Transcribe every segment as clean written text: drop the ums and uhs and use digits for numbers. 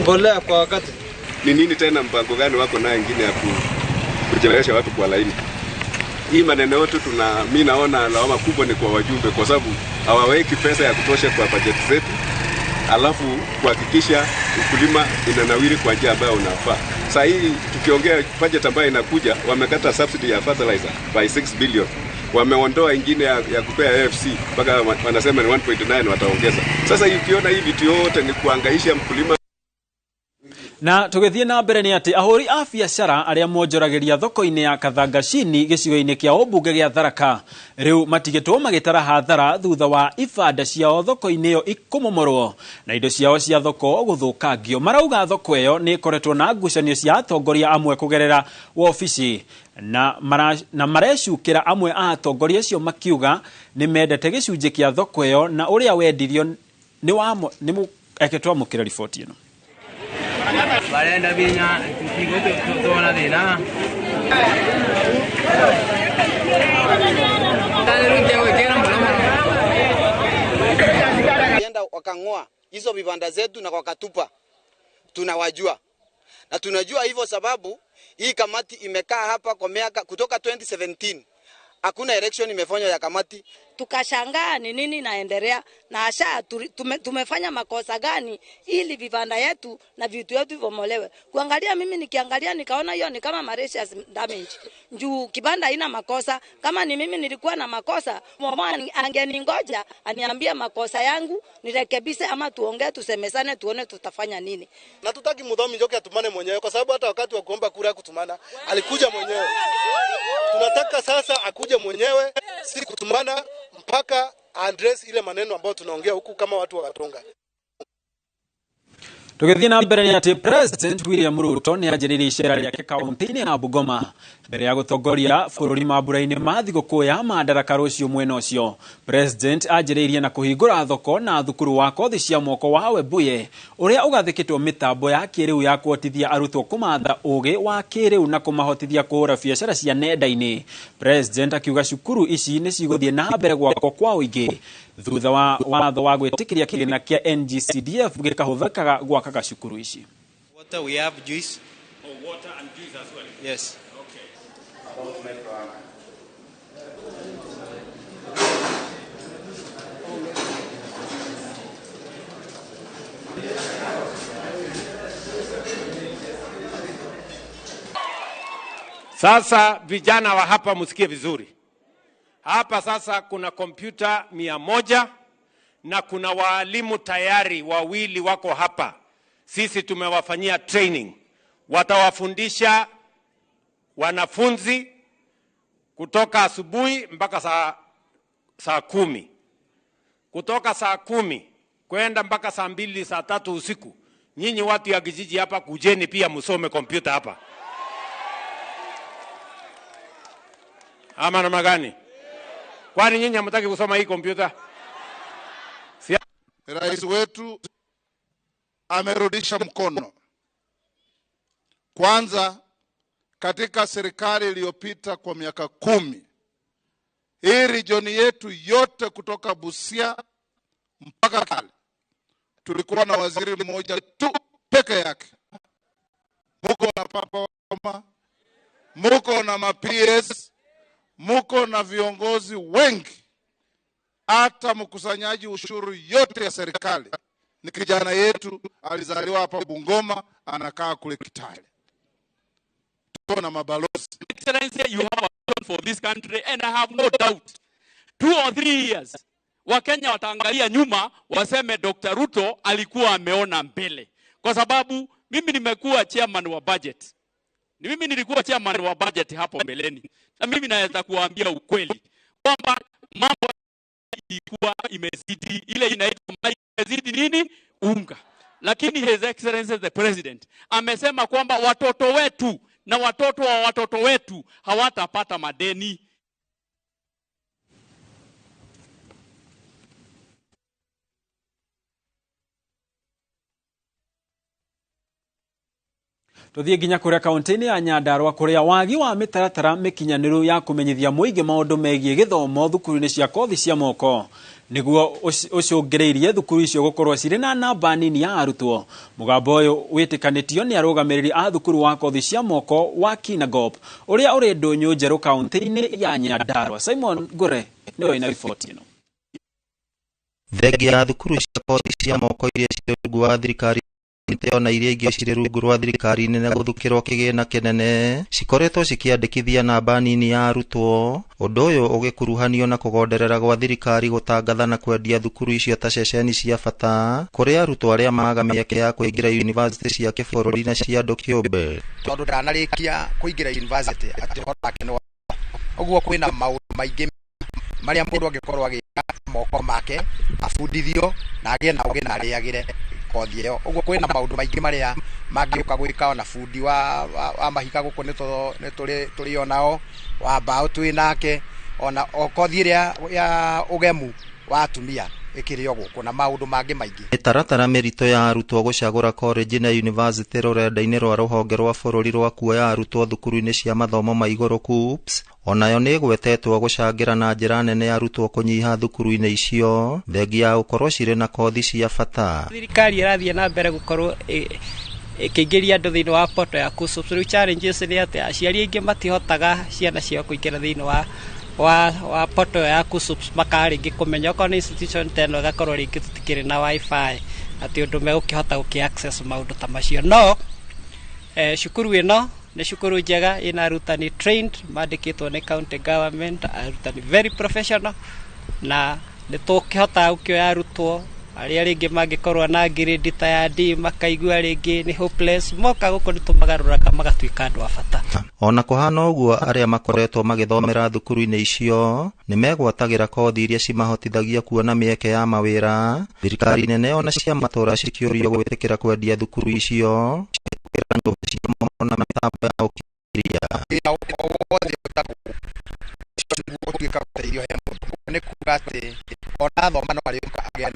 mbolea kwa wakati. Ni nini tena mpango gani wako nayo ingine ya kuchelewesha watu kwa laini? Hii maneno yote mimi naona lawama kubwa ni kwa wajumbe, kwa sababu hawaweki pesa ya kutosha kwa bajeti zetu, alafu kuhakikisha ukulima inanawiri kwa njia ambayo unafaa. Sasa hii tukiongea budget ambayo inakuja, wamekata subsidy ya fertilizer by 6 billion. Wameondoa ingine ya kupea AFC mpaka wanasema ni 1.9 wataongeza. Sasa ukiona hii vitu yote ni kuangaisha mkulima. Na tugithie na mbere ni ati ahuri a biacara aria monjoragiria thoko-ini ya Kathangashini gicigo-ini kia Umbunge gia Tharaka riu matigitwo magitara hathara thutha wa ibanda ciao thoko-ini iyo ikumomorwo na indo ciao cia thoko guthukangio. Marauga thoko iyo ni ikoretwo na ngucanio cia atongoria amwe kugerera wobici na marecukira amwe a atongoria acio makiuga ni mendete gicunji kia thoko iyo na uria wendirio ni eketwa mukira riboti ino. Barenda binya tigo tona dina enda wakang'oa hizo vibanda zetu na wakatupa. Tunawajua na tunajua hivyo sababu hii kamati imekaa hapa kwa miaka kutoka 2017 hakuna election imefanywa ya kamati. Tukashangaa ni nini naendelea na asha tumefanya makosa gani ili vibanda yetu na vitu yetu vivomolewe. Kuangalia mimi nikiangalia nikaona hiyo ni kama malicious damage. Juu kibanda haina makosa, kama ni mimi nilikuwa na makosa, mama angeningoja aniambia makosa yangu nirekebishe ama tuongee tusemesane tuone tutafanya nini. Na tutaki Muthomi Njoki atumane mwenyewe kwa sababu hata wakati wa kuomba kura kutumana alikuja mwenyewe. Tunataka sasa akuje mwenyewe si kutumana mpaka address ile maneno ambayo tunaongea huku kama watu wa Gatunga. Tugithie na mbere ni ati President William Ruto ni ajiririe icera riake kaunti-ini ya Bungoma mbere ya gutongoria bururi mambura-ini ma thigũkũ ya Madaraka rũciũ mwena ũcio. President ajiririe na kuhingũra thoko na thukuru wa kothi cia moko wa Webuye uria ugathikitwo mitambo ya kĩrĩu ya kuhotithia arutwo kumatha ũgĩ wa kĩrĩu na kumahotithia kũhũra biacara cia nenda-ini. President akiuga cukuru ici ni cigũthie na mbere gwakwo kwa ũingĩ thutha wa watho wa gwĩtĩkĩria kĩgĩna kĩa NGCDF gĩkahũthĩkaga gwakaga cukuru ici. Water, we have juice. Oh, water and juice as well? Yes. Okay. Sasa vijana wa hapa msikie vizuri. Hapa sasa kuna kompyuta 100 na kuna walimu tayari wawili wako hapa. Sisi tumewafanyia training. Watawafundisha wanafunzi kutoka asubuhi mpaka saa 10. Kutoka saa 10 kwenda mpaka saa 2, saa 3 usiku. Nyinyi watu ya kijiji hapa kujeni pia msome kompyuta hapa. Ama namna gani? Kwani nyinyi hamtaki kusoma hii kompyuta? Rais wetu amerudisha mkono. Kwanza katika serikali iliyopita kwa miaka 10, hii region yetu yote kutoka Busia mpaka Kale tulikuwa na waziri mmoja tu peke yake. Muko na papa, muko na ma-PS, muko na viongozi wengi. Hata mkusanyaji ushuru yote ya serikali ni kijana yetu, alizaliwa hapa Bungoma, anakaa kule Kitale. Tuko na mabalozi. Excellency, you have a vision for this country and I have no doubt 2 or 3 years Wakenya wataangalia nyuma waseme Dr. Ruto alikuwa ameona mbele, kwa sababu mimi nimekuwa chairman wa budget. Mimi nilikuwa chairman wa budget hapo mbeleni, na mimi naweza kuambia ukweli kwamba mambo ilikuwa imezidi, ile inaitwa imezidi nini, unga. Lakini His Excellency the President amesema kwamba watoto wetu na watoto wa watoto wetu hawatapata madeni. Tuthie nginya kuria kaunti-ini ya Nyandarua kuria wagi wa mitaratara mikinyaniru ya kumenyithia muingi maundu megie githomo thukuru-ini cia kothi cia moko niguo ucungireirie thukuru icio gukorwo ciri na namba nini ya arutwo. Mugambo uyu witikanitio ni arugamiriri a thukuru wa kothi cia moko wa Kinangop uria uri ndunyu njeru kaunti-ini ya Nyandarua. Simon Gore niwe ina ripoti ino. Thengia ya thukuru cia kothi cia moko iria cirĩ rungu wa thirikari ona iria ingĩ cirĩ rungu rwa thirikari nene guthukirwo kĩgĩna kĩnene cikoretwo cikiandĩkithia namba nini ya arutwo. Ũndũ ũyũ ũgĩkuruhanio na kugonderera gwa thirikari gutangatha na kwendia thukuru icio ta ceceni cia bata kũrĩ arutwo arĩa maga mĩeke ya kũingĩra yunivasĩtĩ cia kĩbũrũri na cia andũ kĩũmbe. Tondũ ndanarĩkia kũingĩra yunivasĩtĩ atĩ horake nĩ ũguo kwĩna maũndũ maingĩ marĩa mũndũ angĩkorwo agĩka moko make abundithio na agĩe na ũgĩ na arĩagĩre kothi ĩyo. Ũguo kwĩna maũndũ maingĩ marĩa mangĩũka gwĩka ona bundi wa mahiga gũkũ nĩ tũrĩ onao wa mbaũ twĩ nake ona kothi ĩrĩa ya ũgemu wa atumia ĩkĩrĩ o gũkũ na maũndũ mangĩ maingĩ. Mĩtaratara mĩritũ ya arutwo gũcagũra college na yunivasĩtĩ rũrenda-inĩ rwa rũhonge rwa bũrũri rwa kuoya arutwo thukuru-inĩ cia mathomo ma igũrũ KUPPS onayo nĩ ĩgwetetwo gũcangĩra na njĩra nene arutwo kũnyiha thukuru-inĩ icio thengia ya gũkorwo cirĩ na kothi cia bata. Thirikari ĩrathiĩ na mbere gũkorwo ĩkĩingĩria andũ thĩinĩ wa poto ya KUSSOPS. Rĩu challenges nĩ atĩ aciari aingĩ matihotaga ciana ciao kũingĩra thĩinĩ wa poto ya KUSSOPS makarĩngĩ kũmenya okorwo nĩ institution teno ĩgakorwo rĩngĩ tũtikĩrĩ na wifi atĩ ũndũ megũkĩhota gũkĩ-access maũndũ ta macio. No cukuru ĩno nĩ cukuru njega ina arutani trained mandĩkĩtwo nĩ county government, arutani very professional na nĩ tũkĩhota gũkĩoya arutwo arĩa rĩngĩ mangĩkorwo na grade ta ya D makaigua rĩngĩ nĩ hopeless moka gũkũ nĩ tũmagarũraga magatuĩka andũ a bata. Ona kũhana ũguo arĩa makoretwo magĩthomera thukuru-inĩ icio nĩ megwatagĩra kothi iria cimahotithagia kuona mĩeke ya mawĩra. Thirikari nene ona cia matũra cikĩũrio gwĩtĩkĩra kwendia thukuru icio na mĩtambo ya ũkirĩria. Nĩ kuuga atĩ ona thoma no arĩũka agĩa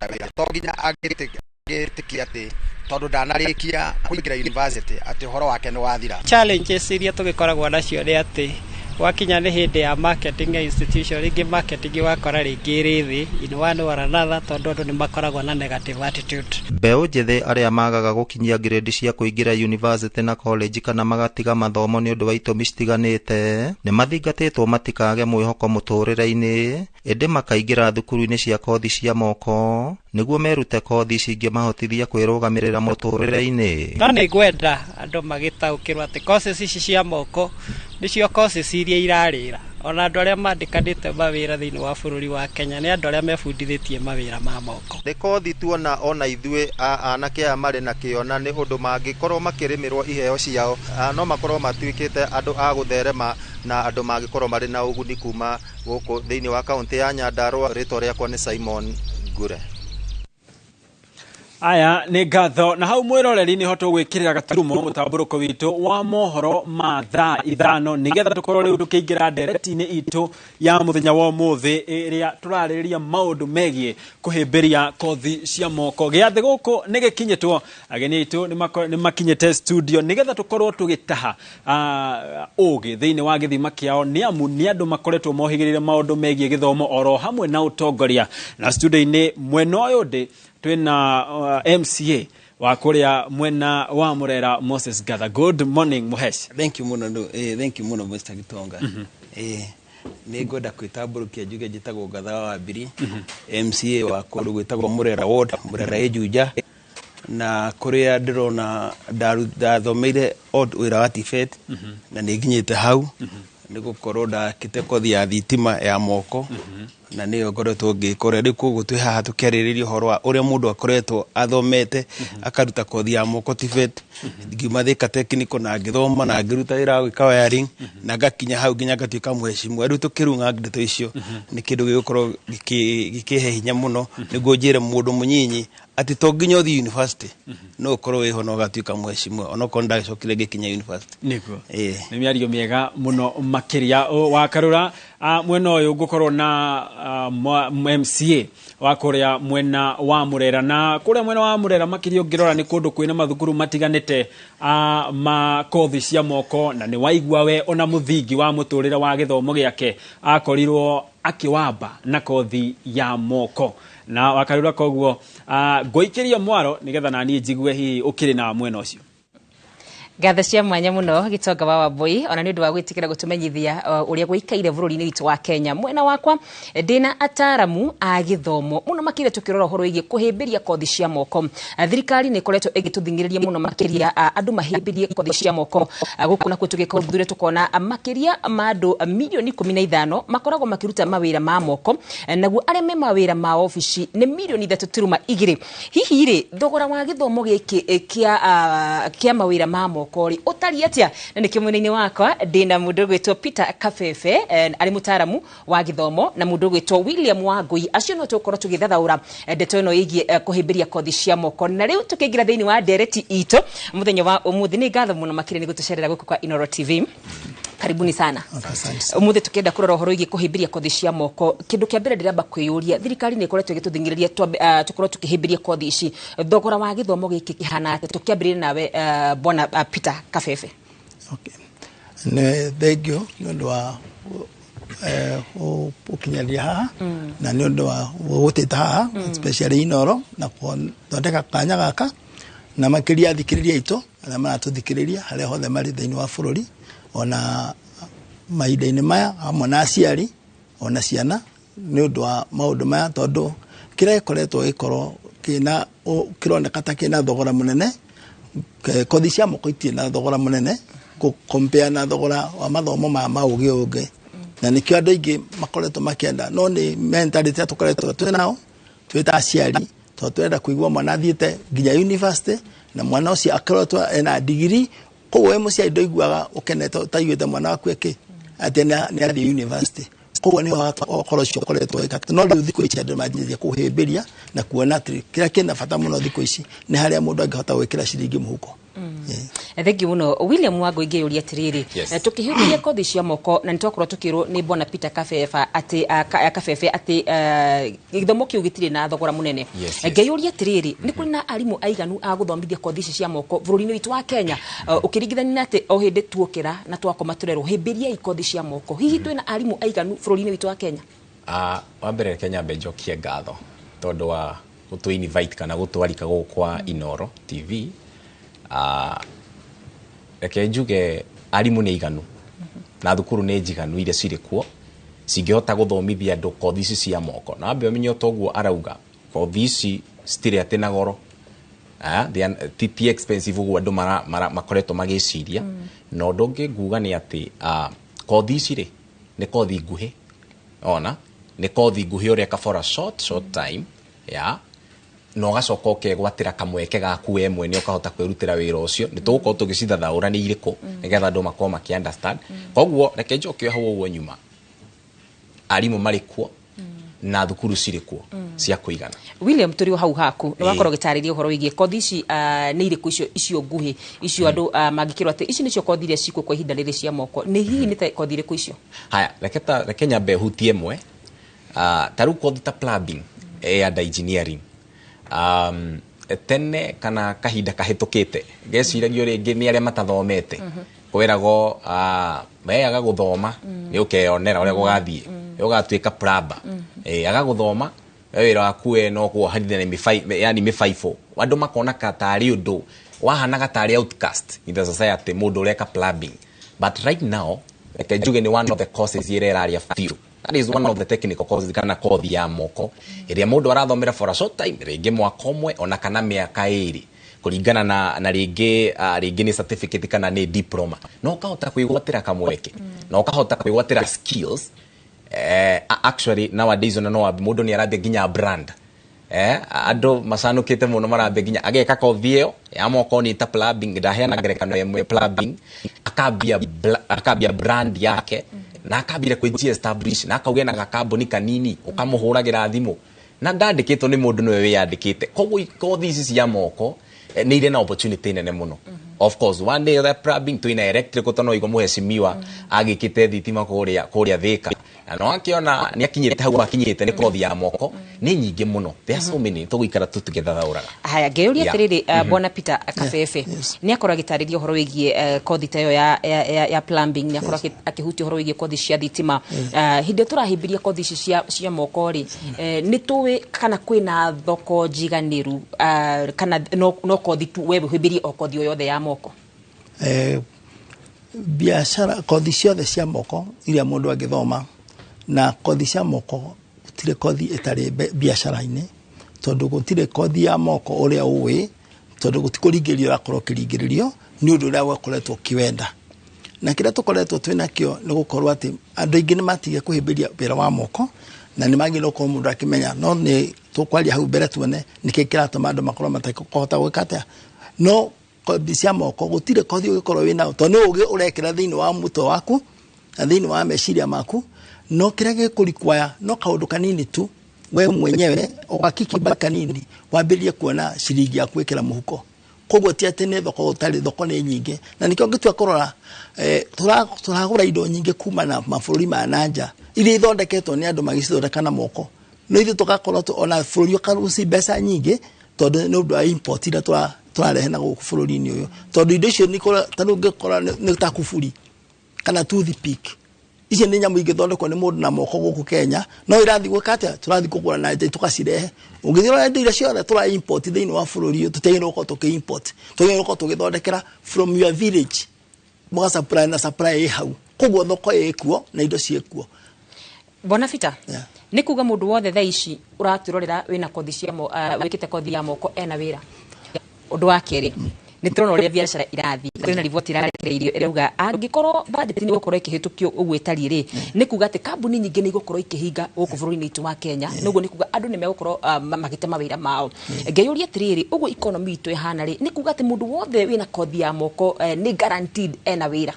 na wĩra to nginya angĩtĩkia atĩ tondũ ndanarĩkia kũingĩra yunivasĩtĩ atĩ ũhoro wake nĩ wathira. Challenges iria tũgĩkoragwo nacio nĩ atĩ wakinya nĩ hĩndĩ ya marketing ya institution rĩngĩ marketing wakora rĩngĩ ĩrĩ thĩ in one or another tondũ andũ nĩ makoragwo na negative attitude. Mbeũ njĩthĩ arĩa magaga gũkinyia grade cia kũingĩra yunivasĩtĩ na college kana magatiga mathomo nĩ ũndũ wa itũmi citiganĩte nĩ mathingatĩtwo matikage mwĩhoko mũtũrĩre-inĩ ĩndĩ makaingĩra thukuru-inĩ cia kothi cia moko nĩguo merute kothi cingĩmahotithia kwĩrũgamĩrĩra mũtũrĩre-inĩ. No nĩ ngwenda andũ magĩtaũkĩrwo atĩ courses ici cia moko nĩcio courses iria irarĩra ona andũ arĩa mandĩkanĩte mawĩra thĩinĩ wa bũrũri wa Kenya nĩ andũ arĩa mebundithĩtie mawĩra ma moko. Nĩ kothi tuona ona ithuĩ anake aya marĩ na kĩona nĩ ũndũ mangĩkorwo makĩrĩmĩrwo iheo ciao no makorwo matuĩkĩte andũ a gũtherema na andũ mangĩkorwo marĩ na ũguni kuma gũkũ thĩinĩ wa kaunti ya Nyandarua. Rĩtwa rĩakwa nĩ Simon Ngure. Aya nĩ ngatho na hau mwĩroreri nĩ hoto gwĩkĩrĩra gaturumo mũtambũrũko witũ wa mohoro ma thaa ithano nĩgetha tũkorwo rĩu tũkĩingĩra ndereti-inĩ itũ ya mũthenya wa ũmũthĩ ĩrĩa tũrarĩrĩria maũndũ megiĩ kũhĩmbĩria kothi cia moko. Gĩathĩ gũkũ nĩ gĩkinyĩtwo, ageni aitũ nĩ makinyĩte studio nĩgetha tũkorwo tũgĩtaha ũgĩ thĩinĩ wa gĩthima kĩao nĩ amu nĩ andũ makoretwo mohĩgĩrĩire maũndũ megiĩ gĩthomo oro hamwe na ũtongoria. Na studio-inĩ mwena ũyũ ndĩ twina MCA wa kuria mwena wa Murera Moses Gatha. Good morning Muhesh. Thank you muno thank you muno Mr. Gitonga. Nĩ ngwenda kwĩtambũrũkia njuge njĩtagwo Gatha wa Mbiri MCA wa kũndũ gwĩtagwo Murera Ward, Murera Ĩjunja na kuria ndĩrona ndathomeire wĩra wa TVET na nĩ nginyĩte hau nĩ gũkorwo ndakĩte kothi ya thitima ya moko na nĩyo ngoretwo ngĩkora rĩu koguo twĩ haha tũkĩarĩrĩria ũhoro wa ũrĩa mũndũ akoretwo athomete akaruta kothi ya moko TVET ngiuma Thika Technical na ngĩthoma na ngĩruta wĩra wa gwĩka wiring na ngakinya hau nginya ngatuĩka mheshimiwa. Rĩu tũkĩrunga ndeto icio nĩ kĩndũ gĩgũkorwo gĩkĩhe hinya mũno nĩguo njĩre mũndũ mũnyinyi atĩ to nginya ũthiĩ university no ũkorwo wĩho na ũgatuĩka mheshimiwa onokorwo ndagĩcokire ngĩkinya university. Nĩguo nĩ mĩario mĩega mũno makĩria wakarũra mwena ũyũ ngũkorwo na MCA wa kuria mwena wa Murera, na kuria mwena wa Murera makirio ngirora ni kundu kwina mathukuru matiganite ma kothi cia moko, na ni waigua we ona muthingi wa muturira wa githomo giake akorirwo akiwamba na kothi ya moko, na wakarura koguo ngoikiria mwaro nigetha nani njigue hi ukiri na mwena ucio. Gatha cia mwanya muno Gitonga wa Wambui ona ni undu wa gwitikira gutumenyithia uria gwikaire bururi-ini witu wa Kenya. Mwena wakwa ndina ataramu a githomo muno makire tukirora horo igi kuhimbiria kothi cia moko. Thirikari ni koretwo igituthingiriria muno makiria andu mahimbirie kothi cia moko gukuna kutugika uthure tukona makiria ma andu milioni 15 makoragwo makiruta mawira ma moko, naguo aria me mawira ma ofici ni milioni 3.2. Hihi ri thogora wa githomo giki kia mawira ma moko kori utari atia? Na ni kimwene-ini wakwa ndina mundu gwitwo Peter Kafefe ari mutaramu wa githomo na mundu gwitwo William Wangui. Acio no tukorwo tugithathaura ndeto ino yigie kuhimbiria kothi cia moko, na riu tukingira thiini wa ndereti ito muthenya wa umuthi. Ni ngatho muno makire ni gutucerera guku kwa Inoro TV. Karibuni sana. Umuthi tukenda kurora horo igi kuhimbiria kothi cia moko, kindu kia mbere ndiramba kwiyuria thirikari ni ikoretwo igituthingiriria tukorwo tukihimbiria kothi ici, thogora wa githomo giki kihana ati? Tukiambiria nawe bwana Peter Kafefe. Okay. Ne thegio ndio wa ukinyaria haha na nĩ ũndũ wa gũtĩta haha especially Inoro na thondeka kanya gaka na makĩria thikĩrĩria itũ na maratũthikĩrĩria harĩa hothe marĩ thĩinĩ wa bũrũri ona mahinda-inĩ maya hamwe na aciari ona ciana nĩ ũndũ wa maũndũ maya, tondũ kĩrĩa gĩkoretwo gĩkorwo kĩna kĩroneka ta kĩna thogora mũnene. Kothi cia moko itirĩ na thogora mũnene compare na thogora wa mathomo ma maũgĩ ũngĩ, na nĩkĩo andũ aingĩ makoretwo makĩenda, no nĩ mentality tũkoretwo twĩnao twĩta aciari, tondũ twenda kũigua mwana athiĩte nginya university na mwana ũcio akoretwo ena degree. Koguo we mũciari ndũiguaga ũkenete utaiguĩte mwana waku eki atĩ nĩ athiĩ university. Koguo nĩ wakorwo cio koretwo ĩka, no rĩu thikũ ici andũ manjĩrĩria kũhĩmbĩria na kuona atĩ kĩrĩa kĩna bata mũno thikũ ici nĩ harĩa mũndũ angĩhota gwĩkĩra ciringi mũhuko. Thank you muno William Wangui. Ngĩyũria atiriri, tukihĩmbĩria kothi cia moko na nĩtwakorwo tukĩrwo nĩ bwana Peter Kafefe ati githomo kĩu gĩtirĩ na thogora mũnene. Ngĩyũria atiriri, nĩ kũrĩ na arimũ aiganu a gũthomithia kothi ici cia moko bũrũri-inĩ witũ wa Kenya, ũkĩringithania na atĩ o hĩndĩ tuokĩra na twakoma tũrerwo hĩmbĩria kothi cia moko? Hihi twĩna arimũ aiganu bũrũri-inĩ witũ wa Kenya? Wa mbere Kenya benjokie ngatho tondũ wa gũtũ invite kana gũtwarika gũkũ kwa Inoro TV. Reke njuge arimũ nĩ iganu na thukuru nĩ njiganu iria cirĩ kuo cingĩhota gũthomithia andũ kothi ici cia moko. Na wambe ũmenye toguo arauga kothi ici citirĩ atĩ na goro, ti expensive ũguo andũ makoretwo magĩciria. Na ũndũ ũngĩ nguga nĩ atĩ kothi ici rĩ nĩ kothi nguhĩ, ona nĩ kothi nguhĩ ũreka for a short time no gacoka ũkegwatĩra kamweke gaku we mwene ũkahota kwĩrutĩra wĩra ũcio. Nĩ tũgũkorwo tũgĩcithathaũra nĩ irĩkũ nĩgetha andũ makorwo makĩ-understand. Koguo reke njoke hau ũguo nyuma, arimũ marĩ kuo na thukuru cirĩ kuo cia kũigana. William, tũrĩ hau haku nĩ wakorwo gĩtarĩria ũhoro wĩgiĩ kothi ici nĩ irĩkũ icio nguhĩ icio andũ mangĩkĩrwo atĩ ici nĩcio kothi iria cikuo kwa ihinda rĩrĩ cia moko? Nĩ hihi nĩ ta kothi irĩkũ icio? Haya, reke nyambe hutie ĩmwe. Ta rĩu kothi ta plumbing and engineering, tene kana kahinda kahĩtũkĩte ngeciragio rĩngĩ nĩ arĩa matathomete kwĩragwo weaga gũthoma nĩ ũkeyonera ũrĩa gũgathiĩ, ũgatuĩka plumber. Agagũthoma wĩra waku we no kuohanithia yani mĩbaibũ, andũ makona tarĩ ũndũ wahanaga tarĩ outcast in the society mũndũ ũreka plumbing. But right now reke njuge nĩ one of the courses ĩrĩa ĩraria biũ. That is one of the technical courses kana kothi ya moko ĩrĩa mũndũ arathomera for a short time, rĩngĩ mwaka ũmwe ona kana mĩaka ĩrĩ kũringana na rĩngĩ nĩ certificate kana nĩ diploma, no ũkahota kwĩgwatĩra kamweke na ũkahota kwĩgwatĩra skills. Actually nowadays no mũndũ nĩ arambia nginya brand. Andũ macanũkĩte mũno marambia nginya ageka kothi ĩyo ya moko nĩ ta plumbing, ndaheana ngerekano ĩmwe plumbing, akambia brand yake na akambire kwĩjia establish na akaugia na gakambuni kanini ũkamũhũragĩra thimũ na ndandĩkĩtwo nĩ mũndũ nĩwe wĩyandĩkĩte. Koguo kothi ici cia moko nĩ irĩ na opportunity nene mũno of course one day that plumbing to ina electrical tono iko muheshimiwa agikite thitima kuria Thika na no akiona ni akinyite hau akinyite ni kothi ya moko ni nyingi muno there so many tugikara tugethathauraga haya ngeuria tiriri Bwana Peter Kabebe ni akora gitaririo horo wigie kothi tayo ya plumbing ni akora akihuti horo wigie kothi cia thitima hinde turahimbiria kothi cia moko ri ni tuwe kana kwina thoko jiganiru kana no kothi tu wewe himbiria kothi yothe ya moko biashara kothi ciothe cia moko iria mundu agithoma na kothi cia moko gutire kothi etari biashara-ini tondu gutire kothi ya moko uria uwi tondu gutikuringirio akoro kiringiririo ni undu uria wakoretwo kiwenda na kira tukoretwo twina kio ni gukorwo ati andu ingi ni matige kuhimbiria wira wa moko na ni magino ko mundu akimenya no ni tukwaria hau mbere tuone nikikira tomando makoro matakota gwikata no kothi cia moko gutire kothi ugikorwo wina tondu ugi urekira thiini wa muto waku na thiini wa meciria maku no kirage kulikwaya no kaundu kanini tu we mwenyewe ukakikimba kanini wambirie kuona shilingi ya kuwekera muhuko koguo ti ati ne thoko utari thoko ni nyingi na nikyo ngitua kurora turagura indo nyingi kuma na mabũrũri ma nanja iria ithondeketwo ni andu magicithondeka na moko no ithu tugakorwo ona bũrũri ukaruci mbeca nyingi tondu ni undu wa import ira turarehe na guku bũrũri-ini uyu tondu indo icio ni tanu ngikora ni ta kuburi kana toothpick ici ni nyamu igithondekwo ni mundu na moko guku Kenya no irathi gwikata turathi kugura na nja tukacirehe ungithira indo iria ciothe tura import thiini wa bũrũri uyu tutegirwo ko tuki import tugirwo ko tugithondekera from your village muga supply na supply hau koguo thoko ikuo na indo ciekuo. Bwana Peter ni kuga mundu wothe tha ici uraturorera wina kothi cia wikite kothi ya moko ena wira undu wa keri ni turona uria biashara irathi kwina riboti irarekereirio irauga angikorwo budget ni gukorwo ikihitukio ugwetari ri ni kuga ati kambuni nyingi ni gukorwo ikihinga guku bũrũri-inĩ itu wa Kenya nugo ni kuga andu ni megukorwo magite mawira mao ngeyuria tiriri ugu economy itu ihana ri ni kuga ati mundu wothe wina kothi ya moko ni guaranteed ena wira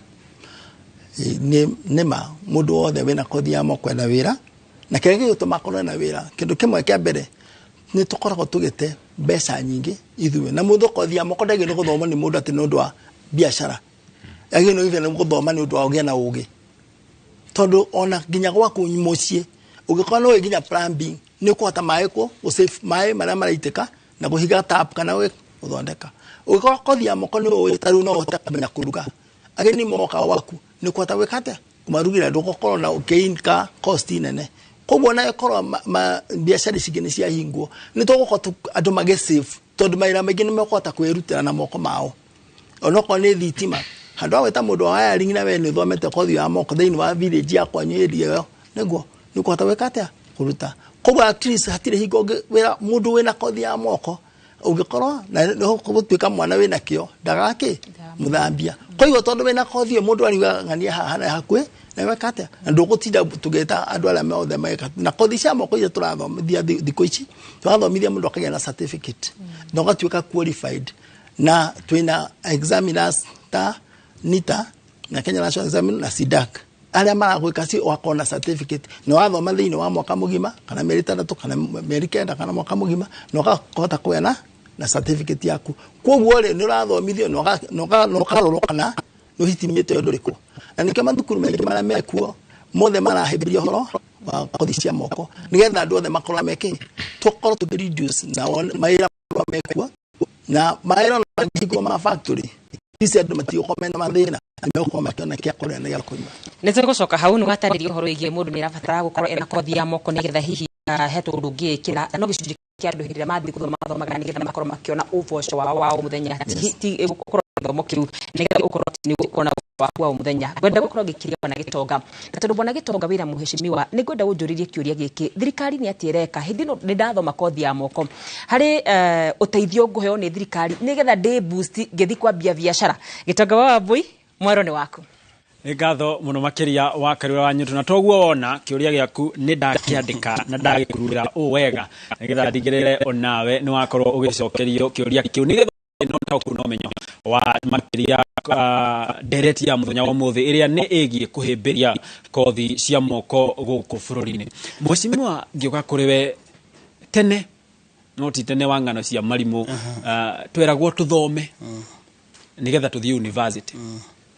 nema mundu wothe wina kothi ya moko ena wira na kirege gituma korwo na wira kindu kimwe kia mbere ni tukoragwo tugite mbeca nyingi ithuwe na mundu kothi ya moko ndagi ni guthoma ni mundu ati nundu wa biashara agi no ivena guthoma ni undu wa ugia na ugi tondu ona ginya gwaku mucie ugikora no ginya plumbing ni kuhota mai ko usave mai maria maraitika na kuhiga tap kana we uthondeka ugikora kothi ya moko ni utaru no utamenya kuruga agi ni moka waku ni kuhota wekata kumarugira ndugokorwo na ukeinka cost nene koguo na ekoro biashara cigini cia hinguo ni tugukorwo andu mage save tondu maira maingi ni mekota kwirutira na moko mao onoko ni thitima handu aweta mundu wa ring na we ni thomete kothi ya moko thiini wa village ya kwanyu area niguo ni kuhota wekata kuruta koguo at least hatire hingo wira mundu wina kothi ya moko ugikorwo na no kubutuika mwana wina kio ndagaki muthambia koguo tondu wina kothi mundu ariwa ngania haha hakwe na wekata ndu gutinda tugeta andu ala meothe meka na kothi cia moko ile turathomithia thikũ ici turathomithia mundu akagia na certificate na gatuika qualified na twina examiners ta NITA na Kenya National Examiner na SIDAC aria maragwika ci wakona certificate no wathoma thiini wa mwaka mugima kana mieri 3 kana mieri 9 kana mwaka mugima no gakota kuena na certificate yaku koguo ri ni urathomithio no karorokana no hitimite undu riku na ni kama thukuru mengi mara mekuo mothe marahimbiria horo wa kothi cia moko nigetha andu othe makorwo meke tukorwo tu reduce na maira mekuo na maira na higo ma factory isi andu matio komena mathina nimekuwa makiona kia kore na ya kuima nitugucoka hau ni gataririo horo igie mundu ni rabatara gukorwo ena kothi ya moko nigetha hihi hetu ndungi kira no gicunji kia andu hirira mathi kuthoma nigetha makorwo makiona uboco wa muthenya ti gukorwo thomo kiu nigetha ukorwo ni kuona wa muthenya gwenda gukorwo gikiria na gitonga tondu bona gitonga wira muheshimiwa ni gwenda gunjuririe kiuria giki thirikari ni atireka hindi no ndathoma kothi ya moko hari uteithio nguheo ni thirikari nigetha de boost ngithi kwambia biashara gitonga wa Wambui mwero ni waku ngatho muno makiria wa karura wa nyutu na toguo wona kiuria giaku ni ndakiandika na ndagikurura o wega nigetha ndigirire onawe ni wakorwo ugicokerio kiuria kiu nigetha no taku no menyo wa makiria dereti ya muthenya wa muthi iria ni egie kuhimbiria kothi cia moko guku bũrũri-inĩ mheshimiwa ngioka kuriwe tene no ti tene wa ngano cia marimu tweragwo tuthome nigetha tuthie university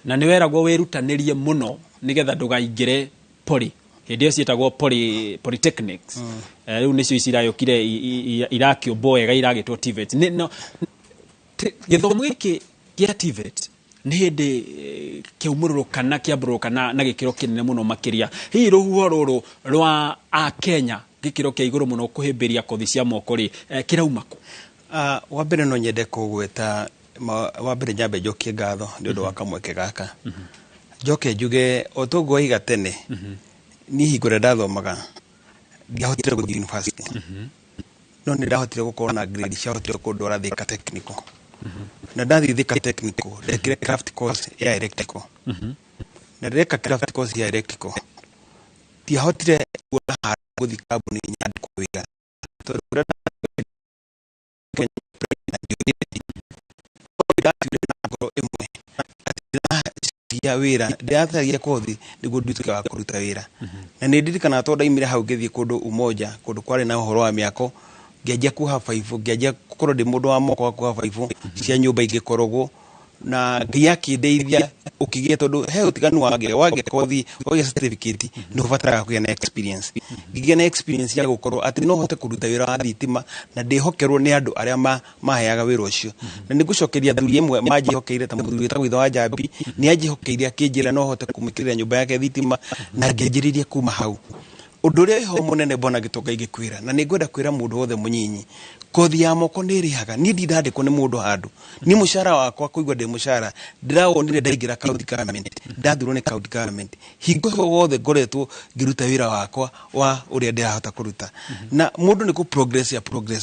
na ni weragwo wirutanirie muno nigetha ndugaingire poli hindi cietagwo polytechnics riu nicio icirayukire irakĩũmbwo wega iragĩtwo TVET no gĩthomo gĩkĩ kĩa TVET nĩ hĩndĩ kĩumũrũrũkana kĩambũrũrũkana na gĩkĩro kĩnene mũno makĩria hihi rũhuho rũrũ rwa akenya gĩkĩro kĩa igũrũ mũno kũhĩmbĩria kothi cia moko rĩ kĩrauma kũ? Wa mbere no nyende kũgweta wa mbere nyambe njokie ngatho nĩ ũndũ wa kamweke gaka njoke njuge o toguo iga tene ni hingũre ndathomaga ndiahotire gũthiĩ university no nĩ ndahotire gũkorwo na grade ciahotire kũndwara Thika Technical na ndathi Thika Technical ndekire craft course ya electrical na ndeka craft course ya electrical ndiahotire gũthiĩ kambuni nyandĩkwo wĩra tondũ ya wira ndiathagia kothi niguo ndutuke wa kuruta wira na ni ndirikana to ndaimire hau ngithie kundu umoja kundu kwari na uhoro wa miako ngianjia kuha 5 ngianjia gukorwo ndi mundu wa moko wa kuha 5 cia nyumba ingikorogwo na ngiakindeithia ukigia tondu he utiganu wage kothi wage certificate no fatara kuya na experience ngigia na experience ya gukorwo ati no hote kuruta wira wa thitima na ndihokerwo ni andu aria maheaga wira ucio na nigucokeria thuri imwe majihokeire ta muthuri ta gwitho wa Njambi ni ajihokeire akinjira no hote kumikirira nyumba yake thitima na ngianjiriria kuma hau undu ria ho munene bona gitoka igikwira na ningwenda kwira mundu wothe munyinyi kothi ya moko ni rihaga ni ndandiko ni mundu handu ni mushara wakwa kuigwa ndi mushara ndirawonire ndaingira county government ndathurwo ni county government hingo wothe ngoretwo ngiruta wira wakwa wa uria ndirahota kuruta na mundu ni ku progress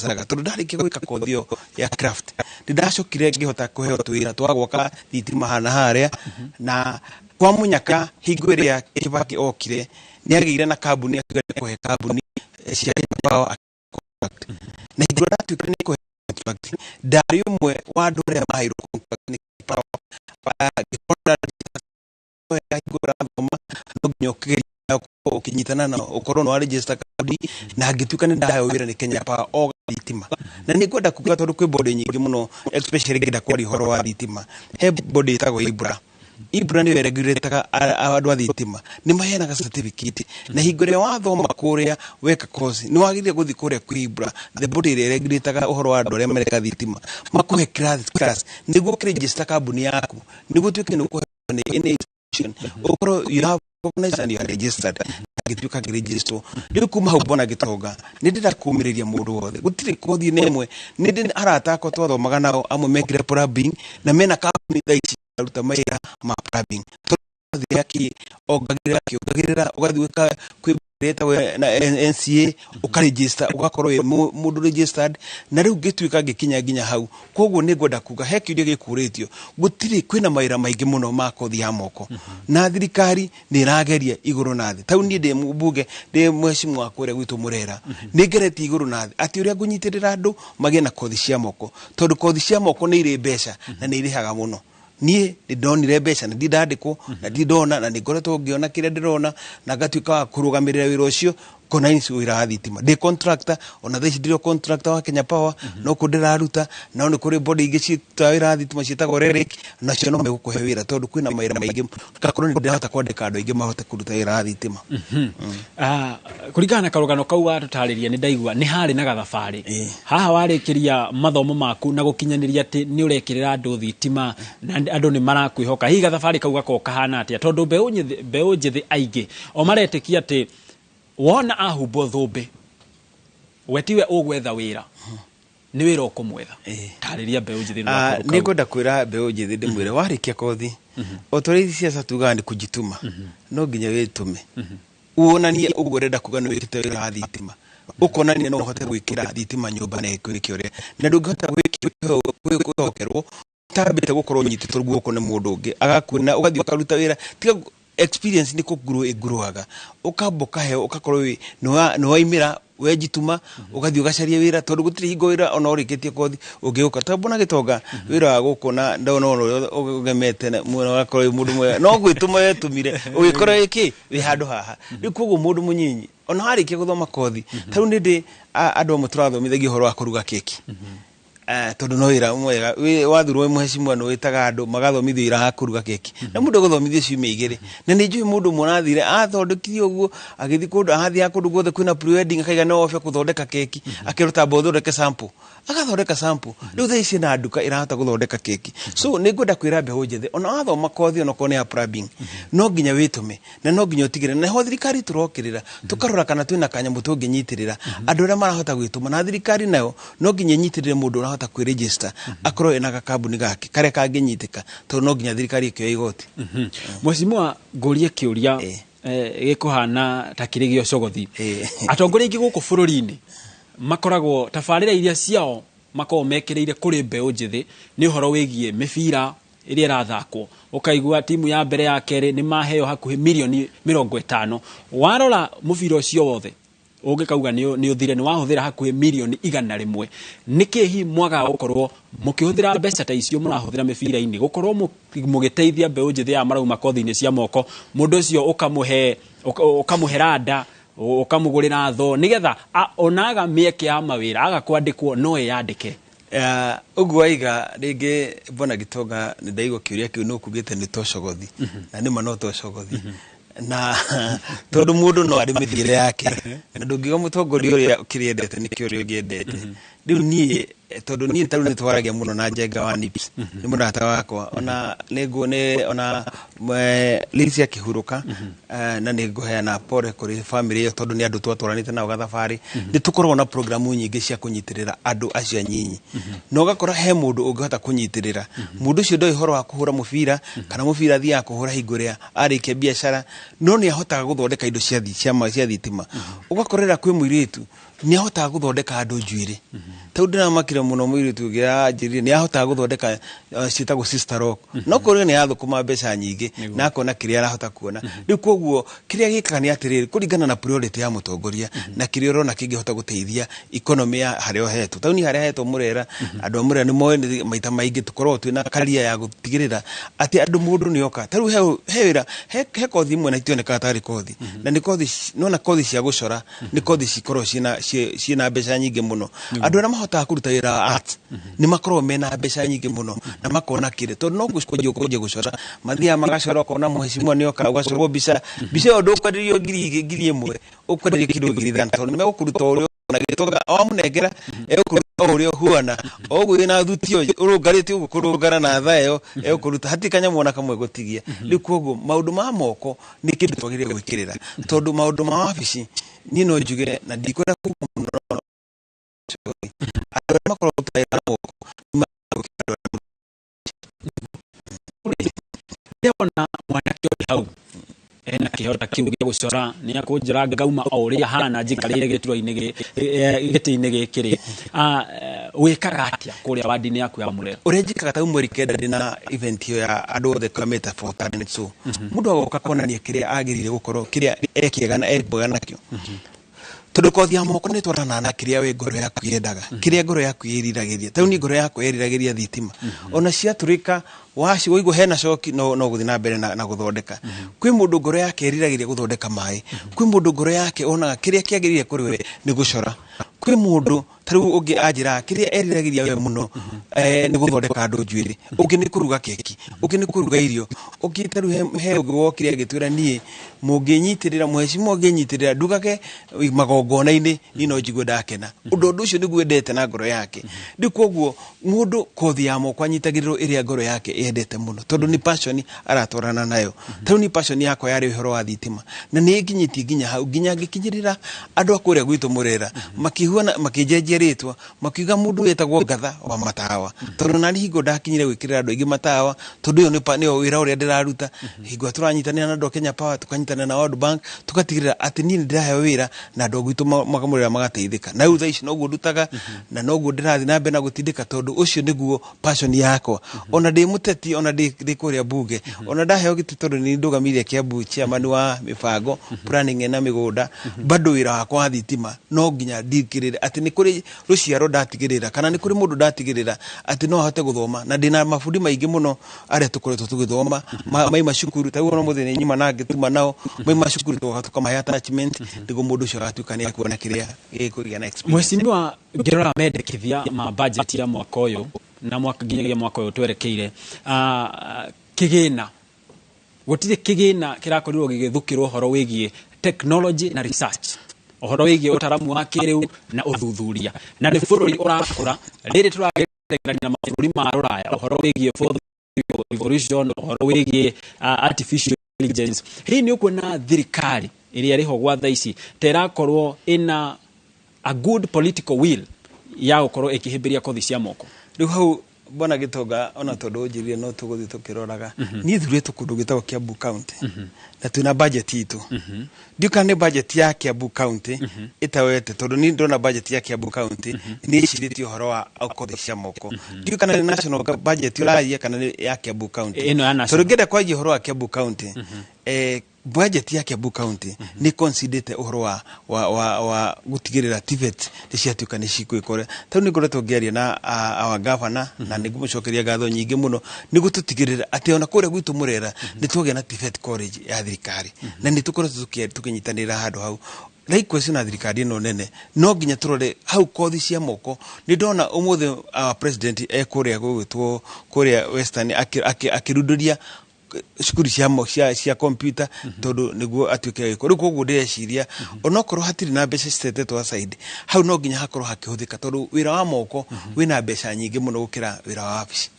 aga tondu ndarikia gwika kothi yo ya craft ndacokire ngihota kuheo twira twagwaka thitima hana haria na kwa munyaka hingo iria Kibaki okire ni agire na kambuni akigana kuhe kambuni cia power na iguru ndatuika ni kuhe contract ndari umwe wa andu aria mahirwo contract ni power gikonda iguru thoma no nyokeria ukinyitana na ukorwo no register kambuni na ngituika ni ndahe wira ni Kenya Power o thitima na ni ngwenda kuga tondu kwi body nyingi muno especially ngida kwari horo wa thitima he body itago Ibra ni regulator andu a thitima ni maheanaga certificate na hingore wathoma kuria weka course ni wagire guthi kuria ku Ibra the body regulator uhoro wa andu aria mereka thitima makuhe class niguo register kambuni yaku niguo tuike ni kuhe ni institution ukoro you have recognized and you are registered gituika register riu kuma hau bona gitonga ni ndira kumiriria mundu wothe gutiri kothi nemwe ni ndi arata ko twathomaga nao amwe mekire plumbing na mena kambuni thaici ruta maira ma plumbing to yaki ogagirira ugathiweka kwireta we na NCA ukaregister ugakorwo mundu registered na riu gituika gikinya ginya hau koguo ni ngwenda kuga he kiuria gikuritio gutiri kwina maira maingi muno ma kothi ya moko na thirikari ni rageria iguru na thi tau ni ndi mbunge ndi mheshimiwa wa kuria gwitu Murera ni ngereti iguru na thi ati uria ngunyitirira andu mage na kothi cia moko tondu kothi cia moko ni iri mbeca na ni irihaga muno nie ndonire mbeca na ndandiko na ndona na ngoretwo ngiona kire ndirona na ngatuika wa kurugamirira wira ucio kona insi wira wa thitima ndi contractor ona thaici ndio contractor wa Kenya Power no kundiraruta na ni kuri body ingi cita wira wa thitima citagwo REREC na cio no megukuhe wira tondu kwina maira maingi gakorwo ni ndihota kwandika andu aingi mahote kuruta wira wa thitima kuringana na karugano kau watutariria ni ndaigua ni hari na gathabari haha warikiria mathomo maku na gukinyaniria ati ni urekirira andu thitima na andu ni marakwihoka hi gathabari kau gako kahana atia tondu mbeu njithi aingi o maretikia ati wona ahumbo thumbi wetiwe ugwetha wira ni wira ukumwetha tariria mbeu njithi ni ngwenda kwira mbeu njithi ndimwire warikia kothi otorithi ciaca tuga ni kujituma no nginya witume uonanie ugurenda kuga ni wikite wira wa thitima ukonania no uhote gwikira thitima nyumba na ikwiki uria na ndungihota gwikira tambite gukorwo nyititwo guoko ni mundu ungi agakwina ugathii ukaruta wira tiga experience ni kuguru iguruaga ukamboka he ukakorwo no waimira wejituma ugathii ugacaria wira tondu gutiri hingo wira ona urikitie kothi ungiuka tabona gitonga wira wa gukona ndona ugemete mwana wakorwo mundu mwe no gwituma wetumire ugikorwo iki wi handu haha rikugo mundu munyinyi ona harikia guthoma kothi taru ndi andu amwe turathomithagia horo wa kuruga keki tondu no ira mwega wathurwo muheshimwa no witaga andu magathomithio ira hakuruga keki na mundu guthomithio ciumia igiri na ni njui mundu munathire athondekithio uguo agithi kundu ahathi akundu guothe kwina pre-wedding akaiga no ofe kuthondeka keki akiruta bothondeke sample agathondeka sample riu tha ici na nduka irahota guthondeka keki so ni ngwenda kwira mbeho njithe ona wathoma kothi ona kone ya plumbing no nginya witume na no nginya utigire na ho thirikari turokirira tukarora kana twina kanyamu tunginyitirira andu aria marahota gwituma na thirikari nayo no nginya nyitirire mundu urahota kwiregister akorwo ena gakambuni gake kare kanginyitika tondu no nginya thirikari ikioya igoti Mheshimiwa ngurie kiuria gikuhana ta kirigio cogothi atongoria ingi guku bururi-ini makoragwo tabarira iria ciao makorwo mekireire kuri mbeu njithi ni uhoro wigie mibira iria irathakwo ukaigua timu ya mbere ya keri ni maheo hakuhi milioni 50 warora mubira ucio wothe ungikauga ni uthire ni wahuthira hakuhi milioni 100 nikihi mwaga gukorwo mukihuthira mbeca ta icio murahuthira mibira-ini gukorwo mugiteithia mbeu njithi ya marauma kothi-ini cia moko mundu ucio ukamuhe rada ukamugurira tho nigetha onaga mieke ya mawira agakwandikwo no yandike uguo aiga ringi bona Gitonga ni ndaigwa kiuria kiu no kugite ni tocogothi na ni mano tocogothi na tondu mundu no ari mithire yake na ndungiga mutongoria uria kiriendete ni kiuria ngiendete riu nie tondu nie taru ni twaragia muno na Njenga wa Nips ni murata wakwa ona niguone ona Lisia kihuruka na niguheana pore kuri family yo tondu ni andu twatwaranite nao gathafari ni tukorwo na programu nyingi cia kunyitirira andu acio nyinyi no gakora he mundu ungihota kunyitirira mundu ucio ndoi horo wa kuhura mubira kana mubira thia kuhura hinguria arikia biashara no ni ahotaga guthondeka indo cia thitima ugakorera kwi muiritu ni ahotaga guthondeka andu njuire tondu na makire muno muiritu gira njiri ni ahotaga guthondeka citagwo sister rock no kuri ni athukuma mbeca nyingi na akona kiria arahota kuona riu koguo kiria gikaga ni atiriri kuringana na priority ya mutongoria na kiria rona kingihota guteithia economy ya hario hetu tauni haria hetu murera andu amurera ni moe maita maingi tukorwo twina karia ya gutigirira ati andu mundu ni oka taru hewira he kothi imwe na itioneka tari kothi na ni kothi nona kothi cia gucora ni kothi cikorwo ciina mbeca nyingi muno andu aria mahotaga kuruta wira art ni makorwo mena mbeca nyingi muno na makona kire tondu no gucoje gucora mathia magacora kona muheshimwa ni oka ugacorwo bica undu ukwadirio ngiri imwe ukwadirio kilo ngiri thana tondu me ukuruta urio na Gitonga o munengera ukuruta urio huana ogu ina thutio urungarite ugu kurungara na thayo ukuruta hatikanya muona kamwe gutigia riu koguo maundu ma moko ni kindu twagire gwikirira tondu maundu ma wabici ni no njuge na ndikwenda kumuno makoro gutaira moko ndona mwanake hau ena kihota kiu gia gucora ni akunjira ngauma o uria hana njikarire gituro-ini giti-ini gikiri wikaga atia kuria wadi-ini yaku ya Murera uria njikaga ta mweri kenda ndina event yo ya andu othe kameta for talent so mundu agoka kuonania kiria agirire gukorwo kiria ekiega na ebwaga nakio tondu kothi ya moko ni twarana na kiria we ngoro yaku yendaga kiria ngoro yaku iriragiria tauni ngoro yaku iriragiria thitima ona cia turika waci woigo hena coki no guthi na mbere na guthondeka kwi mundu ngoro yake iriragiria guthondeka mai kwi mundu ngoro yake ona kiria kiagirire kuri we ni gucora kwi mundu taru ungi ajira kiria eriragiria we muno ni guthondeka andu njuire ungi ni kuruga keki ungi ni kuruga irio ungi taru he ungi wokire agitwira nie munginyitirira muheshimwa unginyitirira ndugage magongona-ini ni no njigwe ndakena undu ucio niguo endete na ngoro yake ndi koguo mundu kothi ya moko anyitagiriro iria ngoro yake endete muno tondu ni passion aratwarana nayo taru ni passion yakwa yari uhoro wa thitima na ni nginyiti nginya hau nginya ngikinyirira andu akuria gwitu Murera makihuana makijenjia ritwa makiuga mundu wetagwo Ngatha wa matawa tondu nani hingo ndakinyire gwikirira andu aingi matawa tondu yo ni wira uria ndiraruta hingo turanyitanira na andu Kenya Power tukanyitana na World Bank tukatigirira ati ni ndirahe wira na andu gwitu makamurira magateithika na uza ici noguo ndutaga na noguo ndirathi na mbere na gutindika tondu ucio niguo passion yakwa ona ndi muteti ona ndi kuria bunge ona ndaheo giti tondu ni ndugamiria Kiambu chairman wa mibango planning na migunda bado wira wakwa thitima no nginya ndikire ndatigirira ati ni kuri ruciaro ndatigirira kana ni kuri mundu ndatigirira ati no ahote guthoma na ndina mabundi maingi muno aria tukoretwo tugithoma mai macukuru taguo no muthenya nyuma nange tuma nao mai macukuru tugatuka mai attachment ndigo mundu ucio agatuka ni akuona kiria gikugia na experience. Mheshimiwa ngirora mendekithia ma budget ya mwaka uyu na mwaka nginyagia mwaka uyu twerekeire kigina gutire kigina kirakorirwo gigithukirwo horo wigie technology na research ohoro wigie utaramu wa kiriu na uthuthuria na ni bururi urakura riri turageragania na mabũrũri ma Rũraya ohoro wigie fourth revolution ohoro wigie artificial intelligence. Hii ni ukuona thirikari iria riho gwa thaici terakorwo ina a good political will ya gukorwo ikihimbiria kothi cia moko. Riu hau bona Gitonga ona tondu njirire no tuguthi tukiroraga ni thurite kundu gitagwo Kiambu County na tuna budget itu ndika ne budget ya Kiambu County itawete tondu ni ndona budget ya Kiambu County ni iciriti horo wa kothi cia moko ndika na national budget uraria kana ya Kiambu County tondu ngenda kwa horo wa Kiambu County budget ya Kiambu County ni considerate uhoro wa gutigirira TVET iciatuka ni cikwikore tondu ni ngoretwo ngeria na our governor na ni ngumucokeria gatho nyingi muno ni gututigirira ati ona kure gwitu Murera ni tuge na TVET college ya thirikari na ni tukoretwo tukinyitanira handu hau likewise na thirikari no nene no nginya turore hau kothi cia moko ni ndona umuthe our president ekuria gwitwo kuria Western akirunduria cukuru cia computer tondu niguo atuike giko riu koguo ndireciria onokorwo hatiri na mbeca citetwo aside hau no nginya hakorwo hakihuthika tondu wira wa moko wina mbeca nyingi muno gukira wira wa wabici.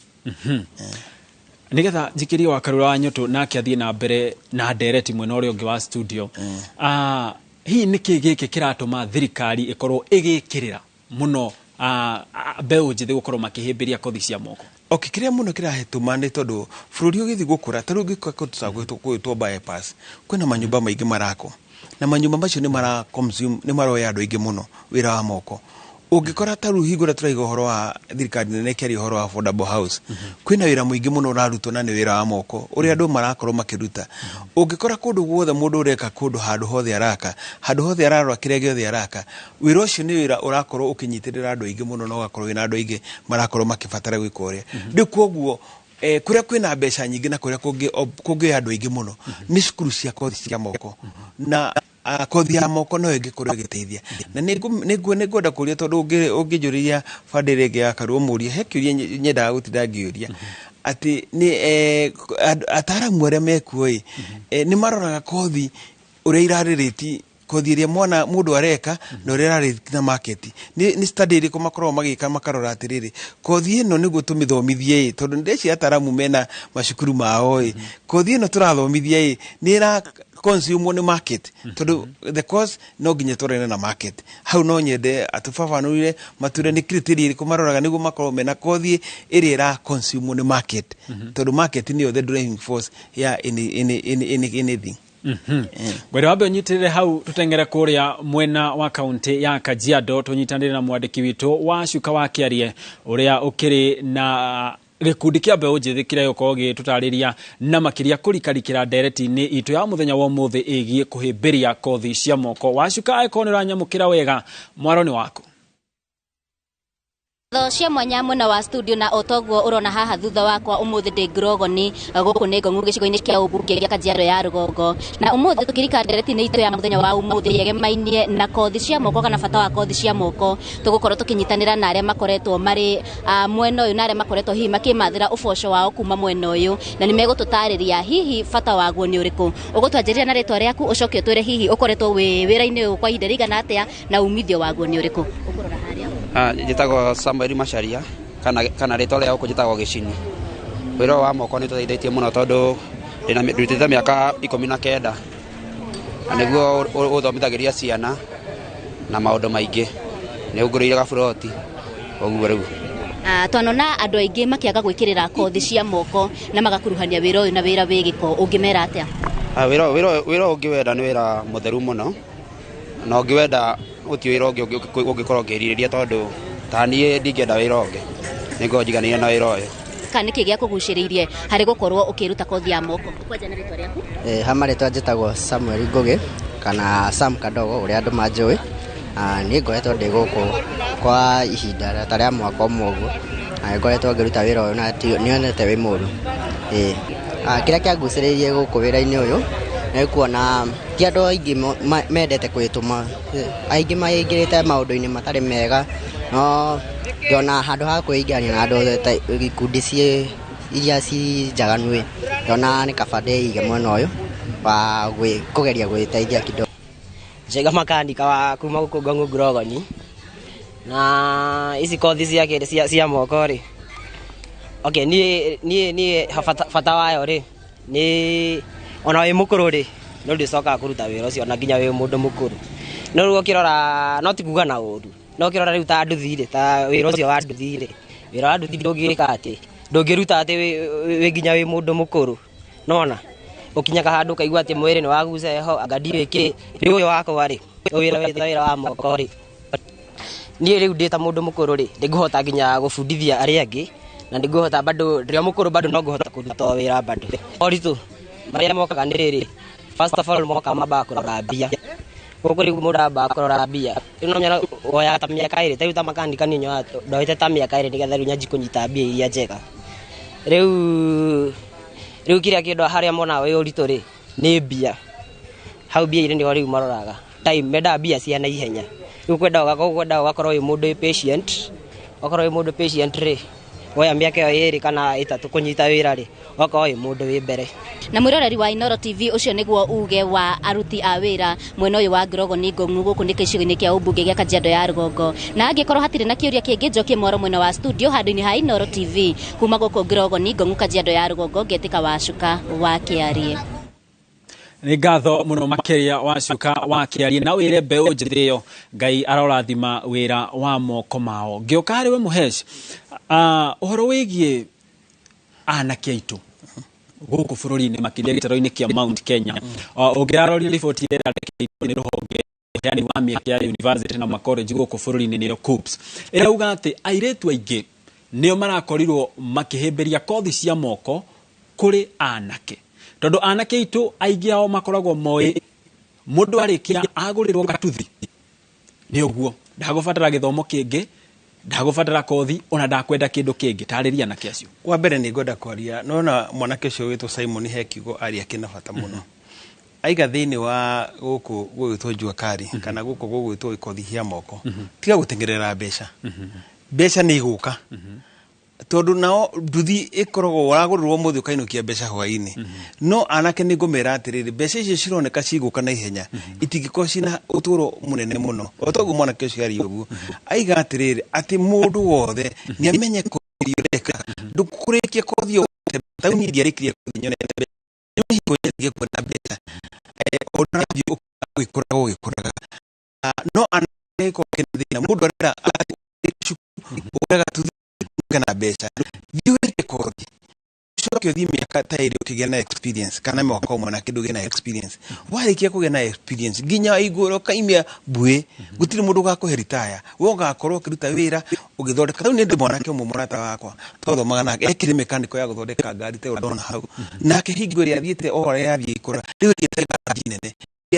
Nigetha njikirie wa Karura wa Nyoto nake athie na mbere na ndereti mwena uria ungi wa studio hii niki giki kiratuma thirikari ikorwo igikirira muno mbeu njithi gukorwo makihimbiria kothi cia moko. Kiria muno kirahetuma ni tondu bururi ugithi gukura taru gikako tutagwitwo bypass kwina manyumba maingi marako na manyumba macio ni mara consume ni maroya andu aingi muno wira wa moko ungikora taru higura turaiga horo wa thirikari nene keri horo wa affordable house kwina wira muingi muno urarutwo na ni wira wa moko uri andu marakorwo makiruta ungikora kundu guothe mundu ureka kundu handu hothe ararora kiria giothe araka wira ucio ni wira urakorwo ukinyitirira andu aingi muno no gakorwo wina andu aingi marakorwo makibatara gwika uria ndi koguo kuria kwina mbeca nyingi na kuria kungi andu aingi muno ni cukuru cia kothi cia moko na kothi ya moko no ingikorwo igiteithia na ningwenda kuria tondu ungijuriria fadere ge akaruo muria hekiuria nyendaga gutinda ngiuria ati ni ataramu aria mekuoi ni maroraga kothi uria iraririti kothi iria mwana mundu areka na uria arariti na market ni study iri kumakorwo magika makarora atiriri kothi ino niguo tumithomithie tondu ndeci ataramu mena macukuru mao kothi ino turathomithie ni ra consume ni market tondu the course no nginya torene na market hau no nyende atufafanurire mature ni criteria iri kumaroraga niguo makorwo mena kothi iri ra consume ni market tondu market ni the driving force ya anything. Gwere wambe unyitirire hau tutengere kuria mwena wa kaunti ya Kajiado tunyitanire na mwandiki witu wa Cuka wa Kiarie uria ukiri na gikundi kia mbeu njithi kiria yukorwo gitutariria na makiria kurikarikira ndereti-ini itu ya muthenya wa umuthi igie kuhimbiria kothi cia moko. Wa Cuka aikonera nyamukira wega mwaroni wako cia mwanya mwena wa studio na otoguo urona haha thutha wakwa umuthi ndi Ngirogoni guku ni Ngong'u gicigo-ini kia ubunge gia Kajiado ya Rugongo na umuthi tukirika ndereti-ini itu ya muthenya wa umuthi yegemainie na kothi cia moko kana bata wa kothi cia moko tugukorwo tukinyitanira na aria makoretwo mari mwena uyu na aria makoretwo hihi makimathira uboco wao kuma mwena uyu na ni megututariria hihi bata waguo ni uriku ugutwanjiria na ritwa riaku ucoke twire hihi ukoretwo wi wira-ini uyu kwa ihinda rigana atia na umithio waguo ni uriku ukurora haria njitagwo Samuel Macharia kana ritwa ria uko njitagwo Gicini wira wa moko ni tuteithĩtie muno tondu ndutite miaka 19 na niguo uthomithagĩria ciana na maundu maingi ni ungurĩire gaburoti oguo riu twanona andu aingi makiaga gwikirira kothi cia moko na magakuruhania wira uyu na wira wigiko ungimera atia wira ungiwenda ni wira mutheru muno na ungiwenda utio wira ungikorwo ngiririria tondu tani ndingenda wira ungi nigo njiganire na wira uyu kana niki gia kuguciririe hari gukorwo ukiruta kothi ya moko kwaja na ritwa riaku hama ritwa njitagwo Samuel Ngugi kana Sam Kadogo uria andu manjui Nĩ ngoretwo ndĩ gũkũ kwa ihinda ta rĩa mwaka ũmwe ũguo, na ngoretwo ngĩruta wĩra ũyũ na nĩonete wĩ mũru. Kĩrĩa kĩangucĩrĩirie gũkũ wĩra-inĩ ũyũ nĩ kuona ti andũ aingĩ mendete kwĩtũma, aingĩ maingĩrĩte maũndũ-inĩ matarĩ mega, no ndona handũ ha kwĩingĩrania na andũ ikundi iria ci njaganu, ndona nĩ kaba ndĩige mwena ũyũ wa kũgeria gwĩteithia kidogo. Njega makanika wa kuma gũkũ Ngong'u Grogoni, na ici kothi cia moko rĩ, okay, niĩ bata wayo rĩ nĩ ona wĩ mũkũrũ rĩ no ndĩcokaga kũruta wĩra ũcio na nginya wĩ mũndũ mũkũrũ. No rĩu ũkĩrora no ti kuga na ũru, no ũkĩrora rĩu ta nduthi rĩ, ta wĩra ũcio wa nduthi rĩ, wĩra wa nduthi ndũngĩka atĩ ndũngĩruta atĩ wĩ nginya wĩ mũndũ mũkũrũ, nona ũkinyaga handũ kaigua atĩ mwĩrĩ nĩ waguca heho anga ndiwĩkĩ rĩu ũyũ wakwa rĩ wĩra wa moko rĩ, niĩ rĩu ndĩ ta mũndũ mũkũrũ rĩ ndĩngĩhota nginya gũbundithia arĩa angĩ, na ndĩngĩhota bado rĩrĩa mũkũrũ bado no ngĩhota kũruta wĩra bado. Moritũ marĩa mokaga nĩ rĩrĩ, first of all moka mambaga kũrora mbia. Gũkũ rĩu mũndũ ambaga kũrora mbia, rĩu no menya woya ta mĩaka ĩrĩ, ta rĩu ta makanika niĩ nyoya ndoete ta mĩaka ĩrĩ nĩgetha rĩu nyanji kũnyita mbia iria njega. Rĩu kĩrĩa kĩndũ harĩa monaga wĩ ũritũ rĩ nĩ mbia. Hau mbia irĩ nĩho rĩu maroraga time, mendaga mbia cia na ihenya. Rĩu kwendaga ũgakorwo wĩ mũndũ patient, ũgakorwo wĩ mũndũ patient rĩ woya mĩaka ĩyo 2 kana 3 kũnyita wĩra rĩ ũgakorwo wĩ mũndũ wĩ mbere. Na mwĩroreri wa Inooro TV ũcio nĩguo uge wa aruti a wĩra mwena ũyũ wa Grogoni Ngong'u gũkũ nĩ gĩcigo-inĩ kĩa ũmbunge gĩa Kajiado ya Rũgongo. Na angĩkorwo hatirĩ na kĩũria kĩngĩ njokie mwaro mwena wa studio handũ-inĩ ha Inooro TV kuma gũkũ Grogoni Ngong'u Kajiado ya Rũgongo, Ngetĩka Wacuka wa Kĩarie. Nĩ ngatho mũno makĩria Wacuka wa Kĩarie, na wĩre mbeũ njĩthĩ ĩyo Ngai arorathima wĩra wa moko mao. Ngĩũka harĩ we Mũheci, ũhoro wĩgiĩ anake aitũ gũkũ bũrũri-inĩ makĩria gĩtaro-inĩ kĩa Mount Kenya, ũngĩraroria riboti ĩrĩa yandĩkĩtwo nĩ rũhonge yani wa mĩaka ya university na makoreji gũkũ bũrũri-inĩ nĩyo KUPPS, ĩrauga atĩ airĩtu aingĩ nĩo marakorirwo makĩhĩmbĩria kothi cia moko kũrĩ anake, tondũ anake aitũ aingĩ ao makoragwo moĩ mũndũ arĩkia agũrĩrwo gatuthi nĩ ũguo, ndagũbatara gĩthomo kĩngĩ, ndagũbatara kothi, ona ndakwenda kĩndũ kĩngĩ. Tarĩria anake acio. Wa mbere nĩ ngwenda kwaria, nona mwanake ũcio wĩtwo Simon Hekigo aria kĩna bata mũno. Aiga thĩinĩ wa gũkũ gwĩtwo Juakari kana gũkũ gwĩtwo kothi cia moko, tiga gũtengerera mbeca. Mbeca nĩ igũka, tondũ nao nduthi ĩkoragwo waragũrĩrwo mũthĩ ũkainũkia mbeca hwaĩ-inĩ. No anake nĩ ngũmera atĩrĩrĩ, mbeca icio cironeka cigũka na ihenya itingĩkorwo ciĩna ũtũũro mũnene mũno. O toguo mwanake ũcio aria ũguo, aiga atĩrĩrĩ atĩ mũndũ wothe nĩ amenye kothi ũreka, ndũkũrĩkia kothi o tau niĩ ndiarĩkirie kothi nyonete mbeca, nĩ hingo nyendige kwenda mbeca, ũrathiĩ ũgĩkũraga. No anake gĩkorwo kĩna thĩna, mũndũ arera ũrega tuthi na mbeca thiũrĩke kothi ucoke ũthiĩ mĩaka ta 2 ũkĩgĩa na experience kana mwaka ũmwe na kĩndũ gĩa na experience. Warĩkia kũgĩa na experience nginya igũrũ kaimia mbuĩ gũtirĩ mũndũ gakũhe retire, we ũgakorwo ũkĩruta wĩra ũgĩthondeka. Rĩu nĩ ndĩ mwanake ũmwe mũrata wakwa twathomaga nake ekire mekaniko ya gũthondeka ngari ta ndona hau, nake hingo ĩrĩa athiĩte o ũrĩa yathiĩ ikũra rĩu ĩtĩte ngari nene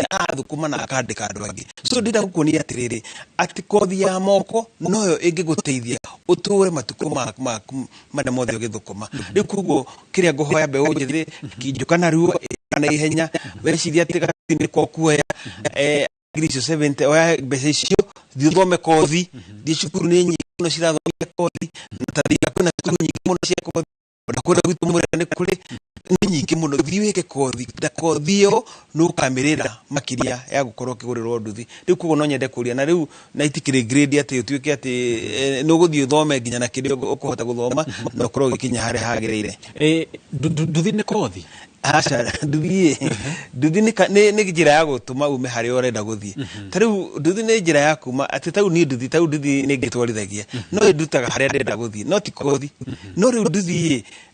athũkũma na akandĩka andũ angĩ. So ndĩrenda gũkuonia atĩrĩrĩ atĩ kothi ya moko noyo ĩngĩgũteithia ũtũũre matukũ maku marĩa mothe ũgĩthũkũma. Rĩu koguo kĩrĩa ngũhoya mbeũ njĩthĩ kĩnjũka narua na ihenya, weciria atĩ gati nĩ kwa kuoya ngiri icio 70 oya mbeca icio thiĩ ũthome kothi, thiĩ cukuru nĩ nyingĩ mũno cirathomithia kothi, na ta thika kwĩna cukuru nyingĩ mũno cia kothi, ona kũrĩa gwitũ Mũrĩnĩ nĩ kũrĩ nĩ nyingĩ mũno. Thiĩ wĩke kothi, na kothi ĩyo nĩ ũkamĩrĩra makĩria ya gũkorwo ũkĩgũrĩrwo nduthi. Rĩu koguo no nyende kũria, na rĩu na itikĩrĩ grade atĩ ũtuĩke atĩ nĩ ũgũthiĩ ũthome nginya na kĩrĩa ũkũhota gũthoma na ũkorwo ũgĩkinya harĩa hagĩrĩire. Nduthi nĩ kothi? Aca, nduthi nĩ njĩra ya gũtũma ume harĩa ũrenda gũthiĩ. Ta rĩu nduthi nĩ njĩra ya kuma atĩ tau nĩ nduthi nĩ ngĩtwarithagia no ĩndutaga harĩa ndenda gũthiĩ, no ti kothi. No rĩu nduthi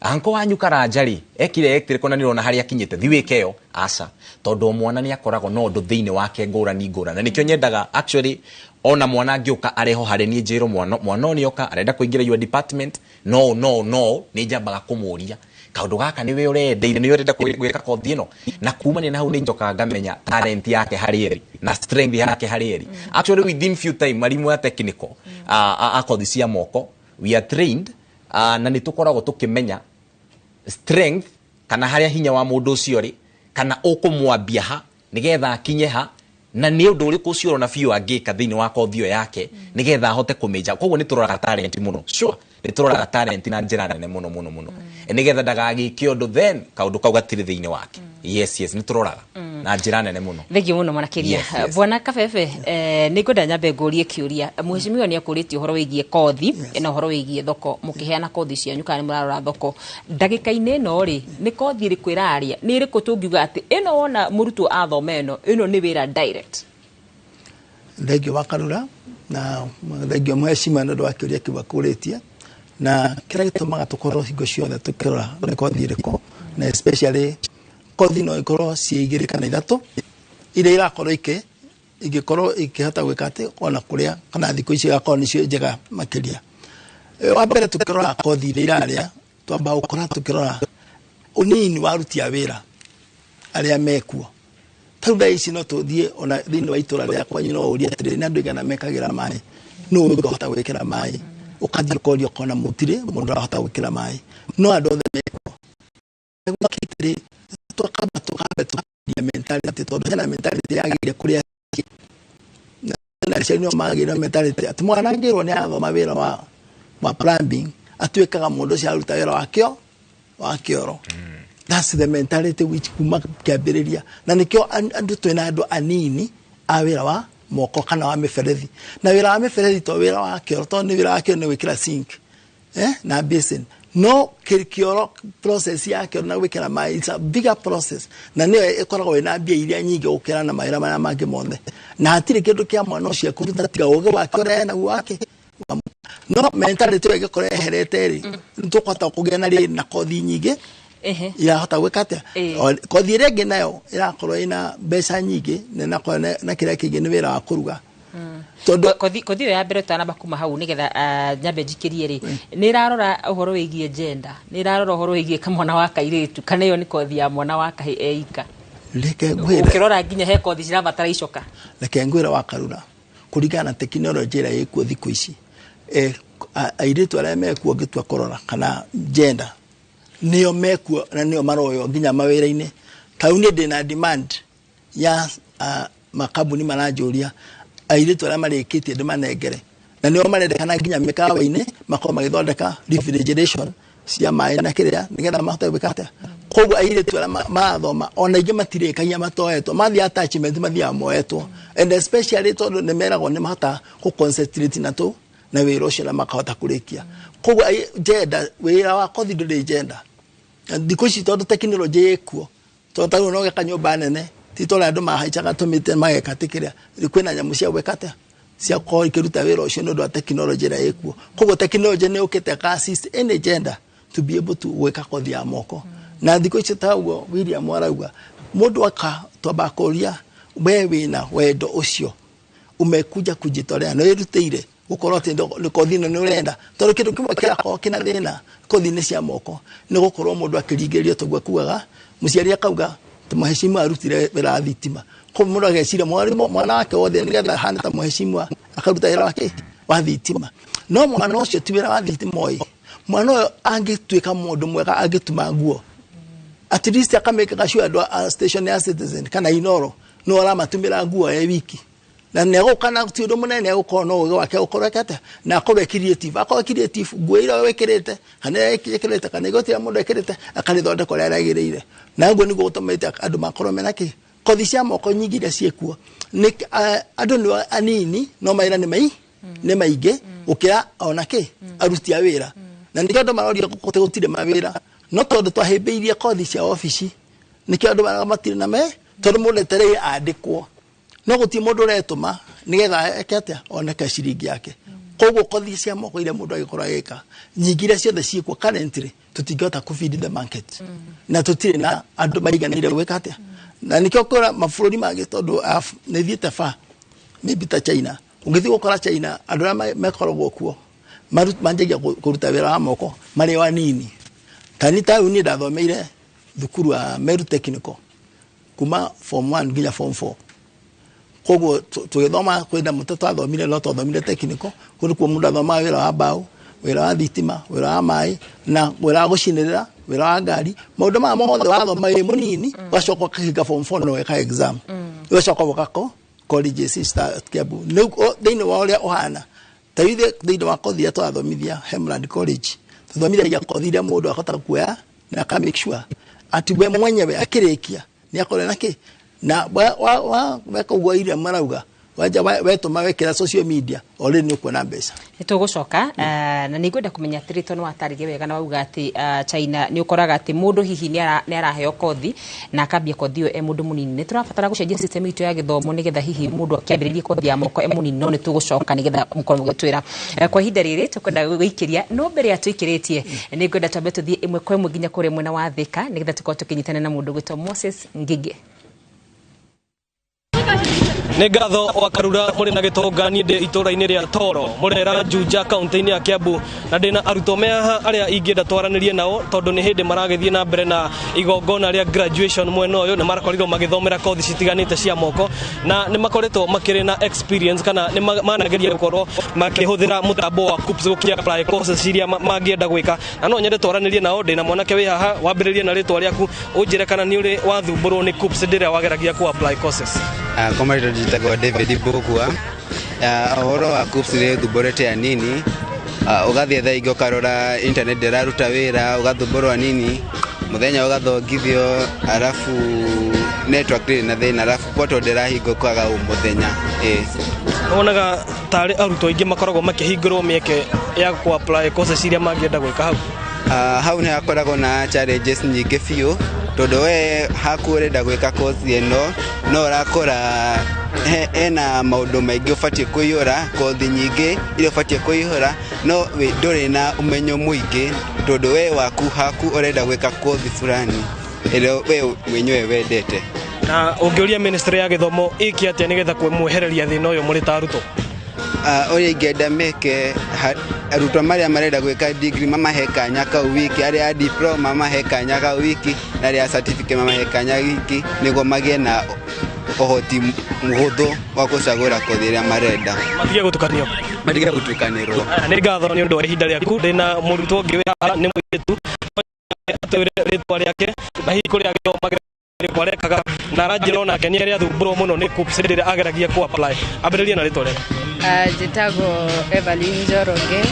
anko wanyu Karanjari ekire electrical na nirona haria kinyete thiwikeo aca tondu mwana ni akoragwo no ndu thiini wake ngurani ngurani na nikyo nyendaga actually ona mwana angioka areho hare ni njiro mwana ni oka arenda kuingira your department no ni njambaga kumuria kaundu gaka niwe urendeire ni urenda gwika kothi ino na kumania na hau ni njoka ngamenya talent yake harieri na strength yake harieri actually within few time marimu ya technical kothi cia moko we are trained na ni tukoragwo tukimenya strength kana haria hinya wa mundu ucio ri kana ukumwambia ha nigetha akinye ha na ni undu uriku ucio rona biu angika thiini wa kothi yake nigetha ahote kumeja koguo ni turoraga talent muno sure ni turoraga talent na njira nene muno nigetha ndagagike undu then kaundu kau gatiri thiini wake yes ni turoraga na njira nene muno thegi muno manakiria bwana Kabebe ni ngoda nyambe ngurie kiuria mheshimiwa ni akuritie horo wigie kothi na horo wigie thoko mukiheana kothi cianyu kana murarora thoko ndagika-ine no ri ni kothi ri kwiraria ni ri kutungiuga ati ino wona murutu athoma ino ni wira direct thegi wakarura na thegi mheshimiwa ndo wakiuria kibakuritie na kira gitumaga tukorwo hingo ciothe tukirora ni kothi iriko na especially kothi no ikorwo ciigire kana ithatu ire irakorwo igikorwo ikihota gwika ati ona kuria kana thiko ici gakorwo nicio njega makiria wa mbere tukirora kothi ire iraria twamba gukora tukirora unini waruti ya wira aria mekuo tauda ici no tuthie ona thini wa itura ria kwanyu no uria atiri na nduga na mekagira mai no ngahota gwikira mai ukathie korio kona mutire mundu ahota gwikira mai no andu othe mekuo kitire tukaba mentality todo hena mentality yagire kuria na shenyo magire mentality atumwana ngiro ni athoma wira wa plumbing atwekaga mundu cia ruta wira wa kioro that's the mentality which kuma kiambiriria na nikyo andu twena andu anini a wira wa moko kana wa miferethi na wira wa miferethi to wira wa kioro to ni wira wa kioro ni wikira sink na basin no kioro process yake na wikira mai it's a bigger process na ni ikoragwo ina mbia iria nyingi ukira na maira mara mangi mothe na hatire kindu kia mwana ucio kuruta tiga uge wake na wake no mentality wege kore herete ri ntukota kugena ri na kothi nyingi ya hota gwikate kothi rege nayo irakorwo ina mbeca nyingi na kira kingi ni wira wa kuruga todo kothi ya mbere tanamba kuma hau nigetha nyambe njikirie ri ni rarora uhoro wigie gender ni rarora uhoro wigie kamwana wa kairitu kana yo ni kothi ya mwana wa kahi eika leke ngwira ukirora nginya he kothi cirabatara icoka leke ngwira wa karura kuringana na teknolojia ira ikuo thiku ici airitu aria mekuo ngitwa korora kana gender niyo mekuo na niyo maroyo nginya mawira-ini kauni ndina demand ya makabuni manajuria airitu aria marikitie ndimanengere na niyo marendekana nginya mikawa-ini makoro magithondeka refrigeration cia mai na kiria nigetha mahote gwikate koguo airitu aria mathoma ona ingi matirikagia matoetwo mathi attachment mathia moetwo and especially tondu ni meragwo ni mahota ku concentrate na wira ucio na makahota kurikia koguo gender wira wa kothi nduri gender ndiko ci tondu technology ekuo tondu no geka nyumba nene titola andu mahaicaga tumite mageka tikiria kwina nyamu cia gwekate cia ko ikiruta wira ucio ndu wa technology ra ekuo koguo technology ni ukite ka assist any gender to be able to weka kothi ya moko na ndiko ci tawo William arauga mundu aka toba koria wewe na wendo ucio umekuja kujitolea no irutire ukorwo tindo ni kothi no urenda tondu kindu kimwe kina thina kothi ni cia moko ni gukorwo mundu akiringirio togwa kuaga muciari akauga tumuheshimu arutire wira thitima ko mundu agecira mwana wake wothe nigetha hana ta muheshimu akaruta wira wake wa thitima no mwana ucio ti wira wa thitima oi mwana uyo angitwika mundu mwega angituma nguo at least akameka sure ndo station ya citizen kana inoro no ara matumira nguo ya wiki na nego kana tiudo munene ukono uge wake ukorekete na akobe creative gwira wekirete hane yekirete kana igotira mundu ekirete akanithonde kore aragireire na ngo nigo utomete andu makoro menaki kothi cia moko nyingi ria ciekuo ni andu ni anini no maira ni maige ukira onake aruti a wira na ndiko andu maroria gutire mawira no tondu twahimbiirie kothi cia office nikio andu matire na me tondu mundu tere andikwo no guti mundu retuma nigetha ekete oneka ciringi yake koguo kothi cia moko ile mundu agikora agika nyingire ciothe ciikwo currently tutingihota ku feed the market na tutire na andu maiganire gwika atia na nikio kora mabũrũri mangĩ tondu nĩ thiĩte fa maybe ta China ungithi gukora China andu arĩa mekoragwo kuo manjagia kuruta wĩra wa moko marĩ wanini tani taũ ni ndathomeire thukuru wa Meru Technical kuma form 1 nginya form 4 koguo tugithoma kwenda mutatu athomire no twathomire technical kuri kwa mundu athoma wĩra wa mbao wĩra wa thitima wĩra wa maĩ na wĩra wa gucinĩrĩra wĩra wa ngari maundu ma mothe wathoma wĩ munini wacoka kahinga form 4 no weka exam wacoka gukako college sister Kiambu no thĩinĩ wa ũrĩa ũhana taithe thĩinĩ wa kothi ya twathomithia Hemland College tuthomithagia kothi iria mundu akota kuoya na ka make sure ati we mwenyewe akirikia ni akore naki na weka ugwa ile marauga waja wetu mawekera social media ole ni kuona mbeca nitugucoka na nigwenda kumenya trito no ataririe wega na wauga ati China ni ukoraga ati mundu hihi ni araheo kothi na akambia kothi yo mundu munini ni turabatara gucenjia system itu ya githomo nigetha hihi mundu akiambiririe kothi ya moko munini no nitugucoka nigetha mukorwo mugitwira kwa ihinda riri tukwenda guikiria no mbere ya tuikiritie ni ngwenda twambe tuthie imwe kwa imwe nginya kure mwena wa Thika nigetha tukorwo tukinyitana na mundu gwitwo Moses Ngige nĩ ngatho wa Karura mũrĩ na gĩtonga niĩ itũũra-inĩ rĩa Toro mũrera Juja kaunti-inĩ ya Kiambu na ndĩna arutwo me haha arĩa ingĩenda twaranĩrie nao tondũ nĩ hĩndĩ maragĩthiĩ na mbere na igongona rĩa graduation mwena ũyũ nĩ marakorirwo magĩthomera kothi citiganĩte cia moko na nĩ makoretwo makĩrĩ na experience kana nĩ manageria gũkorwo makĩhũthĩra mũtambo wa KUPS gũkia apply courses iria mangĩenda gwĩka na no nyende twaranĩrie nao ndĩna mwanake wĩ haha wambĩrĩrie na rĩtwa rĩaku ũnjĩre kana nĩ ũrĩ wathumbũrwo nĩ KUPS ndĩrĩa wageragia ku apply courses Komarito jitagwo David Bugua ohoro wa KUPS nĩ thumbũrĩte anini ugathie tha ingo karora internet ndĩraruta wĩra ugathumburwo anini muthenya ugathongithio arafu network na thĩna arafu portal ndĩrahingũkaga umuthenya wonaga tarĩ arutwo aingĩ makoragwo makĩhingũrwo mĩeke ya ku apply courses iria mangĩenda gwĩka hau hau nĩ hakoragwo na challenges nyingĩ biũ tondu we haku urenda gwika course ino no urakora ena maundu maingi ubatie kuiyura kothi nyingi ile ubatie kuiyura no we nduri na umenyo muingi tondu we waku haku urenda gwika kothi fulani ile we mwenyewe wendete na ungiuria ministry ya githomo iki atia nigetha kumwehereria thina uyu muri ta arutwo oria ingenda meke arutwo maria marenda gwika degree mamahe kanya ka wiki aria diploma mamahe kanya ka wiki na aria certificate mamahe kanya wiki niguo magie na ohoti muhuthu wa kucagura kothi iria marenda matige gutukanio matige gutukanirwo nĩ ngatho nĩ ũndũ wa ihinda rĩaku ndĩna mũrutwo ũngĩ wĩ nĩ mũirĩtu atwĩre rĩtwa rĩake na hihi kũrĩa agĩthomagĩra rĩtwa rĩakaga na aranjĩra onake nĩ arĩa thumbũrwo mũno nĩ KUPS rĩrĩa ageragia ku apply ambĩrĩrie na rĩtwa rĩake njĩtagwo Evelyn Njoroge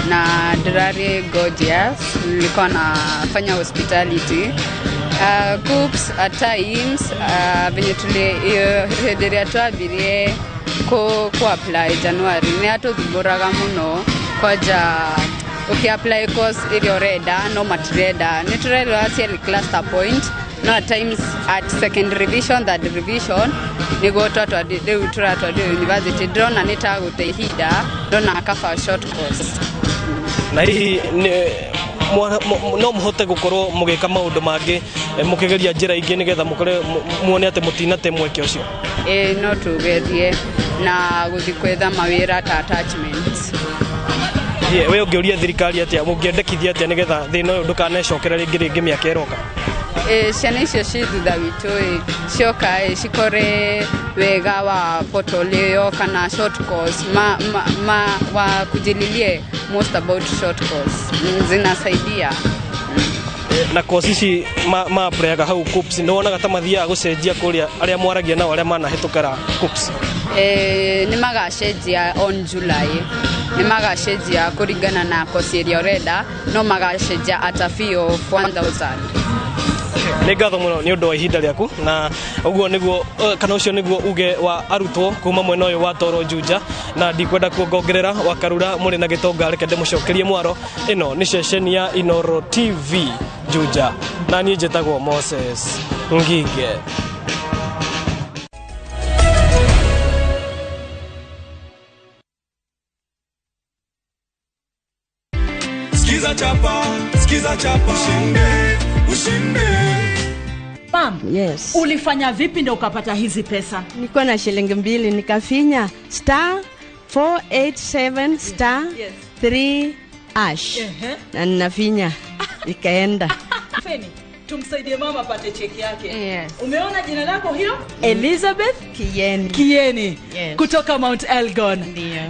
na ndĩrarĩ Gorgeous nilikuwa nafanya hospitality KUPS at times venye hĩndĩ ĩrĩa twambirie ku apply January nĩ atũthumbũraga mũno kwanja ukiapply course ĩrĩa ũrenda no matirenda nĩ tũrerwo ciarĩ cluster point no at times at second revision third revision niguo rĩu tũratwarire university ndĩrona nĩ tagũte ihinda ndona kaba short course na hihi no mũhote gũkorwo mũgĩka maũndũ mangĩ mũkĩgeria njĩra ingĩ nĩgetha mũkore muone atĩ mũtinate mweke ũcio no tugerie na gũthiĩ kwetha mawĩra ta attachments we ũngĩũria thirikari atĩa mũngĩendekithia atĩa nĩgetha thĩna ũyũ ndũkanecokera rĩngĩ mĩaka ĩroka ciana icio ci thutha witũ cioka cikore wega wa portal ĩyo kana short course wa kujililie most about short course zinasaidia na course ici maapreaga hau KUPS nĩ wonaga ta mathiaga gũcenjia kũrĩa arĩa mwaragia nao arĩa manahĩtũkĩra KUPS nĩ magacenjia on July nĩ magacenjia kũringana na course ĩrĩa ũrenda no magacenjia at a fee of 1,000 nĩ ngatho mũno nĩ ũndũ wa ihinda rĩaku na ũguo nĩguo kana ũcio nĩguo uge wa arutwo kuma mwena ũyũ wa Toro Juja na ndikwenda kuongerera wa Karura mũrĩ na gĩtonga reke ndĩmũcokerie mwaro ĩno nĩ ceceni ya Inooro TV Juja na niĩ njĩtagwo Moses Ngige. Mom, yes. Ulifanya vipi ndio ukapata hizi pesa? Niko na shilingi 2 nikafinya *487*3 hash. Na ninafinya ikaenda. Feni, tumsaidie mama apate cheki yake. Yes. Umeona jina lako hilo? Elizabeth Kieni. Yes. Kutoka Mount Elgon.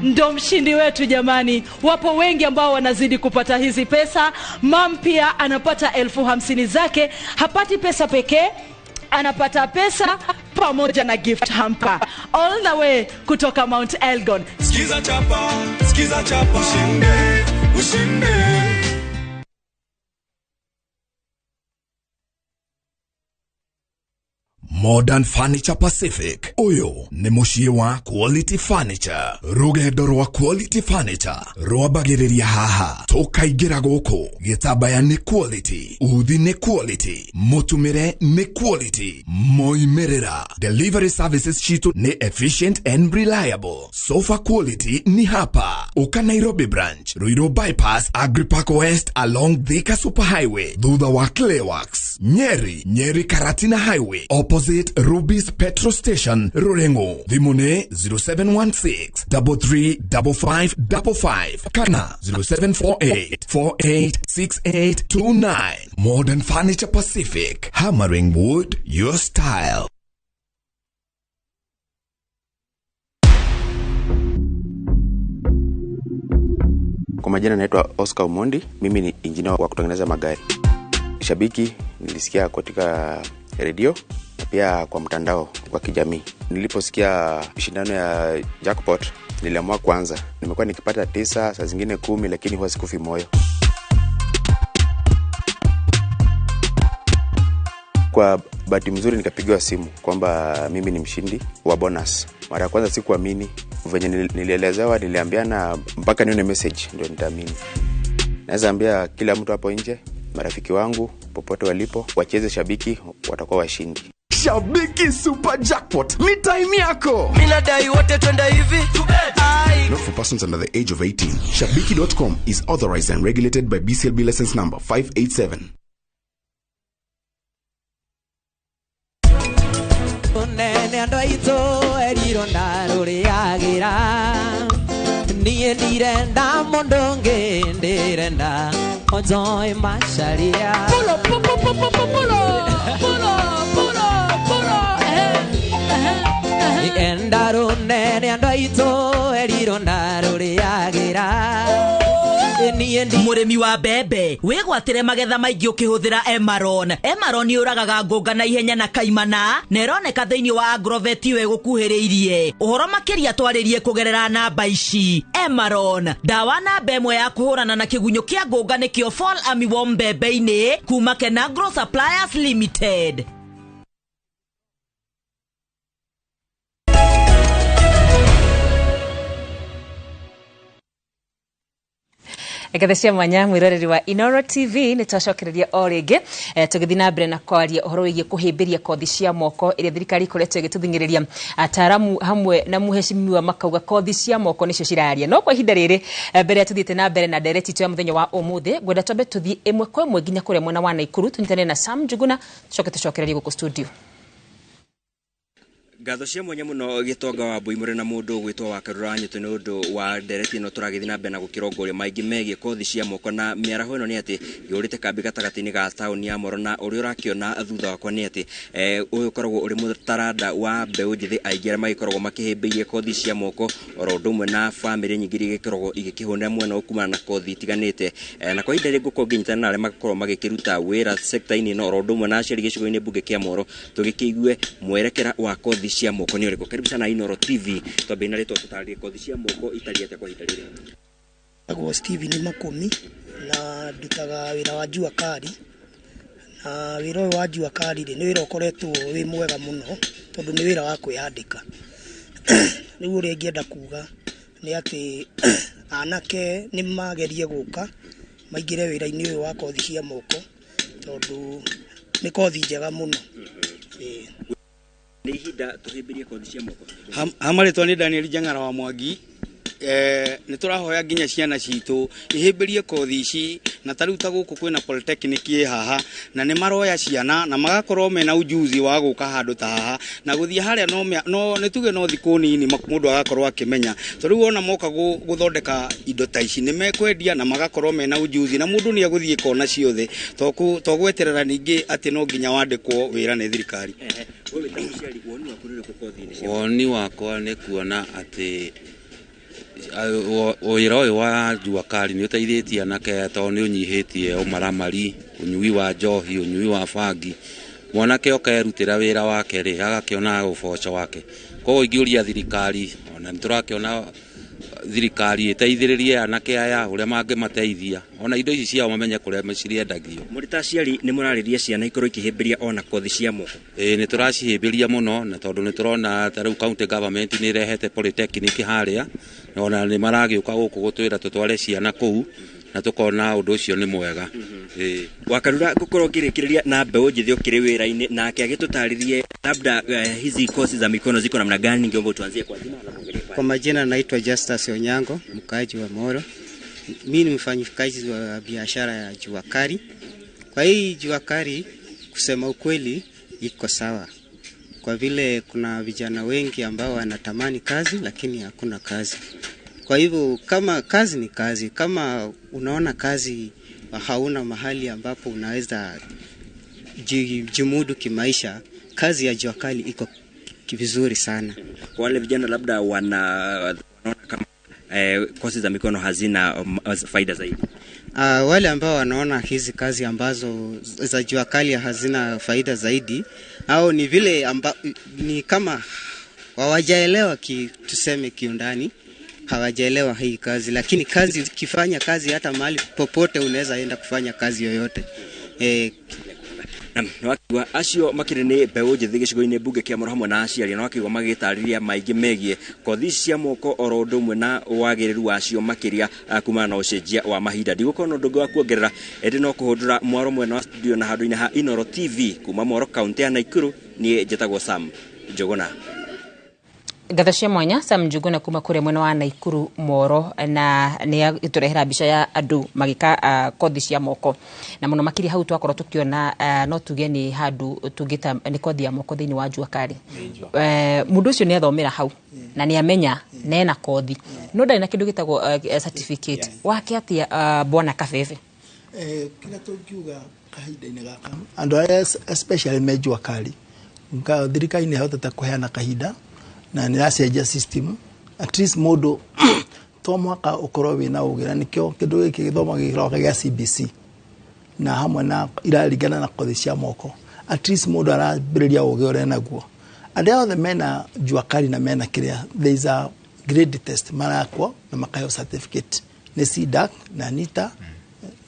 Ndo mshindi wetu jamani. Wapo wengi ambao wanazidi kupata hizi pesa. Mam pia anapata 50,000 zake. Hapati pesa pekee, anapata pesa pamoja na gift hamper. All the way kutoka Mount Elgon. Skiza chapa. Ushinde. Modern Furniture Pacific. Uyo ni mushie wa Quality Furniture. Rugendo rwa Quality Furniture rwambagiriria haha. Tukaigira guku gitabaya ni quality, uthi ni quality, mutumire ni quality, moimerera. Delivery services chitu ni efficient and reliable. Sofa quality ni hapa. Uka Nairobi branch, Ruiru bypass, Agripark West along Thika Superhighway, thutha wa Clayworks. Nyeri Karatina Highway, opposite Ruby's Petrol Station, Rurengo. Dhimune 0716 335555 kana 0748486829. Modern Furniture Pacific, hammering wood your style. Kwa majina naitwa Oscar Omondi, mimi ni engineer wa kutengeneza magari. Shabiki nilisikia katika radio na pia kwa mtandao kwa kijamii. Niliposikia shindano ya jackpot niliamua kwanza. Nimekuwa nikipata 9, saa zingine 10, lakini huwa sikufi moyo. Kwa bahati mzuri nikapigiwa simu kwamba mimi ni mshindi wa bonus. Mara ya kwanza sikuamini. Venye nilielezewa, niliambiana mpaka nione message ndio nitaamini. Naweza ambia kila mtu hapo nje, marafiki wangu popote walipo, wacheze shabiki, watakuwa washindi. Shabiki Super Jackpot ni time yako. Minadai wote twenda hivi. Not for persons under the age of 18. Shabiki.com is authorized and regulated by BCLB license number 587. Nene ando ito eriro ndaruriagira niye ndirenda mondonge ndirenda ojoi masharia pulo endaro nene ando ito eriro ndaruriagira murimi wa bebe wigwatire magetha maingi ukihuthira Emaron yuragaga ngunga na ihenya na kaimana neroneka thiini wa Agrovet we gukuhiriirie uhoro makiria twaririe kugerera namba ici. Emaron dawa namba imwe ya kuhurana na kigunyo kia ngunga nikio Fall Armyworm mbembe-ini kuma Kenagro Suppliers Limited. Egathecia mwanya mwiroreri wa Inoro TV ni twacokereria o ringi tugithina mbere na kwaria uhoro wigie kuhimbiria kothi cia moko iria thirikari ikoretwo igituthingireria ataramu hamwe na muheshimiwa makauga kothi cia moko nicio ciraria no kwa ihinda riri mbere tuthiite na mbere na direct tu ya muthenya wa umuthi gwenda twambe tuthie imwe kwa imwe nginya kuria mwena wa Naikuru tunyitane na Sam Njuguna tucokereria guku studio. Ngatho cia mwanya muno Gitonga wa Mbui muri na mundu gwitwa wa Karura nyitu ni undu wa ndereti no turagithina mbere na gukirongoria maingi megie kothi cia moko na miaraho ino ni ati yurite kambi gatagati-ini ga town ya Moro na uri urakiona thutha wakwa ni ati uyu koragwo uri mutaranda wa mbeu njithi aingi aria magikoragwo makihimbiirie kothi cia moko oro undu umwe na family nyingi igikoragwo igikihunda mwena ukumana na kothi tiganite na kwa ihinda rĩngĩ nginyitana na aria magakorwo magikiruta wira sector-ini no oro undu umwe na aciari gicigo-ini mbunge kia Moro tugikiigue mwerekera wa kothi cia moko ni uriko. Karibu sana Inoro TV twambina ritwa tutarie kothi cia moko itariate kwa ihinda rĩrĩ. Agwo Steven Makumi na ndutaga wira wa jua kari na wira wa jua kari ni wira ukoretwo wi mwega muno tondu ni wira wa kwiyandika. Nigu uri ngienda kuga ni ati anake ni magerie guka maingire wira-ini uyu wa kothi cia moko tondu ni kothi njega muno. Ni ihinda tuhimbirie kothi cia moko. Hamaritwa ni Daniel Jang'ara wa Mwangi nä tå rahoya nginya ciana citå ihä rie kothi ici na ta rä u ta gå kå kwä na polytechnic ä haha na nä maroya ciana na magakorwo mena ujuzi wa gå ka handå ta haha na gå thiä harä a no nä tuge no thikå nini må ndå agakorwo akä menya to rä u ona moka gå thondeka indo ta ici nä mekwendia na magakorwo mena ujuzi na må ndå nä agå thiä kona ciothe to gweterera ningä atä no nginya wandäkwo wä ra nä thirikari. Woni wakwa nä kuona atä wä ra å yå wa Jua Kali nä å teithä tie anake tondå nä å nyihä tie å maramari å nyui wa njohi å nyui wa bangi mwanake okerutä ra wä ra wake rä agakä ona å boco wake koguo ingä å ria thirikari ona nä tå rakä ona thirikari ĩteithĩrĩrie rie anake aya ũrĩa mangĩmateithia ona indo ici ciao mamenye kũrĩa cirĩendagio. Mũrĩ ta aciari nĩ mũrarĩria ciana ikorwo ikĩhĩmbĩria ona kothi cia moko? Nĩ tũracihĩmbĩria mũno na tondũ nĩ tũrona ta rĩu county government nĩ ĩrehete polytechnic harĩa na ona nĩ maragĩũka gũkũ gũtwĩra tũtware ciana kũu na tukona ũndũ ũcio nĩ mwega. Wakarura gukorwo ngĩrĩkĩrĩria na mbeũ njĩthĩ ũkĩrĩ wĩra-inĩ nake agĩtũtarĩrie labda hizi kozi za mikono ziko namna gani, ningeomba tuanzie kwa jina na mwongelee. Kwa majina naitwa Justus Onyango, mkaaji wa Moro. Mimi ni mfanyikazi wa biashara ya Jua Kali. Kwa hii Jua Kali kusema ukweli iko sawa. Kwa vile kuna vijana wengi ambao wanatamani kazi lakini hakuna kazi. Kwa hivyo kama kazi ni kazi, kama unaona kazi hauna mahali ambapo unaweza jimudu kimaisha, kazi ya Jua Kali iko vizuri sana. Kwa wale vijana labda wanaona kama kozi za mikono hazina faida zaidi, wale ambao wanaona hizi kazi ambazo za Jua Kali hazina faida zaidi, au ni vile ni kama hawajaelewa tuseme kiundani, hawajaelewa hii kazi, lakini kazi ukifanya kazi hata mahali popote unaweza enda kufanya kazi yoyote. Wa acio makire ni mbeũ njĩthĩ gĩcigo-inĩ mbunge kĩa Moro hamwe na aciari no akĩgwa magĩtarĩria maingĩ megiĩ kothi cia moko oro ũndũ ũmwe na wagĩrĩru wacio makĩria kumana na ũcenjia wa mahinda. Ndigũkorwo na ũndũ ũngĩ wa kuongerera, ĩndĩ no kũhũndũra Mwaro mwena wa studio na handũ-inĩ ha Inoro TV kuma Moro kaunti ya Naikuru, niĩ njĩtagwo Sam Njuguna. Ngatho cia mwanya Sam Njuguna kuma kũrĩa mwena wa Naikuru Moro, na nĩ ĩtũrehera mbica ya andũ magĩka kothi cia moko na mũno makiri hau twakorwo tukiona no tuge nĩ handũ tungĩta nĩ kothi ya moko thĩinĩ wa Jua Kali. Mũndũ ũcio nĩ athomera hau na nĩ amenya na ena kothi no ndarĩ na kĩndũ gĩtagwo certificate wake atĩa bwana Kabebe. Kila tũngiuga kahinda-inĩ gaka andũ aya especially me Jua Kali thirikari nĩ hotete kũheana kahinda na nĩ racenjia system at least mũndũ to mwaka ũkorwo wĩna ũgĩra nĩkĩo kĩndũ gĩkĩ gĩthomo gĩkĩroka gĩa CBC na hamwe na iraringana na kothi cia moko at least mũndũ arambĩrĩria ũgĩ ũrĩa naguo. Andũ othe mena Jua Kali na mena kĩrĩa there is a grade test marakwo na makaheo certificate nĩ CDAC na NITA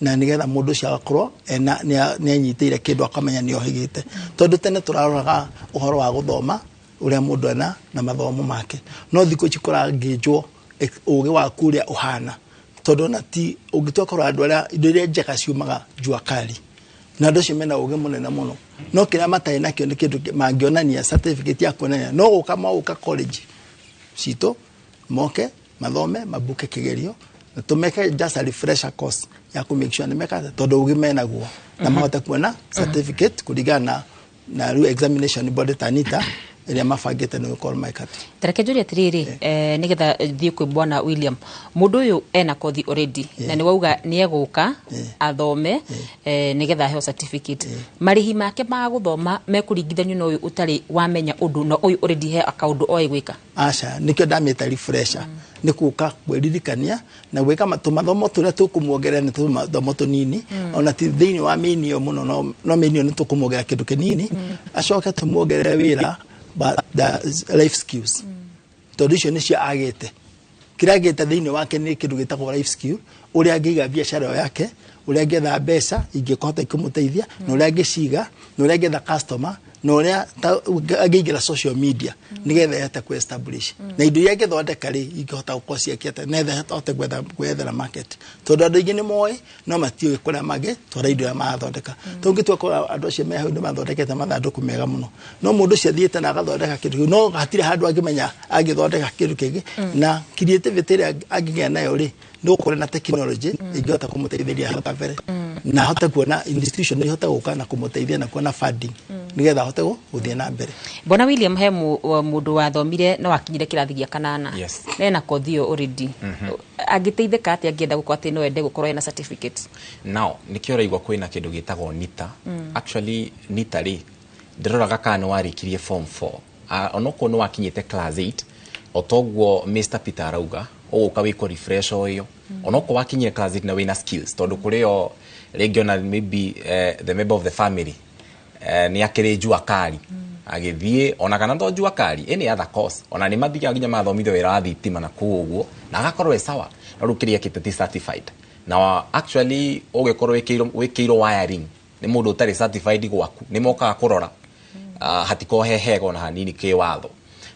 na nĩgetha mũndũ ũcio agakorwo nĩ anyitĩire kĩndũ akamenya nĩ ohĩgĩte, tondũ tene tũraroraga ũhoro wa gũthoma ũrĩa mũndũ ena na mathomo make no thikũ ici kũrangĩnjwo ũgĩ waku ũrĩa ũhana, tondũ na ti ũngĩtua korwo andũ arĩa indo iria njega ciumaga Jua Kali na andũ acio mena ũgĩ mũnene mũno no kĩrĩa matarĩ nakĩo nĩ kĩndũ mangĩonania certificate ya kuonania no gũka college citũ moke mathome mabuke kĩgerio na tũmeke just a refresher course ya ku make sure nĩ meka tondũ ũgĩ menaguo na mahote kuona certificate kũringana na examination body tanita ile mafagete no call my cat. Tarekejoria tiriri nigetha thii kwi bwana William mundu uyu ena kothi already na ni wauga ni eguka athome nigetha heo certificate marihi make ma guthoma mekuringithanio no uyu utari wamenya undu no uyu already he account oi gwika acha nikio dameta refresher ni kuka kwiririkania na gwika mathomo turia tukumuongerera ni tumathomo tunini ona ti thiini wa minio muno no minio ni tukumuongerera kindu kinini acoke tumuongerere wira but the life skills tradition is ya agete kira geta thini wake ni kindu gitagwo life skill uria angiiga biashara yake, uria angetha mbeca ingĩkota ikumuteithia, na uria angĩciga, na uria angetha customer, na uria angĩingĩra social media nigetha yete ku establish na indo iria angĩthondeka rĩ ingĩhota gũkorwo ciakĩte netha hote gwethera market tondũ andũ aingĩ nĩ moĩ no matiũĩ kũrĩa mangĩ twara indo iria marathondeka tũngĩtua kwa andũ acio meho nĩ mathondekete mathandũkũ mega mũno no mũndũ ũcio athiĩte na agathondeka kĩndũ no hatirĩ handũ angĩmenya angĩthondeka kĩndũ kĩngĩ na creativity ĩrĩa angĩgĩa nayo rĩ no kũrĩ na technology ingĩhota kũmũteithĩria hata mbere na hote kuona institution ihota gũka na kũmũteithia na kuona funding nigetha hote gũthiĩ na mbere. Bona William he mũndũ wathomire no akinyire kĩrathi gĩa kanana na kothi yo already angĩteithĩka atĩ angĩenda gũkorwo atĩ no ende gũkorwo ena certificate. Now nikĩo raigua kwĩna kĩndũ gĩtagwo NITA. Actually NITA rĩ ndĩroraga kana warĩkirie form 4 onoko no wakinyĩte class 8 otoguo Mr Peter arauga ũgũka wĩko refresh oyo onoko wakinyire class 8 na wĩna skills tondũ kũrĩo regional maybe the member of the family ni akĩrĩ jua kari agĩthiĩ ona kana ndo jua kari any other course ona nĩ mathiaga nginya mathomithio wĩra wa thitima na kuoguo na agakorwo e sawa na rũkĩria kĩteti certified na actually ũgĩkorwo wĩkĩirwo wiring nĩ mũndũ ũtarĩ certified gwaku nĩ mokaga kũrora hatiko hehego na hanini kĩ watho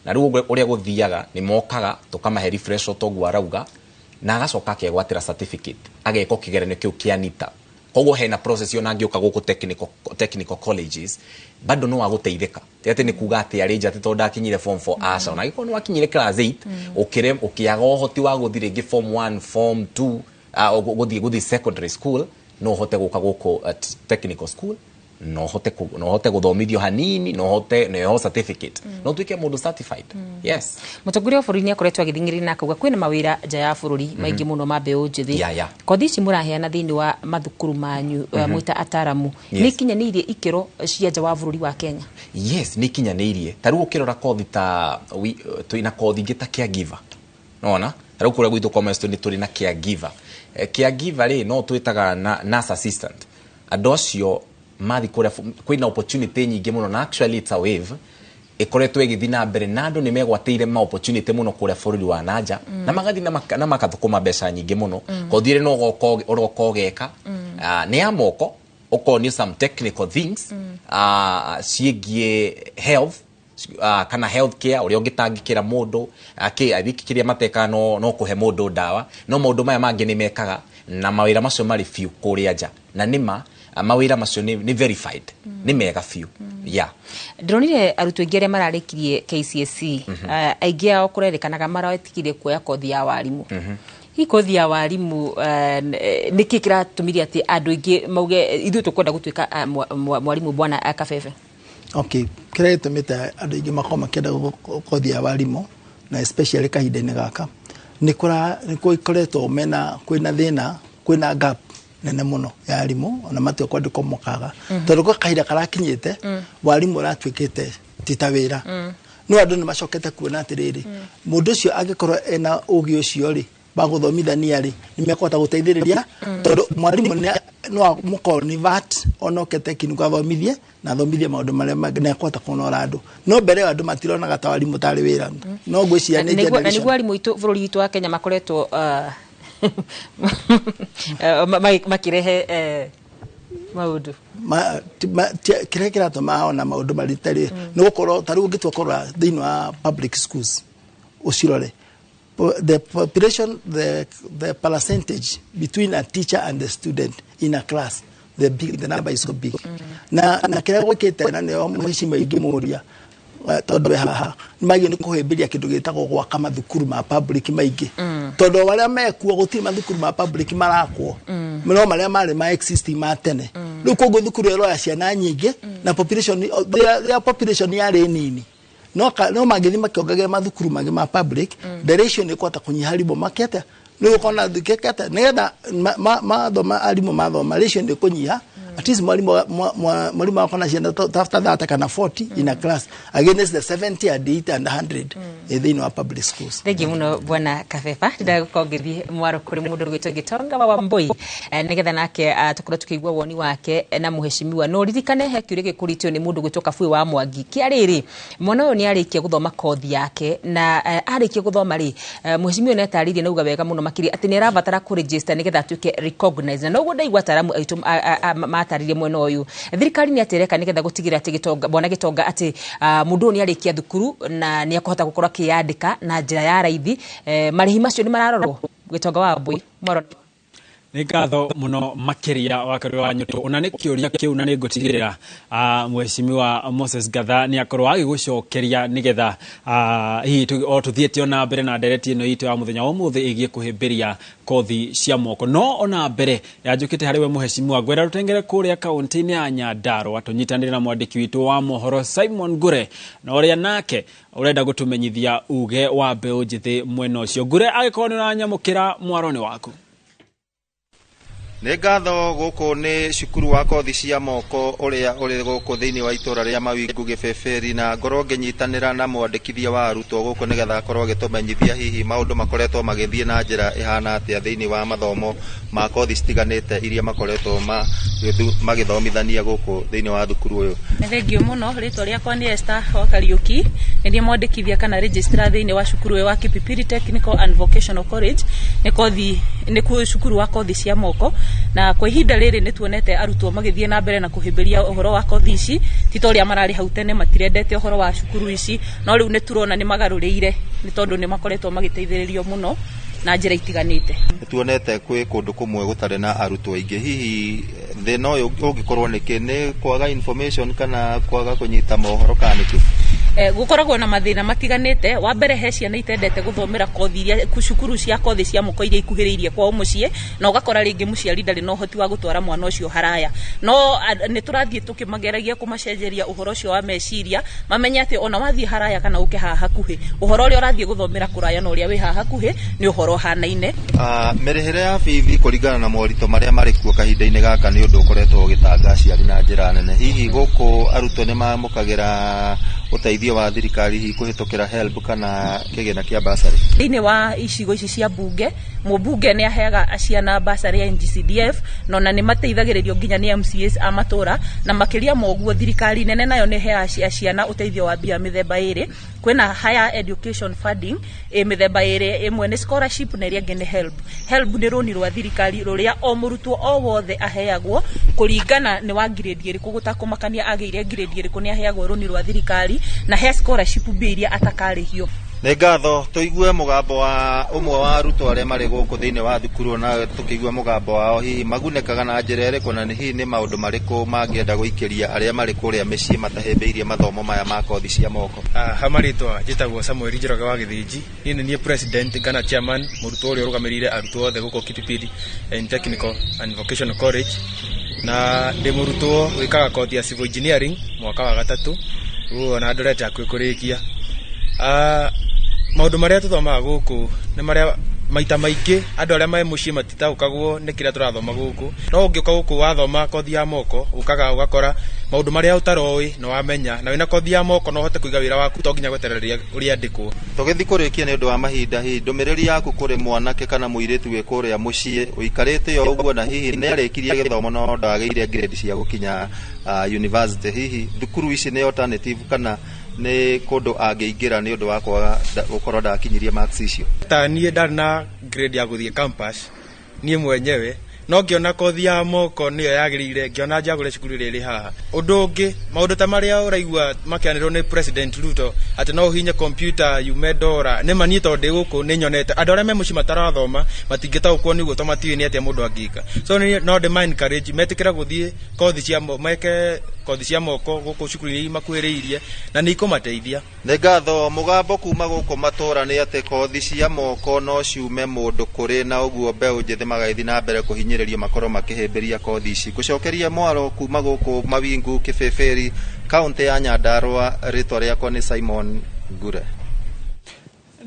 na rĩu ũrĩa gũthiaga nĩ mokaga tũkamahe refresh otoguo arauga na agacoka akegwatĩra certificate ageko kĩgeranio kĩu kĩa NITA koguo hena process yona ngĩũka gũkũ technical colleges bado no agũteithĩka tete nĩ kuga atĩ arĩ njate tondũ akinyire form 4 aca ona gĩkorwo nĩ wakinyire class 8 ũkĩaga ũhoti wa gũthiĩ rĩngĩ form 1 form 2 gũthiĩ secondary school no hote gũka gũkũ at technical school no hote gũthomithio hanini no hote no certificate no tuike mũndũ certified. Yes, mũtongoria wa bũrũri nĩ akoretwo agĩthingĩrĩria na akauga kwĩna mawĩra nja ya bũrũri maingĩ mũno ma mbeũ njĩthĩ kothi ici mũraheana thĩinĩ wa mathukuru manyu mwĩta ataramu nĩ ikinyanĩirie ikĩro cia nja wa bũrũri wa Kenya? Yes, nĩ ikinyanĩirie ta rĩu ũkĩrora kothi ta twĩna kothi ingĩ ta caregiver nona ta rĩu kũrĩa gwitũ Commerce nĩ tũrĩ na caregiver rĩ no twĩtaga nurse assistant andũ acio mathi kwĩna opportunity nyingĩ mũno na actually it's a wave ikoretwo igĩthiĩ na mbere na andũ nĩ megwatĩire ma opportunity mũno kũrĩa bũrũri wa nanja na magathi na makathũkũma mbeca nyingĩ mũno kothire no ũroka ũgeka nĩ ya moko ũkonio some technical things ciĩgiĩ health kana health care ũrĩa ũngĩtangĩkĩra mũndũ kĩrĩa mateka no kũhe mũndũ ndawa no maũndũ maya mangĩ nĩ mekaga na mawĩra macio marĩ few kũrĩa nja na nĩma mawĩra macio nĩ verified nĩ mega few. Ndĩronire arutwo aingĩ arĩa mararĩkirie KCSE aingĩ ao kũrerĩkanaga maretikire kuoya kothi ya warimũ. Hii kothi ya warimũ nĩkĩ kĩratũmire atĩ andũ aingĩ mauge ithuĩ tũkwenda gũtuĩka mwarimũ bwana Kabebe? Okay, kĩrĩa gĩtũmĩte andũ aingĩ makorwo makĩenda kothi ya warimũ na especially kahinda-inĩ gaka nĩ kũkoretwo kwĩna thĩna kwĩna gap nene mũno ya arimũ ona matũ kwandĩkwo mokaga tondũ kwa kahinda karakinyĩte warimũ ratuĩkĩte tita wĩra no andũ nĩ macokete kuona atĩrĩrĩ mũndũ ũcio angĩkorwo ena ũgĩ ũcio rĩ bagũthomithania rĩ nĩ mekũhota gũteithĩrĩria tondũ mwarimũ no mũconvert onoke tekiniku athomithie na thomithie maũndũ marĩa na kũhota kũnora andũ no mbere ya andũ matironaga ta warimũ tarĩ wĩra no ngwĩciria nĩ generation nĩguo arimũ itũ bũrũri witũ wa Kenya makoretwo makirehe maũndũ kĩrĩa kĩratũma ona maũndũ maritari nĩ gũkorwo ta rĩu ũngĩtua kũrora thĩinĩ wa public schools ũcirore the population the percentage between a teacher and the student in a class the number is so big na kĩrĩa gwĩkĩte na nĩo mĩciĩ maingĩ mũria tondũ haha magi nĩ kũhĩmbĩria kĩndũ gĩtagwo gwaka mathukuru ma public maingĩ tondũ arĩa mekuo gũtirĩ mathukuru ma public marakwo no marĩa marĩ ma existing ma tene rĩu koguo thukuru ĩroya ciana nyingĩ na population yarĩ nini no mangĩthiĩ makĩongagĩrĩra mathukuru mangĩ ma public the ratio nĩ kũhota kũnyiha arimũ makĩte nĩ gũkorwo na thukĩkete nĩgetha mathoma arimũ mathoma ratio nĩ kũnyiha At least mwalimu wako na shida tafuta that kana 40 in a class against the 70 and 80 and 100 in our public schools. Thank you muno bwana Kabeba. Ndagukongethi mwaro kuri mundu gwitwo Gitonga wa Wambui nigetha nake tukuru tukigwa woni wake na muheshimiwa no ririkane hekiure gikuritio ni mundu gwitwo Kabui wa Mwangi kiariri mwana uyu ni arikia guthoma kothi yake na arikia guthoma ri muheshimiwa ne taririe nauga wega muno makiri ati ni arabatara ku register nigetha atuike recognize na ugo ndaigwa taramu aitu mataririe mwena uyu thirikari ni atereka nigetha gutigira ati Gitonga bwana Gitonga ati mundu ni arikia thukuru na ni akohota gukora kiandika na njira ya raithi marihi macio ni mararorwo Gitonga wa Wambui mwaro ni ngatho muno makiria wa Karuri wa Nyuto ona ni kiuria kiu na ni ngutigirira muheshimiwa Moses Gatha ni akorwo agigucokeria nigetha hihi tuthiete ona mbere na ndereti ino itu ya muthenya wa muthi igie kuhimbiria kothi cia moko no ona mbere yanjukite hariwe muheshimiwa gwera rutengere kuria kaunti-ini ya Nyandarua atunyitanire na mwandiki witu wa mohoro Simon Gure na uria nake urenda gutumenyithia uge wa mbeu njithi mwena ucio Gure agikorwo ni uranyamukira mwaroni waku. Nĩ ngatho gũkũ nĩ cukuru wa kothi cia moko ũrĩa ũrĩ gũkũ thĩinĩ wa itũra rĩa Mawingu Gĩbĩbĩri na ngorwo ngĩnyitanĩra na mwandĩkithia wa arutwo gũkũ nĩgetha akorwo agĩtũmenyithia hihi maũndũ makoretwo magĩthiĩ na njĩra ĩhana atĩa thĩinĩ wa mathomo ma kothi citiganĩte iria makoretwo magĩthomithania gũkũ thĩinĩ wa thukuru ũyũ. Nĩ thengio mũno rĩtwa rĩakwa nĩ Esther wa Kariuki nĩ mwandĩkithia kana registrar thĩinĩ wa cukuru ũyũ wa Kipipiri Technical and Vocational College nĩ cukuru wa kothi cia moko na kwa ihinda rĩrĩ nĩ tuonete arutwo magĩthiĩ na mbere na kuhĩmbĩria ũhoro wa kothi ici titoria marari hau tene matirendete ũhoro wa cukuru ici no rĩu nĩ turona nĩ magarũrĩire nĩ tondũ nĩ makoretwo magĩteithĩrĩrio mũno na njĩra itiganĩte. Tuonete kwĩ kũndũ kũmwe gũtarĩ na arutwo aingĩ hihi thĩna ũyũ ũngĩkorwo nĩ kwaga information kana kwaga kũnyita mohoro kana nĩkĩ? Gukoragwo na mathina matiganĩte wa mbere he ciana itendete guthomera kothi iria cukuru cia kothi cia moko iria ikuhĩrĩirie kwao mũciĩ na ugakora rĩngĩ mũciari ndarĩ na ũhoti wa gũtwara mwana ũcio haraya no nĩ tũrathiĩ tũkĩmageragia kũmacenjeria ũhoro ũcio wa meciria mamenye atĩ ona wathiĩ haraya kana ũke haha hakuhĩ ũhoro ũrĩa ũrathiĩ guthomera kũraya na ũrĩa wĩ haha hakuhĩ nĩ ũhoro hanaine. Mĩrĩhĩre ya bithi kũringana na moritũ marĩa marĩ kuo kahinda-inĩ gaka nĩ ũndũ ũkoretwo ũgĩtanga aciari na njĩra nene hihi gũkũ arutwo nĩ mamũkagĩra uteithio wa thirikari hihi kuhitukira HELB kana kigina kia basari thini wa icigo ici cia bunge mubunge ni aheaga ciana basari ya NGCDF na ni mateithagiririo nginya ni MCAs amatura na makiria moguo thirikari nene nayo ni heaga ciana uteithio wa bia mithemba iri kwina higher education funding mithemba iri imwe ni scholarship na iria ngi ni HELB ni runi rwa thirikari ruria o murutwo o wothe aheagwo kuringana ni wa grade iriku gutakumakania ageire grade iriku ni aheagwo runi rwa thirikari na he scholarship biria atakarihio. Nĩ ngatho tũigue mũgambo wa ũmwe wa arutwo arĩa marĩ gũkũ thĩinĩ wa thukuru na tũkĩigua mũgambo wao hihi magunĩkaga na njĩra ĩrĩkũ na hihi nĩ maũndũ marĩkũ mangĩenda gũikĩria arĩa marĩ kũrĩa mĩciĩ matahĩmbĩirie mathomo maya ma kothi cia moko. Hamarĩtwa njĩtagwo Samuel Njoroge wa Gĩthĩnji niĩ nĩ president kana chairman mũrutwo ũrĩa ũrũgamĩrĩire arutwo othe gũkũ Kipipiri Technical and Vocational College na ndĩ mũrutwo wĩkaga kothi ya civil engineering mwaka wa gatatũ na ndorete hakuhĩ kũrĩkia. Maũndũ marĩa tũthomaga gũkũ nĩ marĩa maita maingĩ andũ arĩa me mũciĩ matitaũkagwo nĩ kĩrĩa tũrathoma gũkũ no ũngĩũka gũkũ wathoma kothi ya moko ũkaga ũgakora maũndũ marĩa ũtaroĩ no wamenya na wĩna kothi ya moko no ũhote kũiga wĩra waku to nginya gwetereria ũrĩa andĩkwo. Tũgĩthiĩ kũrĩkia nĩ ũndũ wa mahinda hihi ndũmĩrĩri yaku kũrĩ mwanake kana mũirĩtu wĩ kũrĩa mũciĩ ũikarĩte o ũguo na hihi nĩ arĩkirie gĩthomo no ndagĩire grade cia gũkinya university hihi thukuru ici nĩ alternative kana nĩ kũndũ angĩingĩra nĩ ũndũ wa gũkorwo ndakinyirie marks icio? Niĩ ndarĩ na grade ya gũthiĩ campus niĩ mwenyewe no ngĩona kothi ya moko nĩyo yagĩrĩire ngĩona njagũre cukuru rĩrĩ haha. Ũndũ ũngĩ maũndũ ta marĩa ũraigua makĩanĩrwo nĩ President Ruto atĩ no ũhinye computer yume ndora nĩ mani tondũ ndĩ gũkũ nĩ nyonete andũ arĩa me mũciĩ matarathoma matingĩtaũkwo nĩguo to matiũĩ nĩ atĩa mũndũ angĩka so no ndĩ encourage metĩkĩra gũthiĩ kothi cia meke kothi cia moko gũkũ cukuru-inĩ makuhĩrĩirie na nĩ ikũmateithia. Nĩ ngatho mũgambo kuma gũkũ matũra nĩ atĩ kothi cia moko no ciume mũndũ kũrĩ na ũguo mbeũ njĩthĩ magagĩthiĩ na mbere kũhinyĩrĩrio makorwo makĩhĩmbĩria kothi ici. Gũcokeria mwaro kuma gũkũ Mawingu Kĩbĩbĩri kaunti ya Nyandarua rĩtwa rĩakwa nĩ Simon Gure.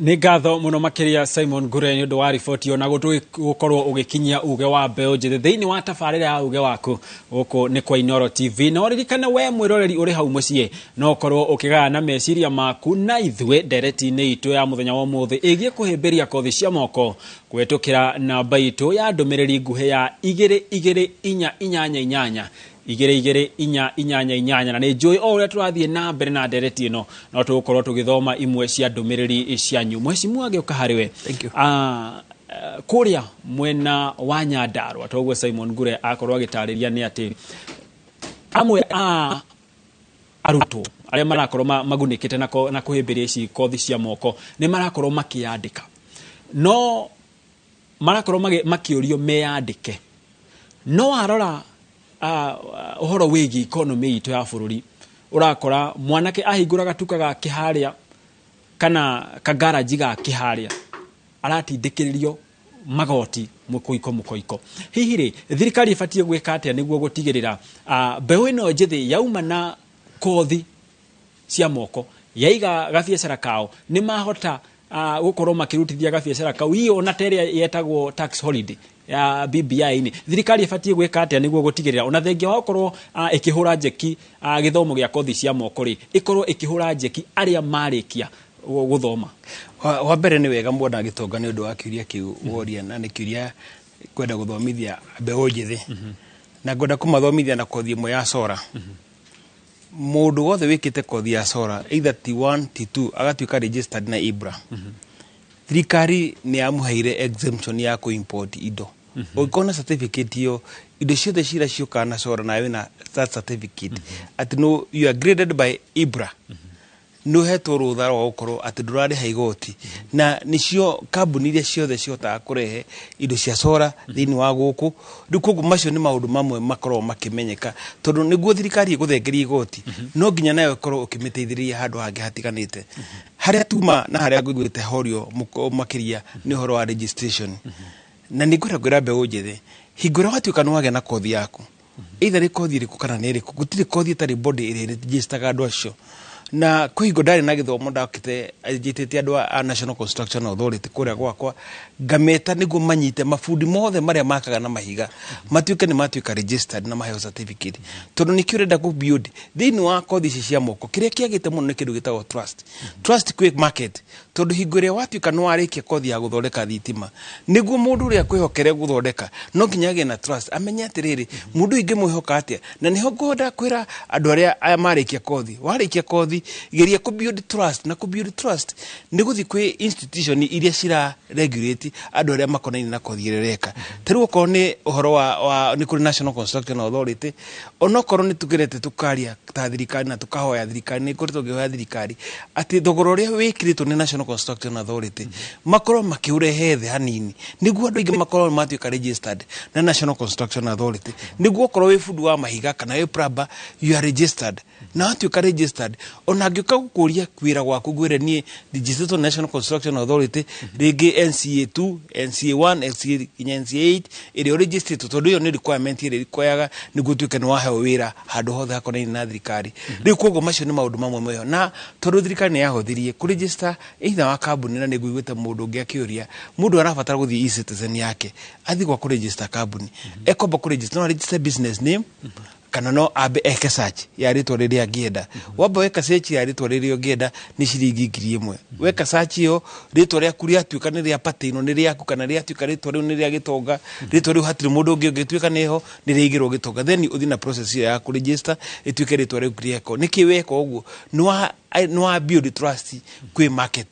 Nĩ ngatho mũno makĩria Simon Ngure nĩ ũndũ wa riboti ona gũkorwo ũgĩkinyia uge wa mbeũ njĩthĩ thĩinĩ wa tabarĩra ya uge waku gũkũ nĩ kwa Inooro TV. Na ũririkane we mwĩroreri ũrĩ hau mũciĩ no ũkorwo ũkĩgayana meciria maku na ithuĩ ndereti-inĩ itũ ya mũthenya wa ũmũthĩ ĩgiĩ kũhĩmbĩria kothi cia moko kũhetũkĩra namba itũ ya ndũmĩrĩri nguhĩ ya 22488 22488 na nĩ njũĩ o ũrĩa tũrathiĩ na mbere na ndereti ĩno no tũgũkorwo tũgĩthoma imwe cia ndũmĩrĩri cianyu. Mheshimiwa agĩũka harĩ we kũrĩa mwena wa Nyandarua toguo Simon Ngure akorwo agĩtarĩria nĩ atĩ amwe arutwo arĩa marakorwo magunĩkĩte na kũhĩmbĩria ici kothi cia moko nĩ marakorwo makĩandĩka no marakorwo makĩũrio meyandĩke no arora ũhoro wĩgiĩ economy itũ ya bũrũri ũrakora mwanake ahingũra gatuka gake harĩa kana kagaraji gake harĩa aratindĩkĩrĩrio magoti mũkoiko. Hihi rĩ thirikari ĩbatiĩ gwĩka atĩa nĩguo gũtigĩrĩra mbeũ ĩno njĩthĩ yauma na kothi cia moko yaiga gabiacara kao nĩ mahota gũkorwo makĩrutithia gabiacara kau hiyo na terĩa yetagwo tax holiday ya BBI-inĩ thirikari ĩbatiĩ gwĩka atĩa nĩguo gũtigĩrĩra ona thengia wa gũkorwo ĩkĩhũra njeki gĩthomo gĩa kothi cia moko rĩ ĩkorwo ĩkĩhũra njeki arĩa marĩkia gũthoma. Wa mbere nĩ wega mũndũ agĩtonga nĩ ũndũ wa kĩũria kĩu woria na nĩ kĩũria kwenda gũthomithia mbeũ njĩthĩ na ngwenda kũmathomithia na kothi ĩmwe ya Sora. Mũndũ wothe wĩkĩte kothi ya Sora either T1 T2 agatuĩka registered na IBRA thirikari nĩ yamũheire exemption ya kũ-import indo. Ũngĩkorwo na certificate iyo indo ciothe cira ciũkaga na Sora na wĩna that certificate atĩ no you are graded by IBRA no hetwo rũtha rwa gũkorwo atĩ ndũrarĩha igoti na nĩcio kambuni iria ciothe cihotaga kũrehe indo cia Sora thĩinĩ wa gũkũ rĩu koguo macio nĩ maũndũ mamwe makorwo makĩmenyeka tondũ nĩguo thirikari ĩgũthengeria igoti no nginya nayo ĩkorwo ũkĩmĩteithĩrĩria handũ hangĩ hatiganĩte. Harĩa tuma na harĩa ngũigwĩte horio makĩria nĩ ũhoro wa registration na nĩ ngwĩra mbeũ njĩthĩ hingũra watuĩka nĩ wagĩa na kothi yaku either nĩ kothi ĩrĩkũ kana nĩ ĩrĩkũ gũtirĩ kothi ĩtarĩ body ĩrĩa ĩregistaga andũ acio na kũhingo ndarĩ na gĩthomo ndakĩte njĩtĩte andũ a National Construction Authority kũrĩa gwakwa ngameta nĩguo manyite mabundi mothe marĩa makaga na mahiga matuĩke nĩ matuĩka registered na maheo certificate tondũ nĩ kĩrenda ku build thĩinĩ wa kothi ici cia moko kĩrĩa kĩagĩte mũno nĩ kĩndũ gĩtagwo trust quick market tondũ hingo ĩrĩa watuĩka nĩ warĩkia kothi ya gũthondeka thitima nĩguo mũndũ ũrĩa kwĩhokere gũthondeka no nginya agĩe na trust amenye atĩrĩrĩ mũndũ ingĩmwĩhoka atĩa na nĩho ngwenda kwĩra andũ arĩa marĩkia kothi warĩkia kothi geria ku build trust na ku build trust nĩ gũthiĩ kwĩ institution iria cira regulate andũ arĩa makonainie na kothi ĩrĩa reka tarĩu okorwo nĩ ũhoro wa nĩ kũrĩ National Construction Authority onokorwo nĩ tugerete tukaria ta thirikari na tukahoya thirikari nĩ kũrĩ tũngĩhoya thirikari atĩ thogora ũrĩa wĩkĩrĩtwo nĩ National Construction Authority makorwo makĩũrehe thĩ hanini nĩguo andũ aingĩ makorwo matuĩka registered na National Construction Authority nĩguo okorwo wĩ bundi wa mahiga kana wĩ plumber you are registered na watuĩka registered ona angĩũka gũkũria wĩra gwaku gwĩre niĩ registered National Construction Authority rĩngĩ NCA 2 NCA 1 NCA 8 ĩrĩa registered tondũ ĩyo nĩ requirement ĩrĩa ĩkoyaga nĩguo tuĩke nĩ waheo wĩra handũ hothe hakonainie na thirikari rĩu koguo macio nĩ maũndũ mamwe meho na tondũ thirikari nĩ yahothirie kũ register either wa kambuni na nĩguo gwĩte mũndũ ũngĩ akĩũria mũndũ arabatara gũthiĩ e-citizen yake athiĩ gwa kũ register kambuni ekomba kũ register no register business name kana no ambe eke search ya rĩtwa rĩrĩa angĩenda wamba weka search ya rĩtwa rĩrĩa ũngĩenda nĩ ciringi 1000 weka search ĩyo rĩtwa rĩaku rĩatuĩka nĩ rĩa patino nĩ rĩaku kana rĩatuĩka rĩtwa rĩu nĩ rĩa gĩtonga rĩtwa rĩu hatirĩ mũndũ ũngĩ ũngĩtuĩka nĩho nĩ rĩigĩrwo gĩtonga then ũthiĩ na process ya ku register ĩtuĩke rĩtwa rĩu rĩako nĩkĩ weka ũguo nĩ wa build trust kwĩ market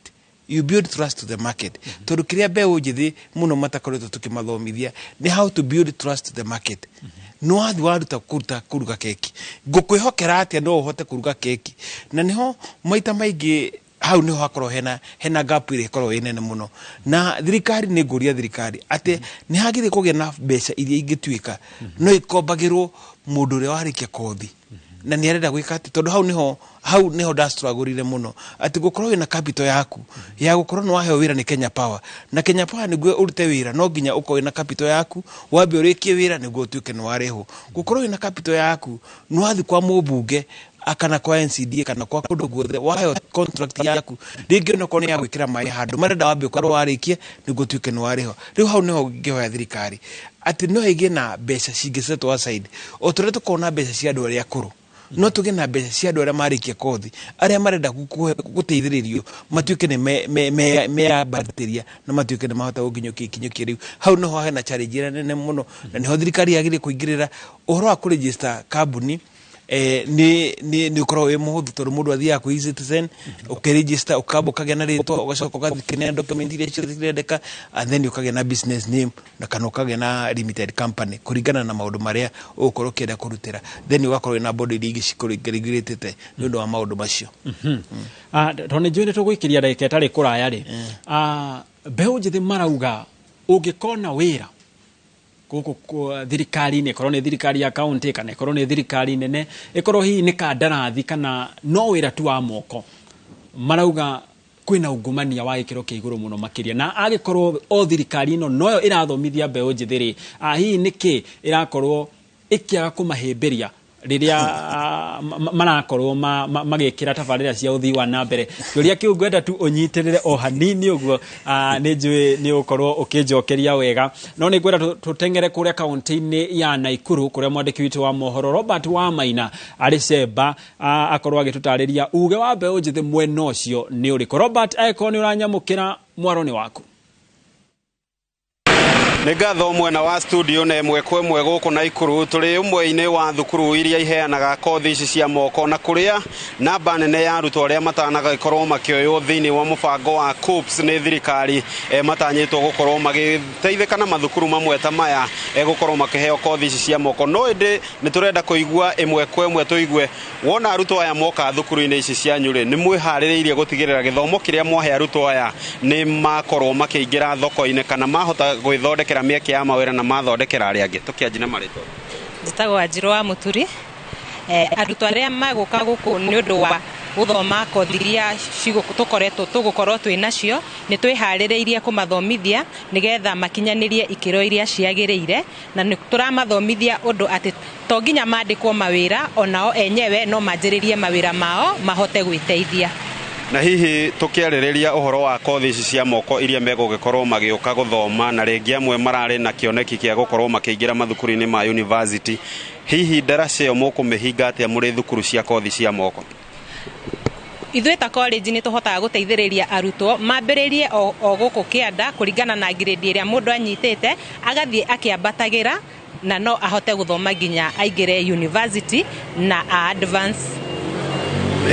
you build trust to the market tondũ kĩrĩa mbeũ njĩthĩ mũno matakoretwo tũkĩmathomithia nĩ how to build trust to the market no wathi waruta kuruga keki ngũkwĩhokera atĩa no ũhote kuruga keki na niho maita maingĩ hau niho hakorwo hena gap ĩrĩa ĩkorwo ĩ nene mũno na thirikari nĩ ngũria thirikari atĩ nĩ hagĩrĩire kũgĩa na mbeca iria ingĩtuĩka no ikombagĩrwo mũndũ ũrĩa warĩkia kothi na nĩ arenda gwĩka atĩ tondũ hau niho ndastruggle mũno atĩ gũkorwo wĩna capital yaku ya gũkorwo nĩ waheo wĩra nĩ Kenya Power na Kenya Power nĩguo ũrute wĩra no nginya ũkorwo wĩna capital yaku wambe ũrĩkie wĩra nĩguo ũtuĩke nĩ warĩhwo gũkorwo wĩna capital yaku nĩ wathi kwa mũmbunge akana kwa NCDA kana kwa kundu guothe wayo contract yaku ringi no kone ya gwikira mai handu marenda wambe ukorwo warikie niguo tuike ni wariho riu hau niho ngihoya thirikari ati no ige na mbeca cingisetwo aside otore tukona mbeca cia andu aria akuru no tuge na mbeca cia andu aria marikia kothi aria marenda guteithiririo matuike ni me bacteria na matuike ni mahota gukinyukia riu hau niho hena challenge nene muno na niho thirikari yagire kuingirira uhoro wa kuregister company ni ukorwo wi muhuthu tondu mundu athiaga ku eCitizen ukiregister ukamba ukagĩa na ritwa ugacoka ugathikania document iria cirendeka and then ukagĩa na business name na kana ukagĩa na limited company kuringana na maundu maria ukorwo kienda kurutira then ugakorwo na body iria cikuringĩrĩtĩte nĩ ũndũ wa maundu macio tone njũĩ nĩtũgũikiria ndagĩka ĩtarĩ kũraya rĩ mbeũ njĩthĩ marauga ũngĩkona wĩra gũkũ thirikari-inĩ ĩkorwo nĩ thirikari ya kaunti kana ĩkorwo nĩ thirikari nene ĩkorwo hihi nĩ kandarathi kana no wĩra tu wa moko marauga kwĩna ungumania wa gĩkĩro kĩa igũrũ mũno makĩria na agĩkorwo o thirikari ĩno noyo ĩrathomithia mbeũ njĩthĩ rĩ hihi nĩkĩ ĩrakorwo ĩkĩaga kũmahĩmbĩria riria marakorwo magĩkĩra tabarĩra cia ũthii wa na mbere kĩũria kĩu ngwenda tu ũnyitirĩre o hanini ũguo nĩ njũĩ nĩ ũkorwo ũkĩnjokeria wega no nĩ ngwenda tũteng'ere kũrĩa kaunti-inĩ ya Naikuru kũrĩa mwandĩki witũ wa mohoro Robert Wamaina arĩ cemba akorwo agĩtũtarĩria uge wa mbeũ njĩthĩ mwena ũcio nĩ ũrĩkũ. Robert aĩkorwo nĩ ũranyamũkĩra mwaro nĩ waku. Nĩ ngatho mwena wa studio na ĩmwe kwa ĩmwe gũkũ Naikuru tũrĩ ũmwe-inĩ wa thukuru iria iheanaga kothi ici cia moko na kũrĩa namba nene ya arutwo arĩa matanagĩkorwo makĩoywo thĩinĩ wa mũbango wa COOPS nĩ thirikari matanyĩtwo gũkorwo magĩteithĩka na mathukuru mamwe ta maya gũkorwo makĩheo kothi ici cia moko no ĩndĩ nĩ tũrenda kũigua ĩmwe kwa ĩmwe tũigue wona arutwo aya moka thukuru-inĩ ici cianyu rĩ nĩ mwĩharĩrĩirie gũtigĩrĩra gĩthomo kĩrĩa mwahe arutwo aya nĩ makorwo makĩingĩra thoko-inĩ kana mahota gwĩthondekera mĩeke ya mawĩra na mathondekera arĩa angĩ tũkĩanji na marĩtwa njĩtagwo Wanjirũ wa Mũturi arutwo arĩa magũka gũkũ nĩ ũndũ wa gũthoma kothi iria tũgũkorwo twĩ nacio nĩ twĩharĩrĩirie kũmathomithia nĩgetha makinyanĩrie ikĩro iria ciagĩrĩire na nĩ tũramathomithia ũndũ atĩ to nginya mandĩkwo mawĩra onao enyewe no manjĩrĩrie mawĩra mao mahote gwĩteithia. Na hihi tukiarĩrĩria uhoro wa kothi ici cia moko iria megũgĩkorwo magĩũka gũthoma na rĩngĩ amwe mararĩ na kĩoneki kĩa gũkorwo makĩingĩra mathukuru-inĩ ma university hihi ndaraca ĩyo mũkũmĩhinga atĩa mũrĩ thukuru cia kothi cia moko? Ithuĩ ta college nĩ tũhotaga gũteithĩrĩria arutwo mambĩrĩrie o gũkũ kĩanda kũringana na grade ĩrĩa mũndũ anyitĩte agathiĩ akĩambatagĩra na no ahote gũthoma nginya aingĩre university na advance.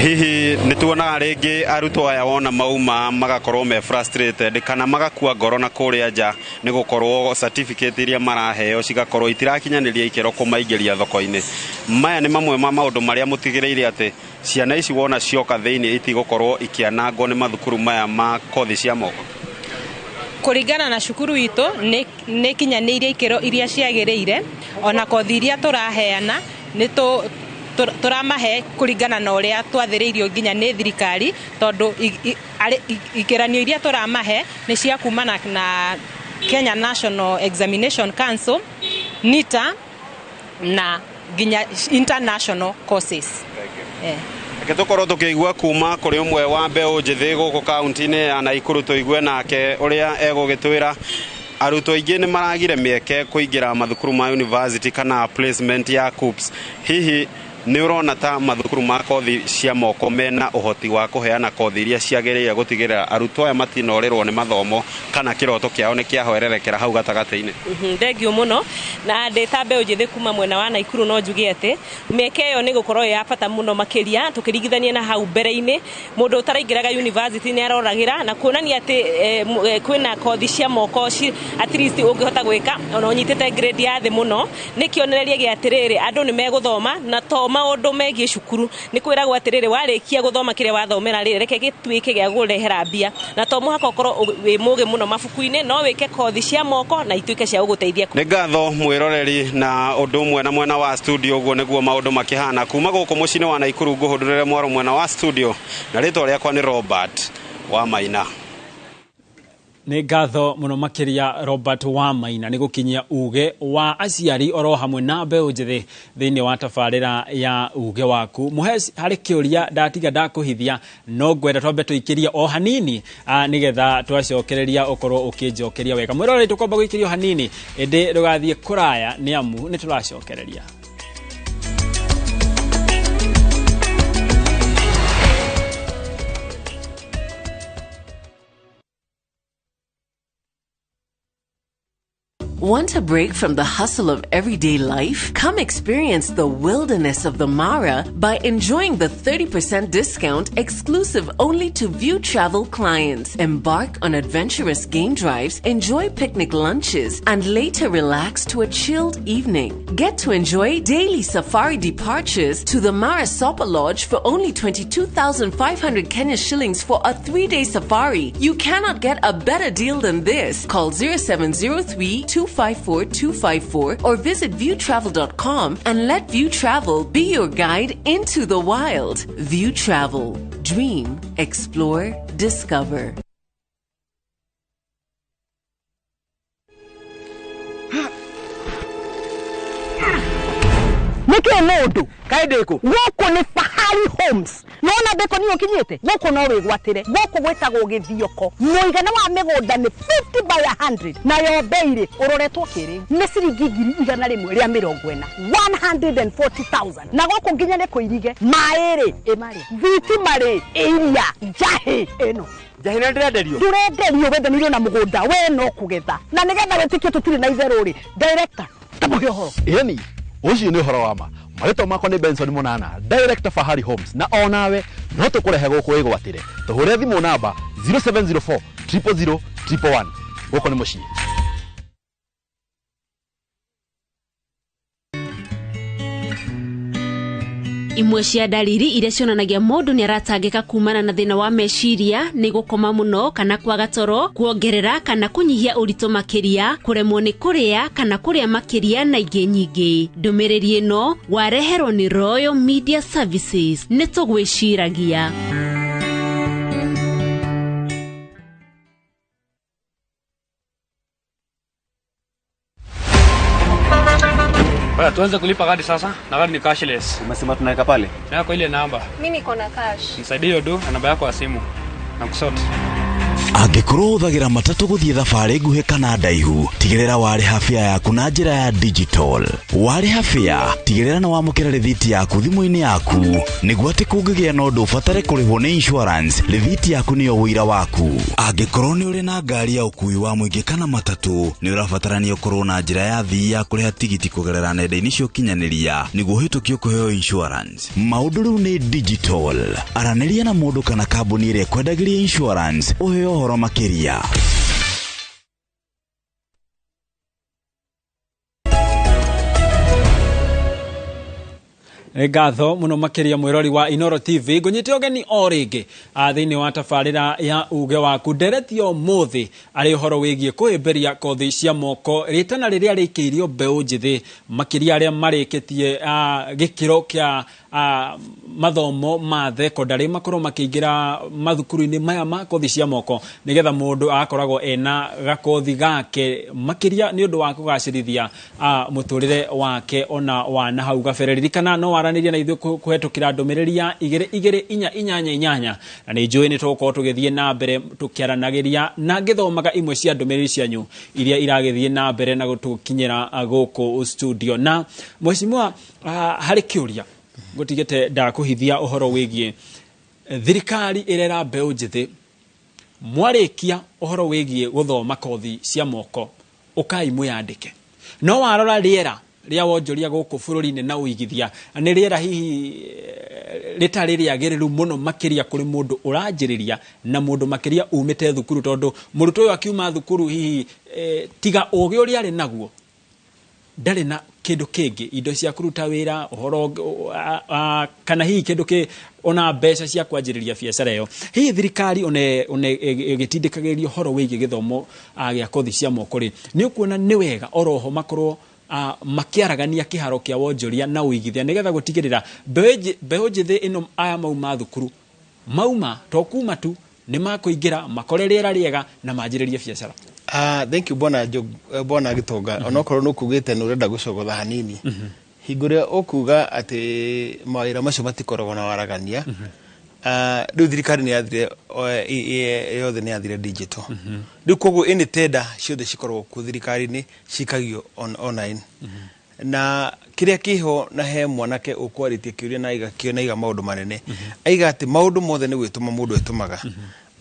Hihi nĩ tuonaga rĩngĩ arutwo aya wona mauma magakorwo me frustrated kana magakua ngoro na kũrĩa nja nĩ gũkorwo certificate iria maraheo cigakorwo itirakinyanĩria ikĩro kũmaingĩria thoko-inĩ. Maya nĩ mamwe ma maũndũ marĩa mũtigĩrĩire atĩ ciana ici wona cioka thĩinĩ itigũkorwo ikianangwo nĩ mathukuru maya ma kothi cia moko. Kũringana na cukuru witũ nĩ kinyanĩirie ikĩro iria ciagĩrĩire ona kothi iria tũraheana nĩ turamahe kũringana na ũrĩa twathĩrĩirio nginya nĩ thirikari tondũ ikeranio iria turamahe nĩ cia kumana na Kenya National Examination Council NITA na nginya international courses. Reke tũkorwo tũkĩigua kuma kũrĩ ũmwe wa mbeũ njĩthĩ gũkũ kaunti-inĩ ya Naikuru tũigue nake ũrĩa egũgĩtwĩra arutwo aingĩ nĩ maragire mĩeke kũingĩra mathukuru ma university kana placement ya COOPS. Hihi nĩ ũrona ta mathukuru ma kothi cia moko mena ũhoti wa kũheana kothi iria ciagĩrĩire gũtigĩrĩra arutwo aya matinorĩrwo nĩ mathomo kana kĩroto kĩao nĩ kĩahoererekera hau gatagatĩ-inĩ? Thengio mũno na ndĩ ta mbeũ njĩthĩ kuma mwena wa Naikuru no njuge atĩ mĩeke ĩyo nĩ gũkorwo ya bata mũno makĩria tũkĩringithania na hau mbere-inĩ mũndũ ũtaraingĩraga university nĩ aroragĩra na kuonania atĩ kwĩna kothi cia moko at least ũngĩhota gwĩka ona ũnyitĩte grade ya thĩ mũno nĩ kĩonereria gĩa atĩrĩrĩ andũ nĩ megũthoma na to maũndũ megiĩ cukuru nĩ kwĩragwo atĩrĩrĩ warĩkia gũthoma kĩrĩa wathomera rĩ reke gĩtuĩke gĩa gũrehera mbia na to mũhaka ũkorwo wĩ mũgĩ mũno mabuku-inĩ no wĩke kothi cia moko na ituĩke cia gũgũteithia. Nĩ ngatho mwĩroreri na ũndũ ũmwe na mwena wa studio ũguo nĩguo maũndũ makĩhana kuma gũkũ mũciĩ-inĩ wa Naikuru ngũhũndũrĩre mwaro mwena wa studio na rĩtwa rĩakwa nĩ Robert Wamaina. Nĩ ngatho mũno makĩria Robert Wamaina nĩ gũkinyia uge wa aciari oro hamwe na mbeũ njĩthĩ thĩinĩ wa tabarĩra ya uge waku. Mũhe harĩ kĩũria ndatiga ndakũhithia no ngwenda twambe tũikĩrie o hanini nĩgetha twacokereria ũkorwo ũkĩnjokeria wega. Mwĩroreri tũkomba gũikĩrio hanini ĩndĩ ndũgathiĩ kũraya nĩ amu nĩ tũracokereria. Want a break from the hustle of everyday life? Come experience the wilderness of the Mara by enjoying the 30% discount exclusive only to View Travel clients. Embark on adventurous game drives, enjoy picnic lunches, and later relax to a chilled evening. Get to enjoy daily safari departures to the Mara Sopa Lodge for only 22,500 Kenya shillings for a 3-day safari. You cannot get a better deal than this. Call 0703 254 or visit viewtravel.com and let View Travel be your guide into the wild. View Travel. Dream, explore, discover. Nike modu kaideko woko ni Fahari Homes nona beko niyo kinyete woko no wigwatire woko gwetagwo githioko muigana wa migunda ni 50 by 100 na yo beire uroretwo kiri ni ciringi 140 140,000 na goko nginya ne kuirige maere emari viti mare iria jahi eno jahina ndirenderio wendanirwo na mugunda we no kugetha na nigetha wetikio tutiri na itheruri director tamuge horo yani ucio ni horo wa ma marito makwa ni Benson Munana director Fahari Homes na onawe no tukurehe guku igwatire tuhure thimu namba 0704 000 111 guko ni mucii. Imwe cia ndariri iria cionanagia mundu ni aratangika kumana na thina wa meciria ni gukoma muno kana kwaga toro, kuongerera kana kunyihia urito makiria, kuremwo ni kuria kana kuria makiria na ingĩ nyingĩ. Ndumiriri ino wareherwo ni Royal Media Services. Ni tugwiciragia. Baya tuanze kulipa kadi sasa, na kadi ni cashless. Umesema tunaweka pale? Na kwa ile namba. Mimi niko na cash. Nisaidie hiyo do na namba yako ya simu. Na kusoti. Angĩkorwo ũhũthagĩra matatũ gũthiĩ thabarĩ nguhĩ kana ndaihu, tigĩrĩra warĩha fare yaku na njĩra ya digital. Warĩha fare, tigĩrĩra nĩ wamũkĩra rĩthiti yaku thimũ-inĩ yaku, nĩguo atĩ kũngĩgĩa na ũndũ ũbatare kũrĩhwo nĩ insurance, rĩthiti yaku nĩyo ũira waku. Angĩkorwo nĩ ũrĩ na ngari ya ũkui wa mũingĩ kana matatũ, nĩ ũrabatarania ũkorwo na njĩra ya thii ya kũrĩha tigiti kũgerera nenda-inĩ cia ũkinyanĩria, nĩguo ũhĩtũkio kũheo insurance. Maũndũ rĩu nĩ digital. Aranĩria na mũndũ kana kambuni ĩrĩa kwendagĩria insurance, ũheo horo makiria. Ngatho muno makiria mwirori wa Inoro TV ngunyite ogeni o ringi thiini wa tabarira ya uge waku nderetio muthi ari horo wigie kuhimberia kothi cia moko ritana riria rikiirio mbeu njithi makiria aria marikitie gikiro kia mathomo ma thekondarĩ makorwo makĩingĩra mathukuru-inĩ maya ma kothi cia moko nigetha mũndũ akoragwo ena gakothi gake makĩria nĩ ũndũ wa kũgacĩrithia mũtũrĩre wake ona wana hau gabere. Ririkana no waranĩria na ithuĩ kũhetũkĩra ndũmĩrĩri ya 2288 na nĩ njũĩ nĩ tũgũkorwo tũgĩthiĩ na mbere tũkĩaranagĩria na ngĩthomaga imwe cia ndũmĩrĩri cianyu iria iragĩthiĩ na mbere na gũtũkinyĩra gũkũ studio. Na mheshimiwa harĩ kĩũria ngutigete ndakuhithia uhoro wigie thirikari irera mbeu njithi mwarikia uhoro wigie guthoma kothi cia moko ukai mwiyandike no warora riera ria wonjoria guku bururi-ini na uigithia ni riera hihi ritari riagiriru muno makiria kuri mundu uranjiriria na mundu makiria umite thukuru tondu murutwo uyu akiuma thukuru hihi tiga ugi uri ari naguo ndari na kindu kingi indo cia kuruta wira uhoro kana hihi kindu ki ona mbeca cia kwanjiriria biacara iyo hihi thirikari one igitindikagiririo horo wigi githomo gia kothi cia moko ri ni ukuona ni wega oroho makorwo makiaragania kiharo kia wonjoria na uigithia nigetha gutigirira mbeu njithi ino aya mauma thukuru mauma to kuma tu nĩ makũingĩra makore rĩera rĩega na manjĩrĩrie biacara. Thank you bwana Gitonga. Onokorwo nukugite nurenda gucogotha hanini. Hingũrĩa ũkuga atĩ mawĩra macio matikoragwo na waragania. Rĩu thirikari nĩ yathire yothe nĩ yathire digital. Rĩu koguo ini tenda ciothe cikoragwo ku thirikari-inĩ cikagio online. Na kĩrĩa kĩho na he mwanake ũkwarĩtie kĩũria na iga maũndũ manene. Aiga atĩ maũndũ mothe nĩ gwĩtũma mũndũ etũmaga.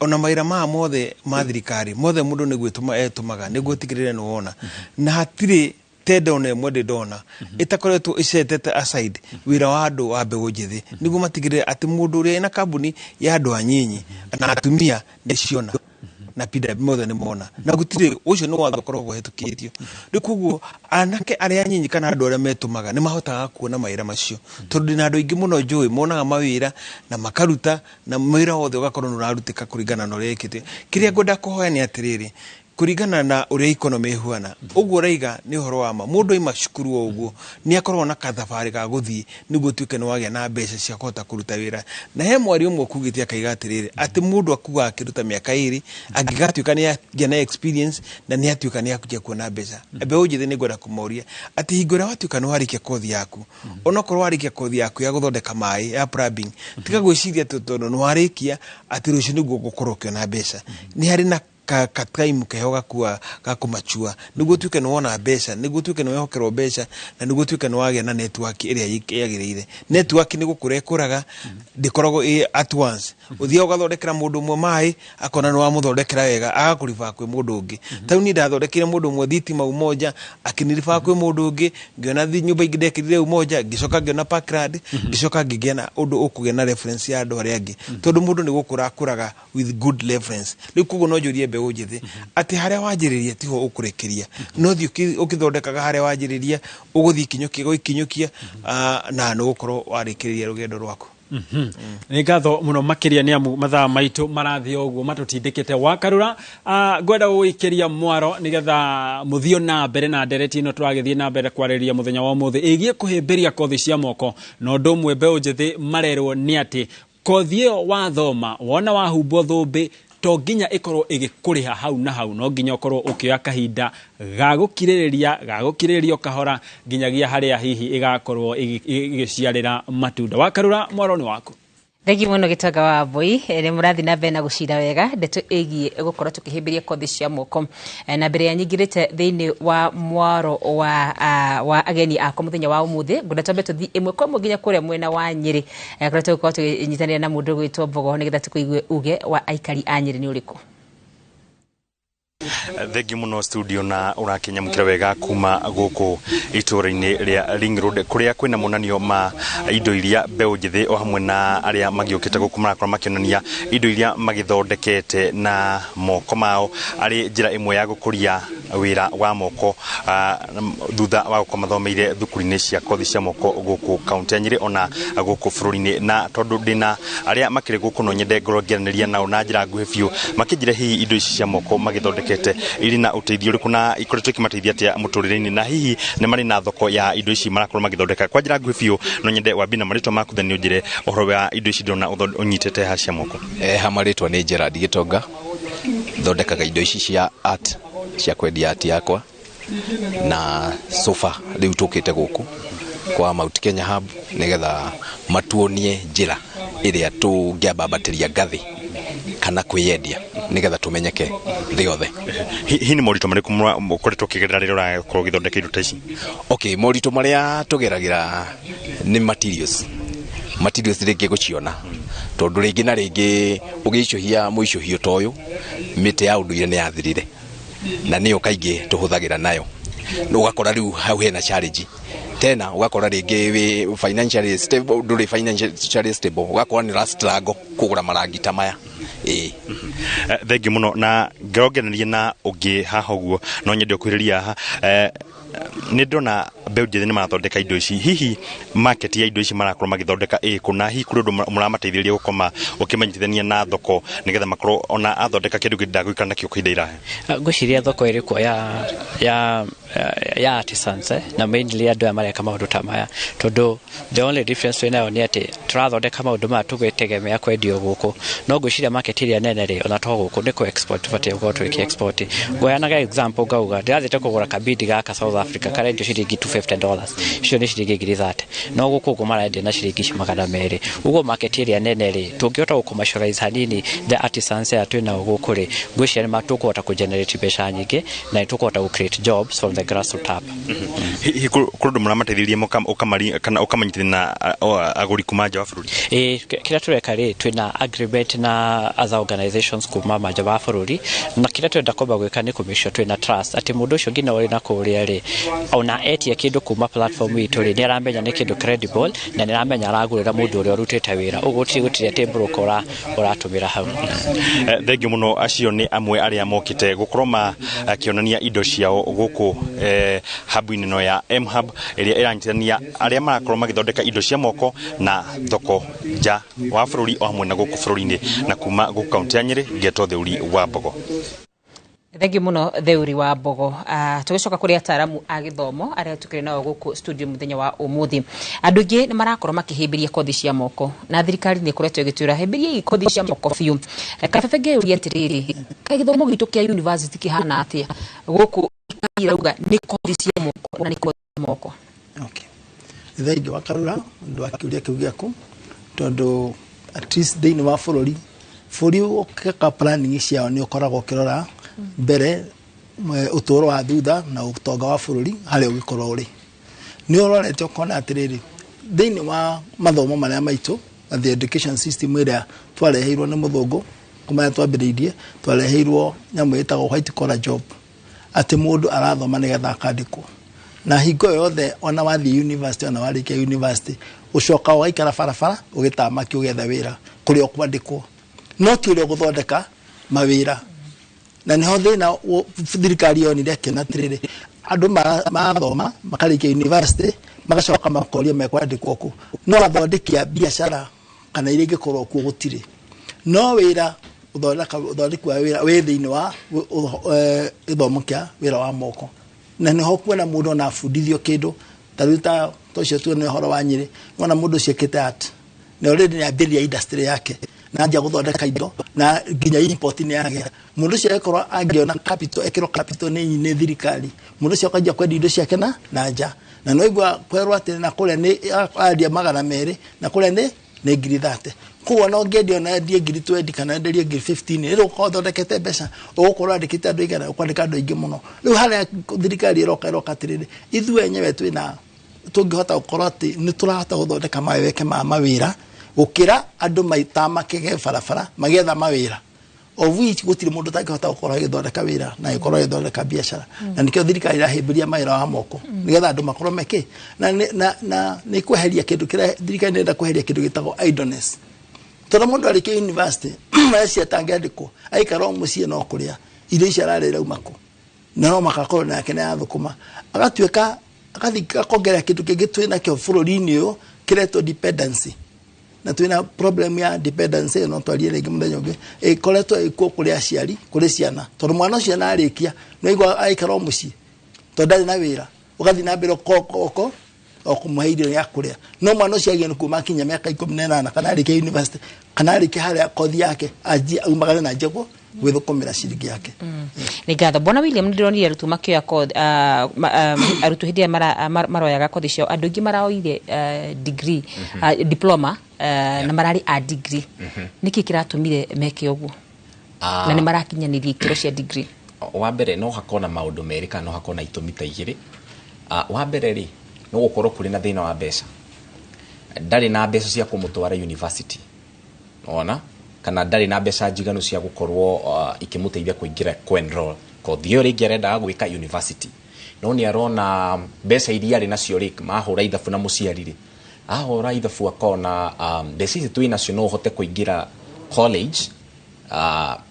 Ona mawĩra mothe ma thirikari mothe mũndũ nĩ gwĩtũma etũmaga nĩguo tigĩrĩre nĩ wona. Na hatirĩ tenda ona ĩmwe ndĩndona ĩtakoretwo ĩcetete aside wĩra wa andũ wa mbeũ njĩthĩ nĩguo matigĩrĩre atĩ mũndũ ũrĩa ena kambuni ya andũ anyinyi na atumia nĩ ciona na pida mothe nĩ mona na gũtirĩ ũcio nĩ watho ũkoragwo hetũkĩtio. Rĩu koguo anake arĩa anyinyi kana andũ arĩa metũmaga nĩ mahotaga kuona mawĩra macio tondũ na andũ aingĩ mũno njũĩ monaga mawĩra na makaruta na mawĩra wothe ũgakorwo nĩ ũrarutĩka kũringana na ũrĩa ĩkĩte. Kĩrĩa ngwenda kũhoya nĩ atĩrĩrĩ, kuringana na uria economy huana uguo raiga ni uhoro wa ma mundu ima cukuru uguo ni akorwo na kathabari ga guthii niguo tuike ni wagia na mbeca cia kota kuruta wira na he mwari umwe kugite akaiga atiriri ati mundu akuga akiruta miaka 2 angigatuika ni agena experience na ni atuika ni akujia kuona mbeca ebe ujithe ni gwenda kumoria ati hingura watuika ni warikia kothi yaku onokorwo warikia kothi yaku ya guthondeka mai ya plumbing tiga gwiciria tondo ni warikia ati rucio niguo gukorwo kiona mbeca ni hari na kataimu kehoga kuwa gakumachua niguo tuike nuona mbeca niguo tuike nuwehokerwo mbeca na niguo tuike nuwagia na network iria yagirire network ni gukurekuraga ndikoragwo at once uthia ugathondekera mundu mwe mai akona no amuthondekera wega agakuriva kwi mundu ungi tau ni ndathondekire mundu mwe thitima umoja akiniriva kwi mundu ungi ngiona nyumba ingidekirire umoja gicoka ngiona backyard gicoka ngigiana undu ukugena reference ya andu aria angi tondu mundu ni gukurakuraga with good reference rikugo no njurie ujithi ati haria wajiriria tiho ukurekeria no thi ukithondekaga haria wajiriria uguthi kinyuki goikinyukia na no gukorwo warikiriria rugendo rwako. Ni ngatho muno makiria ni amu mathaa maitu marathi oguo matutindikite wakarura ngwenda guikiria mwaro nigetha muthio na mbere na ndereti ino turagithie na mbere kwariria muthenya wa muthi igie kuhimbiria kothi cia moko no ndumwe mbeũ njithi marerwo ni ati kothi iyo wathoma wona wahumbo thumbi to nginya ikorwo igikuriha hau na hau no nginya ukorwo ukioya kahinda gagukiriririo kahora nginyagia haria hihi igakorwo igiciarira matunda wakarura mwaro ni waku. Thegi muno Gitonga wa Wambui ni murathi na mbere na gucira wega ndeto igie gukorwo tukihimbiria kothi cia moko na mbere ya nyingirite thiini wa mwaro wa ageni akwa muthenya wa umuthi ngunda twambe tuthi imwe kwa nginya kuria mwena wa Nyeri kuria tugukorwo tunyitanira na mundu gwitwo Mbogo nigetha tukuigue uge wa aikari a Nyeri ni uriku. Thegi muno studio na urakinya mukira wega kuma guku itura-ini ria Ring Road kuria kwina monanio ma indo iria mbeũ njithi o hamwe na aria magiukite guku marakorwo makionania indo iria magithondekete na moko mao ari njira imwe ya gukuria wira wa moko thutha wa gukorwo mathomeire thukuru-ini cia kothi cia moko guku kaunti ya Nyeri ona guku bururi-ini na tondu ndina aria makiri guku no nyende ngorwo ngiaraniria nao na njira nguhi biu makinjire hihi indo ici cia moko magithondekete ili na uteithio riku na ikoretwo kimateithia atia muturire-ini na hihi ni mari na thoko ya indo ici marakorwo magithondeka kwa njira nguhi biu no nyende wambina maritwa maku thani unjire ohoro wa indo ici ndona unyitete ha cia moko. Hamaritwa ni Gerard Gitonga thondekaga indo ici cia art cia kwendia art yakwa na sofa riu tukite guku kwa Mount Kenya Hub nigetha matuonie njira iria tungiambambatiria ngathi kana kwiyendia nigetha tumenyeke thi yothe. Hi ni morito mariku mukoretwo kigerera riro ra korwo githondeka indo ta ici? Okay, morito maria tugeragira ni materials ringi guciona tondu ringi na ringi ugiicuhia muicuhio toyu mite ya unduire ni yathirire na niyo kaingi tuhuthagira nayo ugakora riu hau hena challenge tena ugakora ringi wi financially stable nduri financially stable ugakora ni struggle kugura marangi ta maya. Thengi muno na ngeongereria na ungi haha uguo no nyende kwiriria haha nä ndona mbeå njä thä nä marathondeka indo ici hihi market ya indo ici marakorwo magithondeka kuna hihi kå rä å ndå mũramateithĩrĩria gũkoma ũkĩmanyitithania na thoko nĩgetha makorwo ona athondeka kĩndũ ndagũikara nakĩo kahinda iraya ngwĩciria thoko ĩrĩ kuo ya artisans na mainly andũ aya mareka maũndũ ta maya tondũ the only difference twĩ nayo nĩ atĩ tũrathondeka maũndũ maya tũgwĩtegemea kwendio gũkũ no ngwĩciria market ĩrĩa nene rĩ ona to gũkũ nĩ kũ export tũbatiĩ gũkorwo tũgĩkĩ export ngoyanaga example ngauga ndĩrathiĩte kũgũra kabindi gaka South Africa karendio ciringi $250 icio nĩ ciringi 30 no gũkũ ũguo marendia na ciringi 200 ũguo market ĩrĩa nene rĩ tũngĩhota gũcommercialize hanini the artisans aya twĩ nao gũkũ rĩ ngwĩciria nĩ matũkũhota kũgenerate mbeca nyingĩ na nĩtũkũhota gũcreate jobs from the grassroots up hihi kå rå ndå må ramateithĩrĩrie kana ũkamanyitithia na agũri kuma nja wa bũrũri kĩrĩa tũreka rĩ twĩna agreement na other organizations kuma manja wa bũrũri na kĩrĩa twenda kwamba gwĩka nĩ kũmake sure twĩna trust atĩ mũndũ ũcio nginya ũrĩ na kũrĩa rĩ ona etia kĩndũ kuma platform itũ rĩ nĩ aramenya nĩ kĩndũ credible na nĩ aramenya aragũrĩra mũndũ ũrĩa ũrutĩte wĩra ũguo gũtirĩ atĩ broker ũratũmĩra hau thengiũ mũno acio nĩ amwe arĩa mokĩte gũkorwo makĩonania indo ciao gũkũ hub-inĩ no ya M-Hub ĩrĩa ĩranyitithania arĩa marakorwo magĩthondeka indo cia moko na thoko nja wa bũrũri o hamwe na gũkũ bũrũri-inĩ na kuma gũkũ kaunti ya Nyĩrĩ ngetwo Thĩũri wa Mbogo Thengiũ mũno Thĩũri wa Mbogo tũgĩcoka kũrĩ ataaramu a gĩthomo arĩa tũkĩrĩ nao gũkũ studio mũthenya wa ũmũthĩ andũ aingĩ nĩ marakorwo makĩhĩmbĩria kothi cia moko na thirikari nĩ ĩkoretwo ĩgĩtwĩra hĩmbĩriai kothi cia moko biũ kabebe ngĩũria atĩrĩrĩ gĩthomo gitũ kĩa university kĩhana atĩa gũkũ irauga nĩ kothi cia moko na nĩ kothi cia moko thengiũ wa Karura ndũ akĩũria kĩu gĩaku tondũ at least thĩinĩ wa bũrũri ũkĩka planning ciao nĩ ũkoragwo ũkĩrora mbere ũtũũro wa thutha na ũtonga wa bũrũri harĩa ũgĩkorwo ũrĩ nĩ ũrorete ũkona atĩrĩrĩ thĩinĩ wa mathomo marĩa maitũ the education system ĩrĩa twareheirwo nĩ mũthũngũ kuma twambĩrĩirie twareheirwo nyamũ ĩtagwo white collar job atĩ mũndũ arathoma nĩgetha akandĩkwo na hingo yothe ona wathiĩ university ona warĩkia university ũcoka ũgaikara barabara ũgĩtamaki ũgetha wĩra kũrĩa ũkwandĩkwo no ti ũrĩa gũthondeka mawĩra na nĩho thĩna thirikari yonire kĩna atĩrĩrĩ andũ mathoma makarĩkia university magacoka makoria mekwandĩkwo kũ no athondeki a biacara kana iria ingĩkorwo kuo gũtirĩ no wĩra ũthondeki wa wĩra wĩ thĩinĩ wa gĩthomo kĩa wĩra wa moko na nĩho kuona mũndũ ona abundithio kĩndũ tarĩu ta tocio tuone ũhoro wa Nyĩrĩ wona mũndũ ciĩkĩte art na already nĩ ambĩrĩria industry yake na njia gũthondeka indo na nginya import nĩ yagĩa mũndũ ũcio akorwo angĩona capital ekĩrwo capital nĩ thirikari mũndũ ũcio akajia kwendia indo ciake na nja na no igwa kwerwo atĩ na kũrĩa nĩ arendia 200 na kũrĩa nĩ 30 koguo no ngĩendia na endie 20 kana enderie 15 rĩu ũthondekete mbeca ũgũkorwo andĩkĩte andũ igana ũkwandĩka andũ aingĩ mũno rĩu harĩa thirikari ĩroka atĩrĩrĩ ithuĩ enyewe twĩna tũngĩhota gũkorwo atĩ nĩ tũrahota gũthondeka mawĩra ma mawĩra gũkĩra andũ maitamake barabara magetha mawĩra of which gũtirĩ mũndũ tangĩhota gũkorwo agĩthondeka wĩra na gũkorwo agĩthondeka biacara na nĩkĩo thirikari irahĩmbĩria mawĩra wa moko nĩgetha andũ makorwo mekĩ na nĩ kweheria kĩndũ kĩrĩa thirikari nĩenda kweheria kĩndũ gĩtagwo idleness tondũ mũndũ arĩkia university acio atangĩandĩkwo aikara o mũciĩ no kũrĩa irio icio ararĩra umako na no makakorwo nake nĩ athũkũma agatuĩka akathika kongerera kĩndũ kĩngĩ twĩna kĩo bũrũri-inĩ ũyũ kĩretwo dependency na twĩna problem ya dependency no twarie rĩngĩ mũthenya ũngĩ ĩkoretwo ĩkuo kũrĩ aciari kũrĩ ciana tondũ mwana ũcio narĩkia no igwa aikara o mũciĩ tondũ ndarĩ na wĩra ũgathiĩ na mbere o kũmũhe irio ya kũrĩa no mwana ũcio agĩa kuma kinya mĩaka 18 kana arĩkia university kana arĩkia harĩa kothi yake aumagare na njegũ gwĩthũkũmĩra ciringi yake nĩ ngatho Bwana William ndĩronire arutwo makĩoya kothi arutwo hĩndĩ ĩrĩa maroyaga kothi ciao andũ aingĩ maroire degree diploma na mararĩ a degree nĩkĩ kĩratũmire meke ũguo na nĩ marakinyanĩria ikĩro cia degree wa mbere no hakona maũndũ merĩ kana no hakona itũmi ta igĩrĩ wa mbere rĩ no gũkorwo kũrĩ na thĩna wa mbeca ndarĩ na mbeca cia kũmũtwara university ona kana ndarĩ na mbeca njiganu cia gũkorwo ikĩmũteithia kũingĩra enroll kothi ĩyo rĩngĩ arendaga gwĩka university no nĩ arona mbeca iria arĩ nacio rĩ mahũra ithabu na mũciari rĩ ahũra ithabu akona mbeca ici twĩ nacio no ũhote kũingĩra college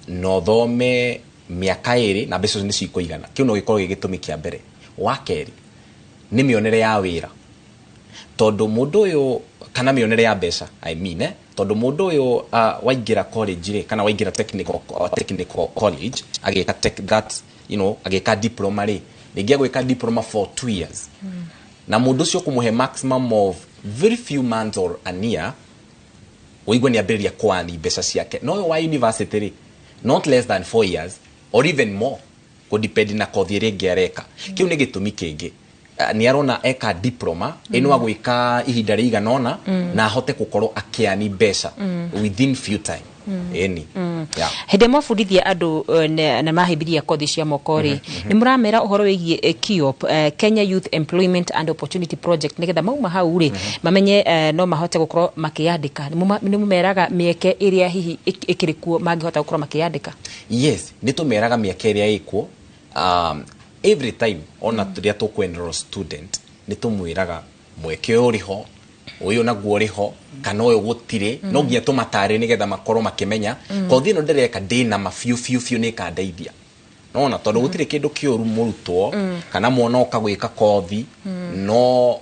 no thome mĩaka 2 na mbeca nĩ cikũigana kĩu no gĩkorwo gĩgĩtũmi kĩa mbere wa kerĩ nĩ mĩonere ya wĩra tondũ mũndũ ũyũ kana mĩonere ya mbeca tondũ mũndũ ũyũ waingĩra college rĩ kana waingĩra technical college agĩka agĩka diploma rĩ ningĩ agwĩka diploma for 2 years na mũndũ ũcio kũmũhe maximum of very few months or a year woigua nĩ ambĩrĩria kwani mbeca ciake no wa university rĩ not less than 4 years or even more kudepend na kothi ĩrĩa ĩngĩ areka kĩu nĩ gĩtũmi kĩngĩ nĩ arona eka diploma ĩno agwĩka ihinda rĩigana ũna na ahote gũkorwo akĩani mbeca within few time hĩndĩ mwabundithia andũ na mahĩmbiria kothi cia moko rĩ nĩ mũramera ũhoro wĩgiĩ KIOP Kenya Youth Employment and Opportunity Project nĩgetha mauma hau rĩ mamenye no mahote gũkorwo makĩyandĩka nĩ mũmeraga mĩeke ĩrĩa hihi ĩkĩrĩ kuo mangĩhota gũkorwo makĩyandĩka? Yes, nĩ tũmeraga mĩeke ĩrĩa ĩkuo every time ona rĩrĩa tũkwenrol student nĩ tũmwĩraga mweke ũrĩ ho uyu naguo riho kana uyu gutire no nginya tumatare nigetha makorwo makimenya kothi ino ndireka ndina mafiu ni kandeithia no na tondu gutire kindu kiuru murutwo kana mwana okagwika kothi no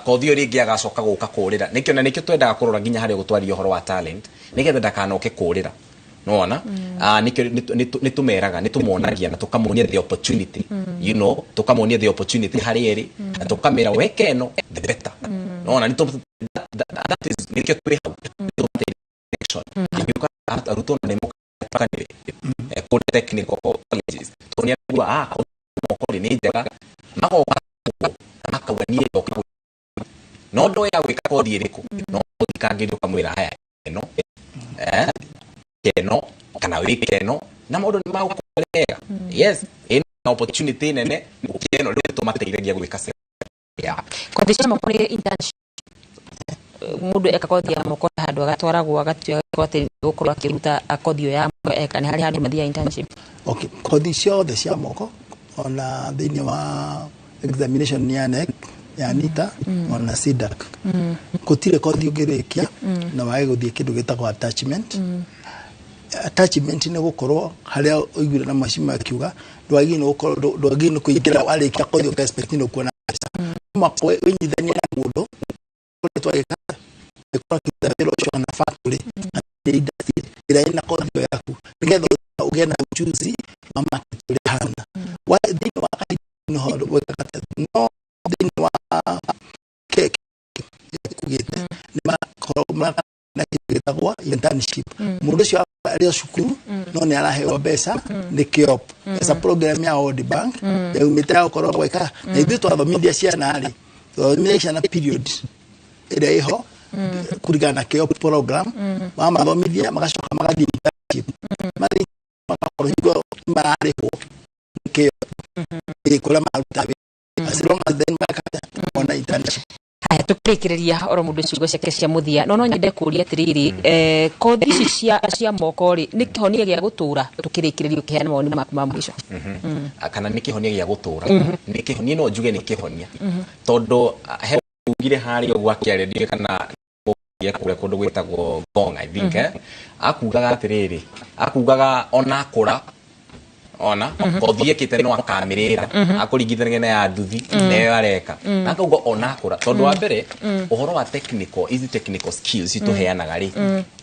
kothi uri ngi agacoka guka kurira nikio na nikio twendaga kurora nginya hari gutwaria uhoro wa talent nigetha ndakanoke kurira no ona nikio nitumeraga nitumuonagia na tukamuonia the opportunity tukamuonia the opportunity hari eri na tukamera wekeno the better no na that is nikio turi hau action yuka aruto na demo kanire ko technical colleges tonia bua ko ni jaga mako makawani ko no ndo ya gwika kothi iriku no thikangirio kamwira haya keno kana wikeno na maundu ni magukorega yes in opportunity nene keno ri tumateithagia gwika kothi cia moko ni internship mundu eka kothi ya moko handu agatwaragwo agatuya kothi gukorwo akiruta kothi ya eka ni hari handu mathia internship. Okay, kothi ciothe cia moko ona thini wa examination ni ANEC ya NITA ona SIDAC gutire kothi ungirikia na wae guthie kindu gitagwo attachment. Attachment ni gukorwo haria uiguire na mashima akiuga ndwagi no gukorwo ndwagi no kuingira warikia kothi expect no kuona mako winyithania na mundu twagika kwa kithabiro cyo na factory na industry ira ina kothi yaku nigetha uge na ujuzi wa market hana wa dini wa no hodo wekata no dini wa keke kugita ni ma koroma na kitagwa internship mundu cio ari cukuru no ni arahewa mbeca ni KIOP esa program ya World Bank ya umitra ukorwo gweka na ithu twathomithia ciana ari thomithia na period ira iho kurigana na KIOP program wa mathomithia magacoka magathii internship mari magakorwo mararihwo KIOP kula maruta as long as then makata ona internship. Haya tukirikiria oro mundu ciugo ciake cia muthia no nyende kuria atiriri kothi ici cia moko ri ni kihonia gia gutura tukirikiria ukiheana maoni maku ma mwisho kana ni kihonia gia gutura ni kihonia no njuge ni kihonia tondu ugire hari ogwa kiaredio kana kule kundu gwitagwo Ngong I think akugaga atiriri akugaga ona kura ona kothi ekite no akamirira akuringithania na ya nduthi neyo areka akauga ona kura tondu wa mbere uhoro wa technical skills ituheanaga ri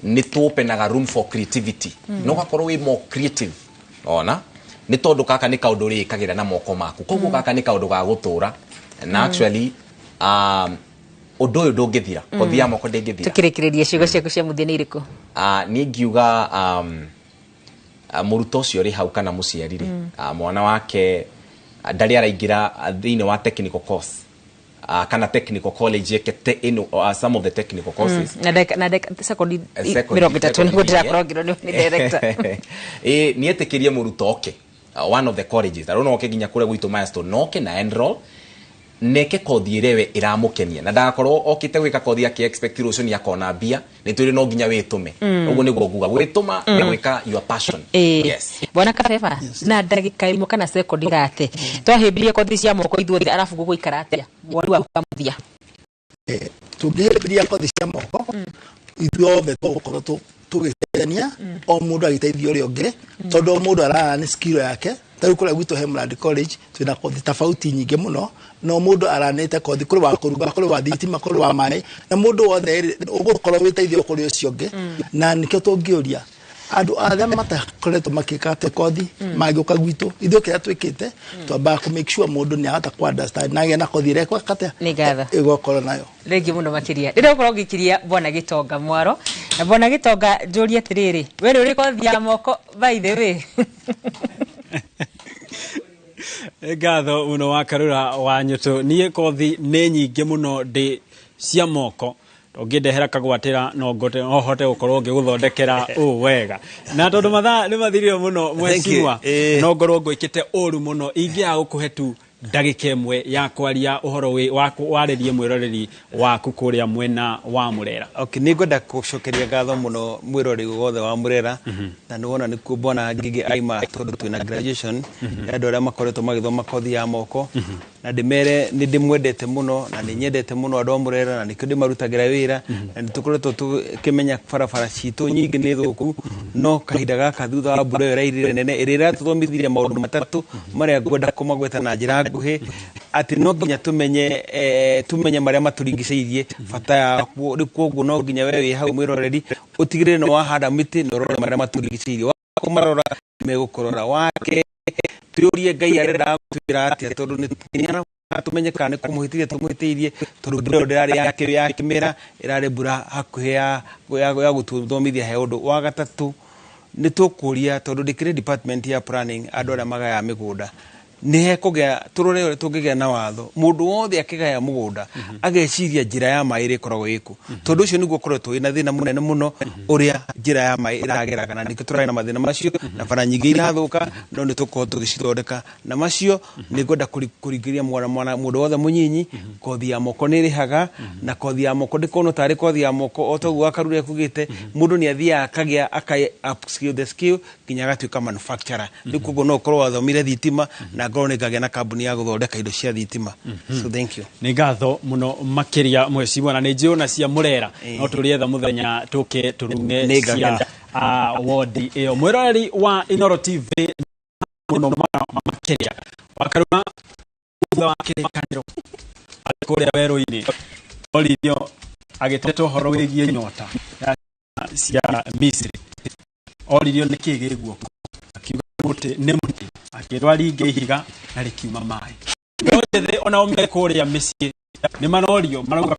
ni tuopenaga room for creativity no gakorwo we more creative ona ni tondu kaka ni kaundu ri kagira na moko maku koguo kaka ni kaundu ga gutura na actually undu uyu ndungithira kothi ya moko ndingithira tukirikiria ciugo ciaku cia muthia ni iriku ni ngiuga muruto cio ri hau kana muciari ri mwana wake ndari araingira thini wa technical course kana technical college yekete some of the technical courses na secondary mirongo itatu niguo ndirakorogirwo ni director ni etikirie muruto oke one of the colleges arona oke nginya kure gwitu milestone noke na enroll neke kothi irewe iramukenia na ndakorwo okite gwika kothi yake expectation ya kona bia ni turi no nginya witume uguo niguo nguga gwituma ni gwika your passion. Yes bwana Kabeba na ndagika imwe kana second irate twahimbirie kothi cia moko ithuothe arafu guguikara atia wali wa kamuthia tugihimbiria kothi cia moko ithuothe tugukorwo tugiteithania o mundu agiteithio uri ungi tondu mundu arara ni skill yake Taru kule gwito Hemland College twina kothi tofauti nyingi muno no mundu aranete kothi kuri wa kuruga kuri wa thitima kuri wa mai na mundu wothe ugukorwo witeithio kuri ucio ngi na nikio tungiuria andu arĩa matakoretwo makikate kothi magĩũka gwitũ ithuĩ kĩrĩa twĩkĩte twambaga ku make sure mũndũ nĩ ahota ku understand na na kothi ĩrĩa kate ĩgokorwo nayo rĩngĩ mũno makĩria rĩrĩa ũkorwo ngĩkiria Bwana Gitonga Mwaro na Bwana Gitonga njũrie atĩrĩrĩ we rĩ kothi ya moko by the way ngatho muno wa Karura wa Nyũtũ niĩ kothi nĩ nyingĩ muno ndĩ cia moko ongĩndehera kagwatĩra no hote gũkorwo ngĩgũthondekera wega na tondũ mathaa nĩ mathirire muno mweciwa no ngorwo ngũikĩte ũru muno ingĩaga gũkũhe tu ndagĩka ĩmwe ya kwaria ũhoro warĩrie mwĩroreri waku kũrĩa mwena wa Murera. Okay, nĩ ngwenda gũcokeria ngatho muno mwĩroreri wothe wa Murera na nĩ wona nĩkuo Bwana Ngigi aima tondũ twĩna graduation andũ arĩa makoretwo magĩthoma kothi ya moko na ndĩmere nĩ ndĩmwendete muno na nĩ nyendete muno andũ a Murera na nĩkĩo ndĩmarutagĩra wĩra na nĩtũkoretwo tũkĩmenya barabara citũ nyingĩ nĩ thũku no kahinda gaka thutha wa mbura ĩyo ĩrairire nene ĩrĩa ĩratũthomithirie maũndũ matatũ marĩa ngwenda kũmagweta na njĩra nguhĩ ati no nginya tumenye marĩa matũrigicĩirie bata ya kwoguo no nginya wewe wĩ hau mwĩroreri ũtigĩrĩre nĩ wahanda mĩtĩ na ũrore marĩa matũrigicĩirie wakumarora megũkũrora wake tuyũrie Ngai arenda gũtwĩra atĩa tondũ nĩ tumenyeka nĩ kũmũhĩtithia tũmũhĩtĩirie tondũ mbura ndĩrarĩ ya kĩmera ĩrarĩ mbura hakuhĩ ya gũtũthomithia he ũndũ wa gatatũ nĩ tũkũria tondũ ndĩkĩrĩ department ya planning andũ arĩa magaya mĩgũnda nĩ hekũgĩa tũrore ũrĩa tũngĩgĩa na watho mũndũ wothe akĩgaya mũgũnda ageciria njĩra ya maĩ ĩrĩkoragwo ĩkũ tondũ ũcio nĩguo ũkoretwo wĩna thĩna mũnene mũno ũrĩa njĩra ya maĩ ĩrageraga na nĩkĩo tũrarĩ na mathĩna macio na bara nyingĩ irathũka no nĩ tũkorwo tũgĩcithondeka na macio nĩ ngwenda kũringĩria mũndũ wothe mũnyinyi kothi ya moko nĩ ĩrĩhaga na kothi ya moko ndĩkonwo tarĩ kothi ya moko o toguo Karura ekugĩte mũndũ nĩ athiaga akagĩa upskill the skill nginya agatuĩka manufacturer rĩu koguo no ũkorwo wathomire thitima na ngorwo nĩ ngagĩa na kambuni ya gũthondeka indo cia thitima so thank you nĩ ngatho muno makĩria mweciwa na nĩ njĩona cia Murera no tũrĩetha mũthenya tũke tũrume cia wodi ĩyo mwĩroreri wa Inooro TV muno makĩria wa Karura thutha wa kĩrĩkanĩro kũrĩa werũ-inĩ oririo agĩtetwo ũhoro wĩgiĩ nyota cia Misiri oririo nĩ kĩĩ gĩ guoko akiuga mũtĩ nĩ mũtĩ akĩrwo ringe ihiga na rĩkiuma maĩ othe onao me kũrĩa mĩciĩ nĩ marorio marauga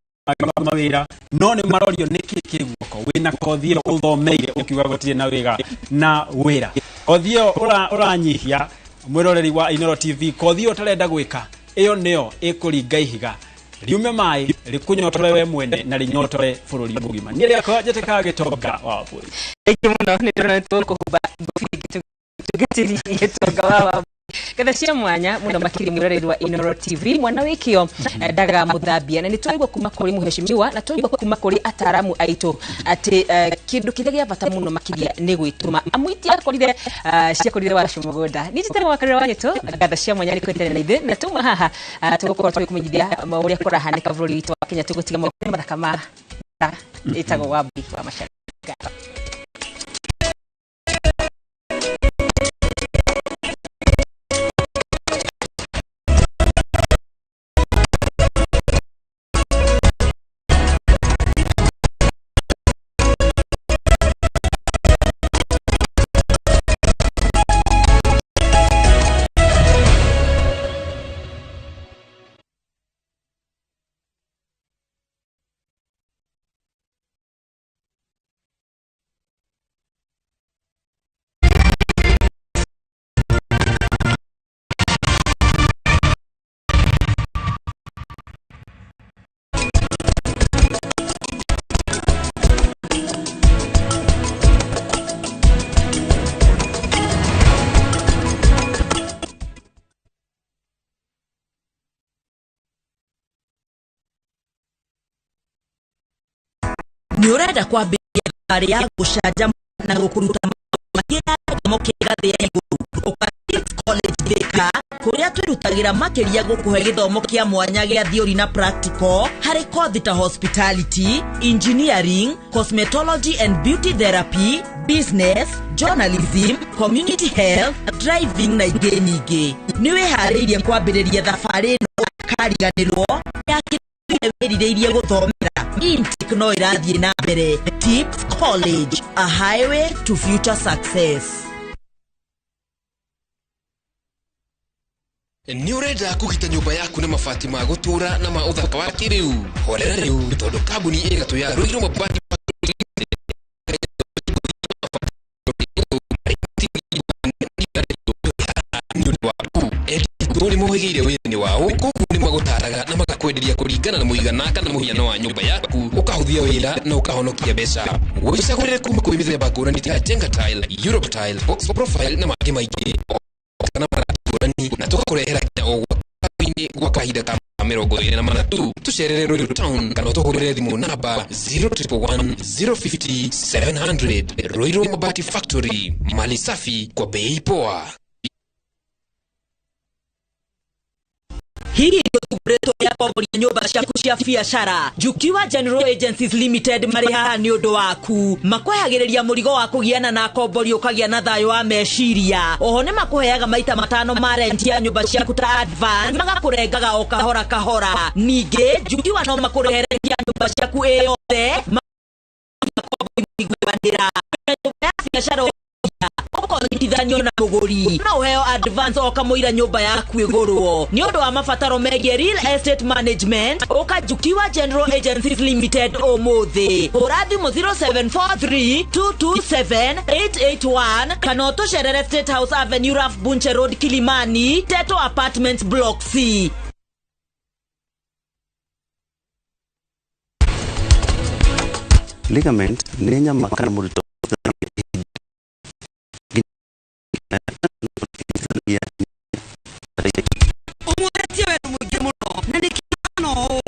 mawĩra no nĩ marorio nĩ kĩĩ kĩ guoko wĩna kothi ĩyo ũthomeire ũkiuga gũtirĩ na wĩra na wĩra kothi ĩyo ũranyihia mwĩroreri wa Inooro TV kothi ĩyo ũtarenda gwĩka ĩyo nĩyo ĩkũringa ihiga riume maĩ rĩkũnyotore we mwene na rĩnyotore bũrũri mũgima nĩ rĩakwa Njĩtĩka Gitonga wa Bũi rĩngĩ mũno nĩ ndĩrona tũkũhumba tũgĩtiri Gitonga wa Gatha cia mwanya muno makiri mwĩroreri wa Inooro TV mwana wĩkĩo ndaga mũthambia na nĩ tũraigua kuma kũrĩ mũheshimiwa na tũraigua kuma kũrĩ ataramu aitũ atĩ kĩndũ kĩrĩa gĩa bata mũno makĩria nĩ gwĩtũma amwiti akorire ciakorire wa Mũgũnda nĩ njĩtĩre wa Karura wa Nyũtũ Gatha cia mwanya nĩ kwendere na ithe na tuma haha tũgũkorwo tũkĩmenyithia ũrĩa kũrahanĩka bũrũri witũ wa Kenya tũgũtiga maũndũ mathaka ma ĩtagwo wa Wambui wa Macharia. Nĩ ũrenda kwambĩrĩria thabarĩ ya gũcanjamũra na gũkũruta maũndũ makĩria gĩthomo kĩa ngathĩ ya igũrũ ũka College Thika kũrĩa twĩrutagĩra tũrutagĩra makĩria gũkũhe gĩthomo kĩa mwanya gĩa theory na practical harĩ kothi ta hospitality, engineering, cosmetology and beauty therapy, business, journalism, community health, driving na ingĩ nyingĩ. Nĩ wĩharĩirie kwambĩrĩria thabarĩ ĩno kariganĩrwo ya wĩrirĩirie gũthomera Intake no irathiĩ na mbere. Tips College, a highway to future success. Ni urenda kugita nyumba yaku na mabati ma gutura na ma uthaka wa kiriu. Horera riu tondu kambuni ĩgatũ ya Ruiru Mabati Tuli muhigire wini wao koguo ni magutaraga na magakwenderia kuringana na muigana kana muhiano wa nyumba yaku ukahuthia wira na ukahonokia mbeca wicagurire kuma kwi mithemba ngũrani ta Jenga Tile, Europe Tile, Box Profile na mangĩ maingĩ kana ngũrani na tugakurehera nginya o gwa kahinda ka 24 tucerere Ruiru Town kana tuhurire thimu namba 0111 050 700. Ruiru Mabati Factory, mali safi kwa bei poa. Hii ndio tubureto ya kombori nyumba ciaku cia biacara. Jukiwa General Agencies Limited marĩ haha nĩ ũndũ waku. Makwehagĩrĩria mũrigo wa kũgiana na kombori ũkagĩa na thayũ wa meciria. Oho nĩ makũheaga maita 5 ma rent ya nyumba ciaku ta advance, magakũrengaga o kahora kahora. Ningĩ Jukiwa no makũrehere ya nyumba ciaku yothe makombori mĩiguanĩra. Nyumba ya biacara ukonyitithanio na mũgũri no uheo advance o kamũira nyumba yaku ĩgũrwo. Nĩ ũndũ wa mabataro megiĩ real estate management ũka Jukiwa General Agencies Limited ũmũthĩ. Hũra thimũ 0743 227 881 kana ũtũcerere State House Avenue, Ralph Bunche Road, Kilimani, Teto Apartments Block C. Ligament nĩ nyama kana mũrutwo umuretie wetu mwingi muno na nikano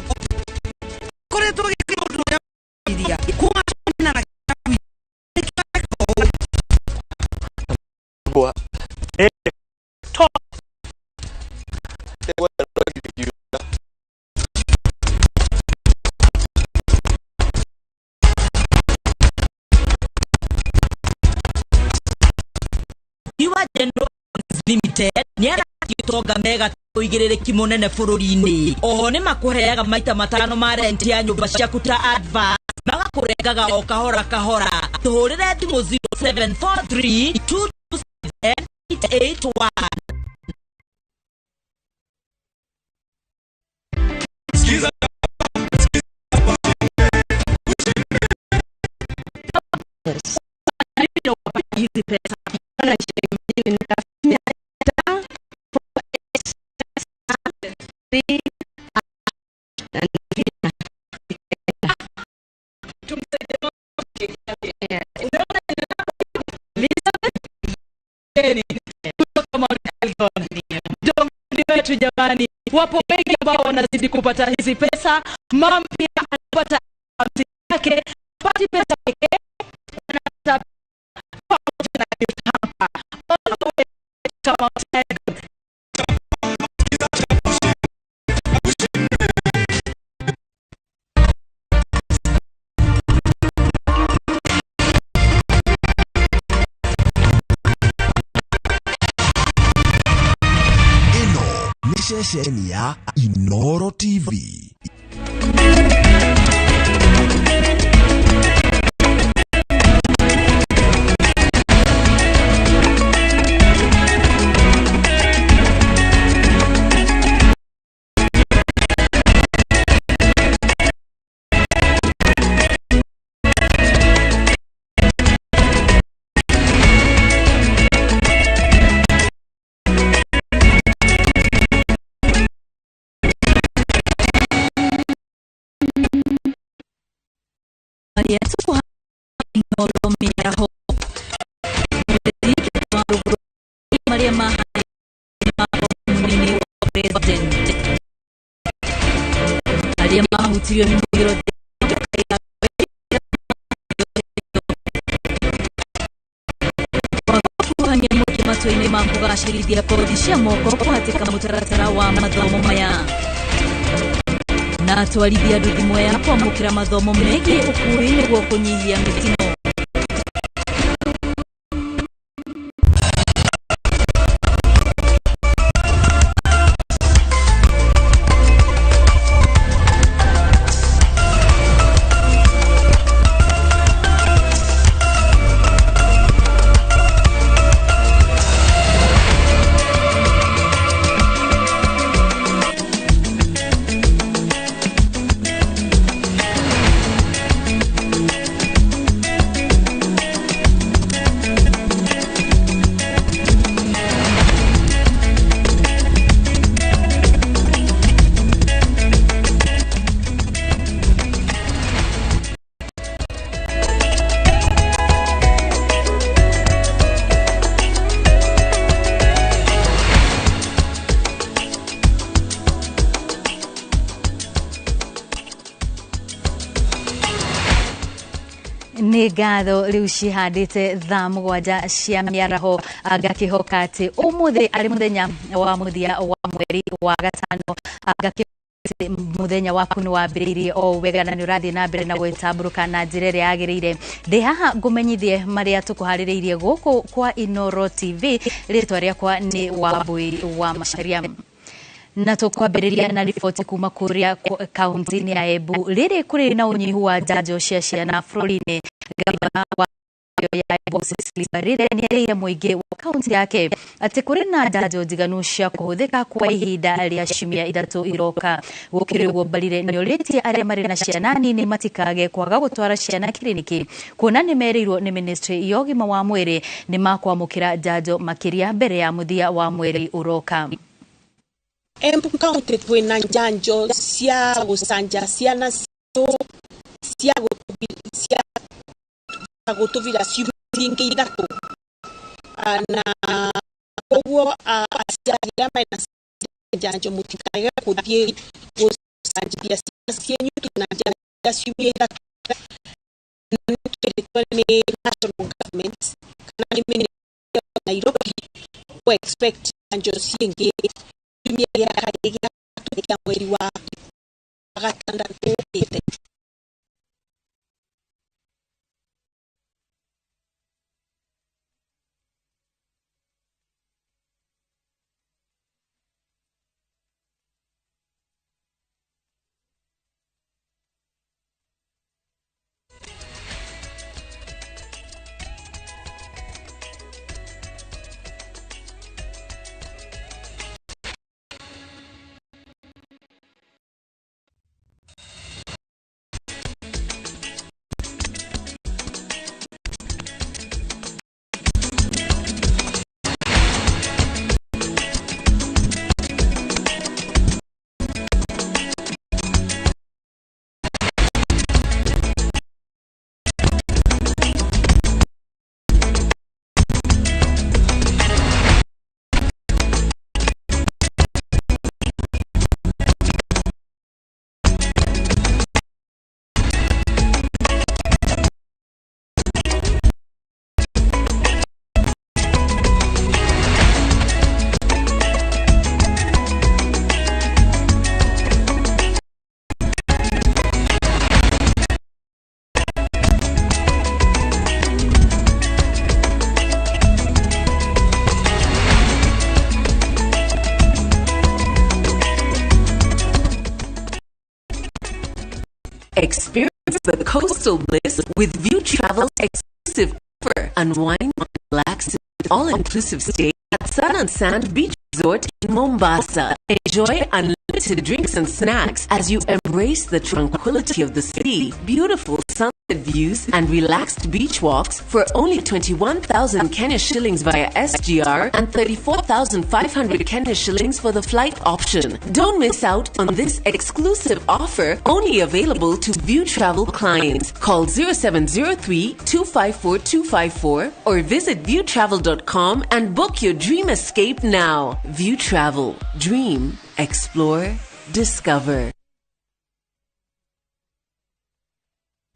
kore tu gikiundu ya idia kuma na na kwa to Jukiwa General Limited ni aragitonga mega uigirĩrĩki munene bũrũri-inĩ. Oho nĩ makũheaga maita 5 ma rent ya nyumba ciaku ta advance, magakũrengaga o kahora kahora. Tũhũrĩre thimũ 0743 227 881. Hizi pesa jamani, wapo wengi ambao wanazidi kupata hizi pesa. Mama pia anapata yake, pati pesa yake anapata Shesheni ya Inoro TV. Yesu nolomera ho Maria Maha president Maria Maha utiyo ni mugiro kuhanya muke matua-inĩ ma kũgacĩrithia kothi cia moko kũhatĩka mũtaratara wa mathomo maya na atwarithia andũ thimũ ya kwamũkĩra mathomo megiĩ ũkuui nĩguo kũnyihia mĩtino. Nĩ ngatho rĩu cihandĩte thaa mũgwanja cia mĩaraho ngakĩhoka atĩ ũmũthĩ arĩ mũthenya wa mũthia wa mweri wa gatano ngakĩhoka mũthenya waku nĩ wambĩrĩirie o wega na nĩ ũrathiĩ na mbere na gwĩtambũrũka na njĩra ĩrĩa yagĩrĩire. Ndĩ haha ngũmenyithie marĩa tũkũharĩrĩirie gũkũ kwa Inooro TV. Rĩtwa rĩakwa nĩ Wambui wa Macharia. Na tukwambĩrĩria na riboti kuma kũrĩa kaunti-inĩ ya Embu. Rĩrĩ kũrĩ na ũnyihu wa njanjo cia ciana bũrũri-inĩ. Gavana wa ya Embu Cecily Mbarire nĩerĩire mũingĩ wa kaunti yake atĩ kũrĩ na njanjo njiganu cia kũhũthĩka kwa ihinda rĩa ciumia ithatũ iroka. Gũkĩrĩ ũguo Mbarire nĩorĩtie arĩa marĩ na ciana nini matikage kwaga gũtwara ciana kiriniki, kuona nĩ merĩirwo nĩ ministry ya ũgima wa mwĩrĩ nĩ makwamũkĩra njanjo makĩria mbere ya mũthia wa mweri ũroka. Embu County twina njanjo cia gũcanja ciana cia gũtũvira ciumia ithatũ na koguo aciari arĩa mena njanjo mũtikage gũthiĩ gũcanjia ciana cianyu twina njanjo cia ciumia ithatũ nĩ national government kana nĩ ministry of Nairobi we expect njanjo ciingĩ ciumia gĩa mweri wa gatandatu ũkĩte. Experience the coastal bliss with View Travel's exclusive offer. Unwind, relax, all-inclusive stay at Sun and Sand Beach Resort in Mombasa. Enjoy unlimited drinks and snacks as you embrace the tranquility of the sea, beautiful sunset views, and relaxed beach walks for only 21,000 Kenya shillings via SGR and 34,500 Kenya shillings for the flight option. Don't miss out on this exclusive offer, only available to View Travel clients. Call 0703-254-254 or visit viewtravel.com and book your dream escape now. View Travel. Dream. Explore. Discover.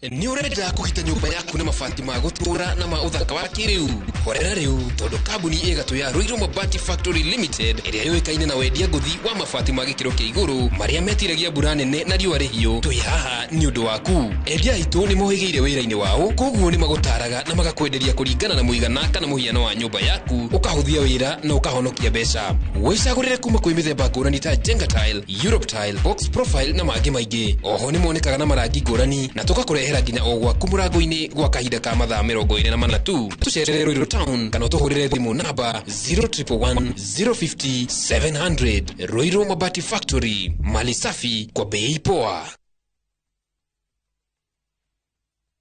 Nĩ ũrenda kũgita nyũmba yaku na mabati ma gũtũũra na ma ũthaka wa kĩrĩu? horera riu tondu kambuni igatu ya Ruiru Mabati Factory Limited iria yoikaine na wendia nguthi wa mabati ma gikiro kia iguru maria metiragia mbura nene na riua rihio twi haha ni undu waku endia itu ni mohigeire wira-ini wao koguo ni magutaraga na magakwenderia kuringana na muigana kana muhiano wa nyumba yaku ukahuthia wira na ukahonokia mbeca wicagurire kuma kwi mithemba ngurani ta Jenga Tile, Europe Tile, Box Profile na mangi maingi oho ni monekaga na marangi ngurani na tukakurehera nginya o gwaku murango-ini gwa kahinda ka mathaa 24 tu tucerere Ruiru Town kana tuhurire thimu namba 0111 050 700 Ruiru Mabati Factory, mali safi kwa bei poa.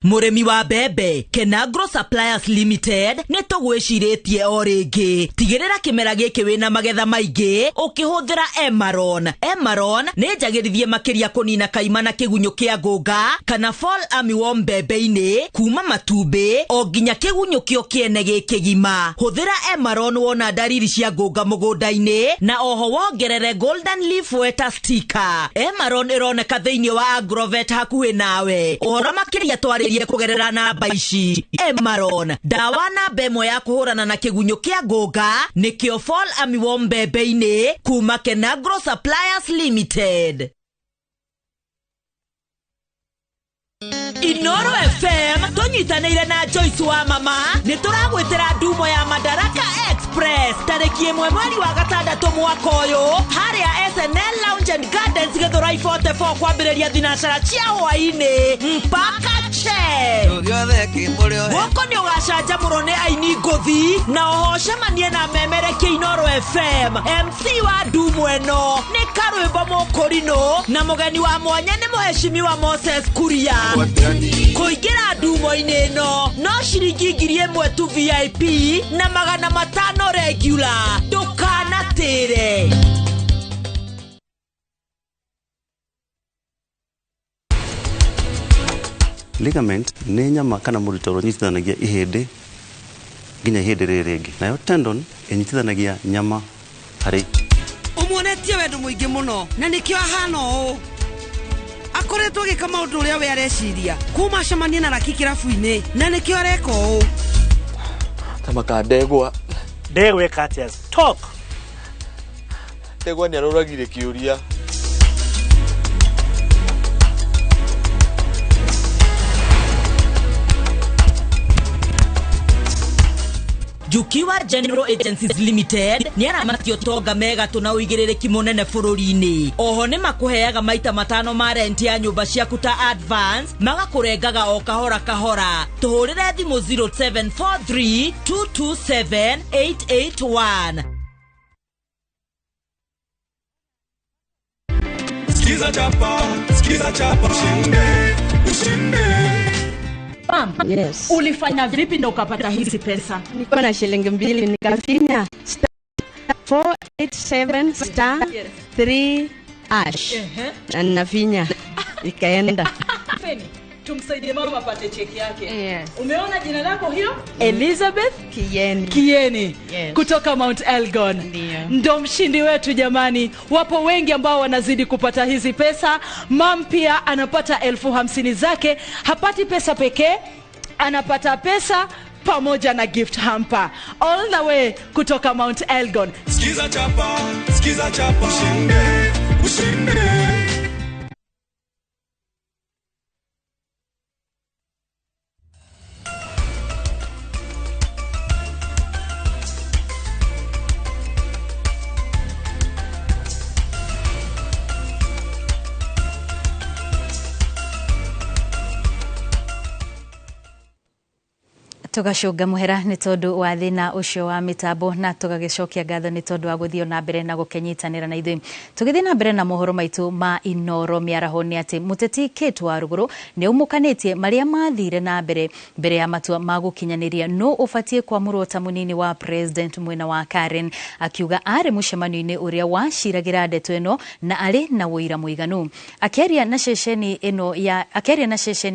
Muremi wa bebe Kenagro Suppliers Limited ne tugwiciritie o ringi tigirira kimera giki wina magetha maingi ukihuthira Emaron. Emaron ne njagirithie makiria kunina kaima na kigunyo kia ngunga kana fall armyworm bebe-ini kuma matumbi o nginya kigunyo kio kiene gikigima. Huthira Emaron wona dariri cia ngunga mugunda-ini na oho wongerere golden leaf weta sticker. Emaron ironeka thiini wa Agrovet hakuhi nawe. Uhoro makiria twari kugerera namba ici Emaron dawa namba imwe ya kuhurana na kigunyo kia ngunga nikio fall armyworm bebe-ini kuma Kenagro Suppliers Limited. Inoro FM tunyitanire na Joyce wa mama ni turagwitira ndumo ya Madaraka Express tariki 1 mweri wa gatandatu mwaka uyu haria SNL Lounge and Gardens Githurai 44 kwambiriria thinacara cia hwaini mpaka che goko ni ugacanja ni aini nguthi na oho cemanie na memerekia Inoro FM. MC wa ndumo eno ni Karwimbo Mukurino na mugeni wa mwanya ni muheshimiwa Moses Kuria. Kuingira ndumo-ini ino no ciringi 1,000 tu VIP na 500 regular. Ndukanatire. Ligament nĩ nyama kana mũruto ũnyitithanagia ihĩndĩ nginya ihĩndĩ rĩrĩ rĩngĩ. Nayo tendon ĩnyitithanagia nyama harĩ. Umuonetie wendo mũingĩ mũno na nĩkĩo ahana ũũ. Akoretwo agĩka maũndũ ũrĩa we areciria kuma acemanie na Raki kĩrabu-inĩ na nĩkĩo areka ũũ. Tamaka ndegwa ĩka atĩa? Talk. Ndegwa nĩaroragire kĩũria. Jukiwa General Agencies Limited ni aramatio tonga mega tuna uigiririki munene bururi-ini. Oho ni makuheaga maita 5 ma rent ya nyumba ciaku ta advance magakurengaga o kahora kahora. Tuhurire thimu 0743 227 881. Skiza chapa ushinde. Yes. Ulifanya vipi ndo ukapata hizi pesa? Nilikuwa na shilingi 2 nikafinya *487*3# na ninafinya ikaenda. Feni, tumsaidie mama apate cheki yake. Yes. Umeona jina lako hiyo? Elizabeth Kieni. Yes. Kutoka Mount Elgon. Ndo mshindi wetu jamani. Wapo wengi ambao wanazidi kupata hizi pesa. Mam pia anapata 50,000 zake. Hapati pesa pekee, anapata pesa pamoja na gift hamper. All the way kutoka Mount Elgon. Skiza chapa ushinde. Tugacunga muhera ni tondu wa thina ucio wa mitambo na tugagicokia ngatho ni tondu wa guthio na mbere na gukenyitanira na ithui. Tugithii na mbere na mohoro maitu ma Inoro miaraho ni ati muteti Kate Waruguru ni umukanitie maria mathire na mbere ya matua ma gukinyaniria no ufatie kwamurwo ta munini wa president mwena wa Karen, akiuga ari mucemanio-ini uria waciragira ndeto ino na ari na wira muiganu. Akeria na ceceni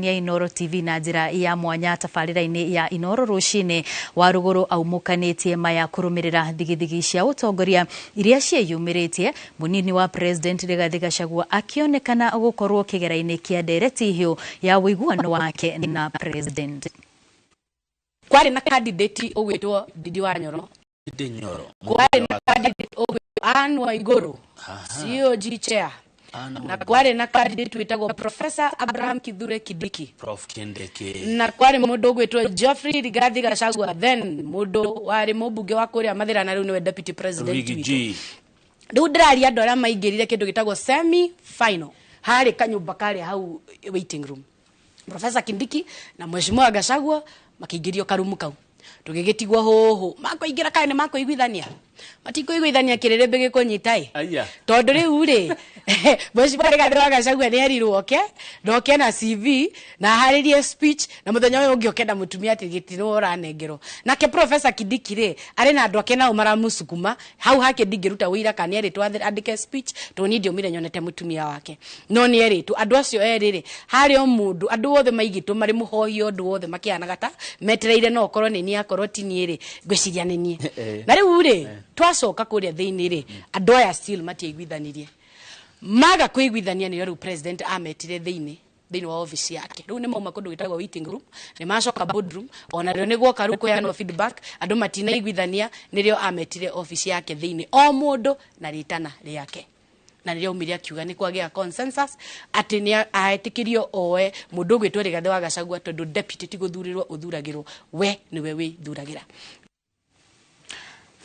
ya Inoro TV na njira ya mwanya tabarira-ini ya Inoro rucini Waruguru aumukanitie maya kurumirira thigithigi cia utongoria iria cieyumiritie munini wa president Rigathi Gachagua akionekana gukorwo kigera-ini kia ndereti hiu ya wiguano wake na president. kwari na candidate ogwetwo Ndindi wa Nyoro kwari na candidate ogwetwo Anne Waiguru COG chair na kwari na candidate witagwo Professor Abraham Kithure Kindiki Prof Kindiki na kwari mundu ogwetwo Geoffrey Rigathi Gachagua then mundu wari mubunge wa kuria Mathira na riu niwe deputy president witu riu ndiraria andu aria maingirire kindu gitagwo semi final hari kanyumba kari hau waiting room Professor Kindiki na Mheshimiwa Gachagua makiingirio karumu kau tugigitigwo hoho makoingira kae ni makoiguithania matikoiguithania kirerebe gikonyitai tondu riu ri Mheshimiwa Rigathi Gachagua ni erirwo ndoke na CV na haririe speech na muthenya uyu ungi okenda mutumia ati gitino oranengerwo nake Professor Kindiki ri ari na andu ake nao maramusukuma hau hake ndingiruta wira kana eri twandike speech to ni ndio mire nyonete mutumia wake no ni eri tu andu acio eri ri hari o mundu andu othe maigitwo mari muhoyo andu othe makianaga ta metereire no korwo ni ni akorwo ti ni ri ngwiciria ni ni na riu ri twacoka kuria thiini ri andu aya still matiaiguithanirie maga kuiguithania ni riu president ametire thiini wa office yake riu ni mauma kundu gitagwo waiting room ni macoka boardroom ona rio ni gwoka ruko ya no feedback andu matinaiguithania nirio ametire office yake thiini o mundu na ritana riake na nirio umiria kiuga ni kwagia consensus ati ni aetikirio oe mundu gwitwo Rigathi wa Gachagua tondu deputy ti guthurirwo uthuragirwo we niwe wi thuragira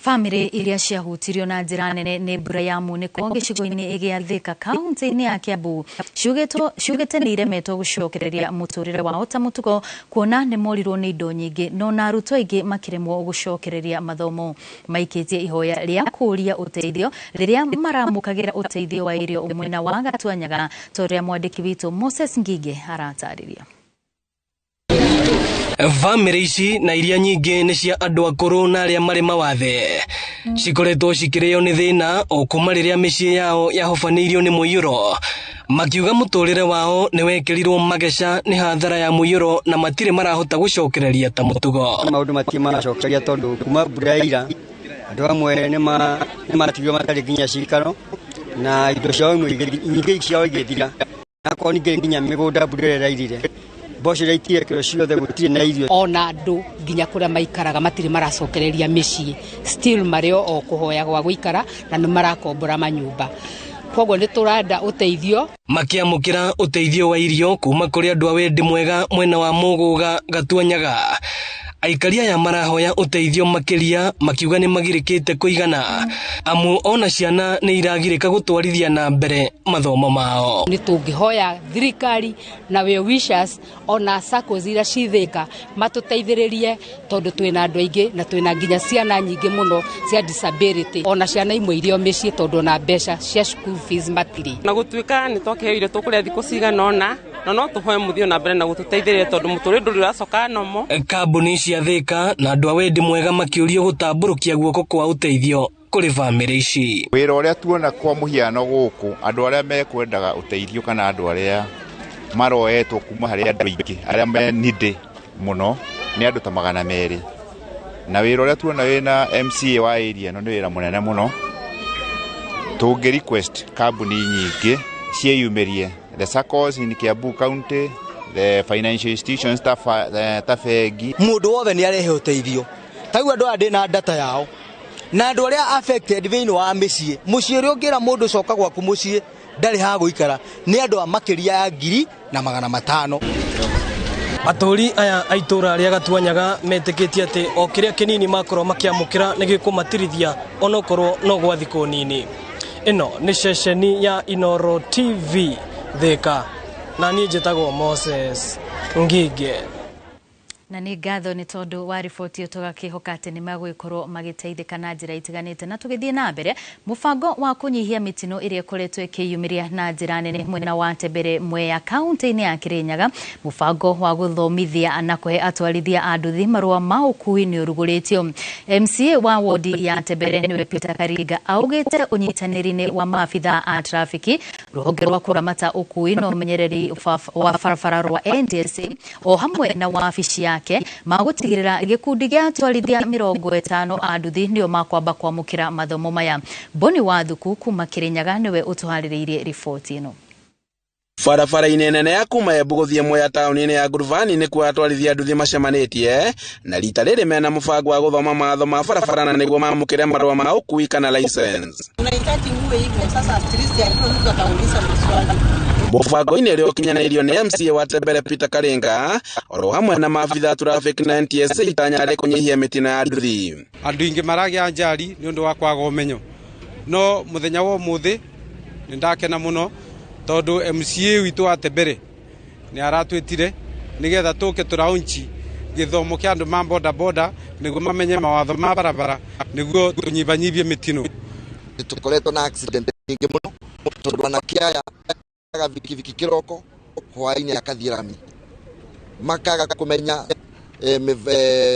Family iria ciahutirio na njira nene ni mbura ya muniko gicigo-ini gia Thika kaunti-ini ya Kiambu ciugite ni iremetwo gucokereria muturire wao ta mutugo kuona ni morirwo ni indo nyingi no na arutwo aingi makiremwo gucokereria mathomo maikitie ihoya ria kuria uteithio riria maramukagira uteithio wa irio mwena wa Gatuanyaga toria mwandiki witu Moses Ngige aratariria Family ici na iria nyingi ni cia andu akuru na aria mari mawathe cikoretwo cikirio ni thina o kuma riria micii yao yahofanirio ni muiyuro makiuga muturire wao ni wekirirwo mageca ni hathara ya muiyuro na matire marahota gucokereria ta mutugo maundu matire maracokereria tondu kuma mbura ira andu amwe ni matigio matari nginya cikaro na indo ciao nyingi ciao igithira akoni nginya migunda mbura irairire boshi raitire kiro ciothe gutire na irio ona andu nginya kuria maikaraga matire maracokereria micii still mario o kuhoya gwa guikara na ni marakombora manyumba koguo ni turanda uteithio makiamukira uteithio wa irio kuma kuri andu a wendi mwega mwena wa Muguga Gatuanyaga aikaria ya marahoya uteithio makiria makiuga ni magirikite kuigana amu ona ciana ni iragirika gutwarithia na mbere mathomo mao ni tungihoya thirikari na we wishers ona SACCOs ira cithika matuteithiririe tondu twina andu aingi na twina nginya ciana nyingi muno cia disability ona ciana imwe irio micii tondu na mbeca cia school fees matiri na gutuika ni twakeire tukuria thiku cigana no tuhoe muthio na mbere na gututeithiririe tondu muturire nduri racoka nomo kambuni cia Thika na andu a wendi mwega makiurio gutamburukia guoko kwa uteithio kuri family ici wira uria tuona kwa muhiano guku andu aria mekwendaga uteithio kana andu aria maroetwo kuma hari andu aingi aria me nide muno ni andu ta 200 na wira uria tuona wina MCA wa area no ni wira munene muno tungi request kambuni nyingi cieyumirie the SACCOs in Kiambu County the financial institutions ta fegi mundu wothe ni arehe uteithio tagu andu andi na data yao na andu aria affected thini wa micii mucii ri ungira mundu coka gwaku mucii ndari ha guikara ni andu a makiria ya 1,500 aturi aya aitura aria Gatuanyaga metikitie ati o kiria kinini makorwo makiamukira ni gikumatirithia onokorwo no gwa thiku nini ino ni ceceni ya Inoro TV Thika na niĩ njĩtagwo Moses Ngige na ni ngatho ni tondu wa riboti yo tugakihoka ati ni magwikorwo magiteithika na njira itiganite na tugithie na mbere mubango wa kunyihia mitino iria koretwo ikiyumiria na njira nene mwena wa Tembere Mwea kaunti-ini ya Kirinyaga mubango wa guthomithia na kuhe atwarithia a nduthi marua ma ukui ni uruguritio MCA wa wodi ya Tembere niwe Peter Karinga augite unyitaniri-ini wa maafitha a trafiki ruhonge rwa kuramata ukui no menyereri wa farafara rwa NTSA o hamwe na wabici yake magutigirira gikundi gia atwarithia 50 a nduthi nio makwamba kwamukira mathomo maya Boni wa Thuku kuma Kirinyaga niwe utuhaririirie riboti ino Barabara nene ya kuma Embu guthie Mwea tauni-ini ya Nguruvani ni kuo atwarithia nduthi macemanitie na rita riri mena mubango wa guthoma mawatho ma barabara na niguo mamukire marua ma ukui kana license. Unahitaji uwe hivyo sasa, at least hakuna mtu atauliza maswali. Mubango-ini uria ukinyanirio ni MCA wa Tembere Peter Karenga oro hamwe na maabitha traffic na NTSA itanyare kunyihia mitino ya nduthi. Andu ingi maragia njari ni undu wa kwaga umenyo, no muthenya wa umuthi ni ndakena muno tondu MCA witu wa Tembere ni aratwitire nigetha tuke turaunchi githomo kia andu ma boda boda niguo mamenye mawatho ma barabara niguo tunyibanyibie mitino. Tukoretwo na accident nyingi muno tondu anakiaya vikiviki kiroko hwaini akathirami makaga kumenya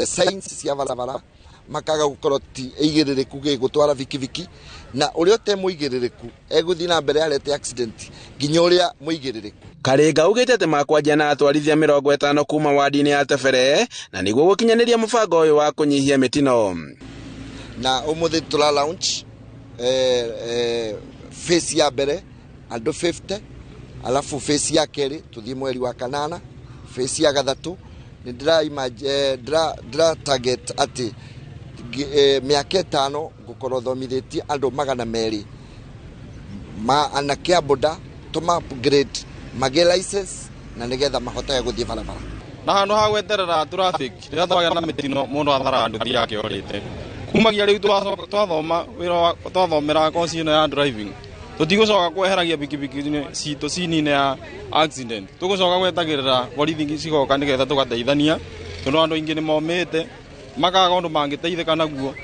science cia barabara makaga gukorwo ti igiririku gigutwara vikiviki na uria te muigiririku eguthi na mbere arete accident nginya uria muigiririku. Karenga ugite ati makwanjia na atwarithia 50 kuma wadi-ini ya Tebere na niguo gukinyaniria mubango uyu wa kunyihia mitino. Na umuthi tura launch face ya mbere andu 50 alafu face ya keri tuthie mweri wa kanana face ya gathatu ni dra target ati miaka 5 gukorwo thomithitie andu 200 ma anakia boda tuma upgrade mage license na nigetha mahotaga guthie barabara na handu ha gweterera traffic rira twagĩa na mitino mundu athara nduthi yake orite kumagia riu twathoma wira twathomera course ino ya driving tutigocoka kweheragia pikipiki cito cinine ya accident tugocoka gwetagirira borithi cigoka nigetha tugateithania tondu andu ingi ni momite makaga undu mangiteithika naguo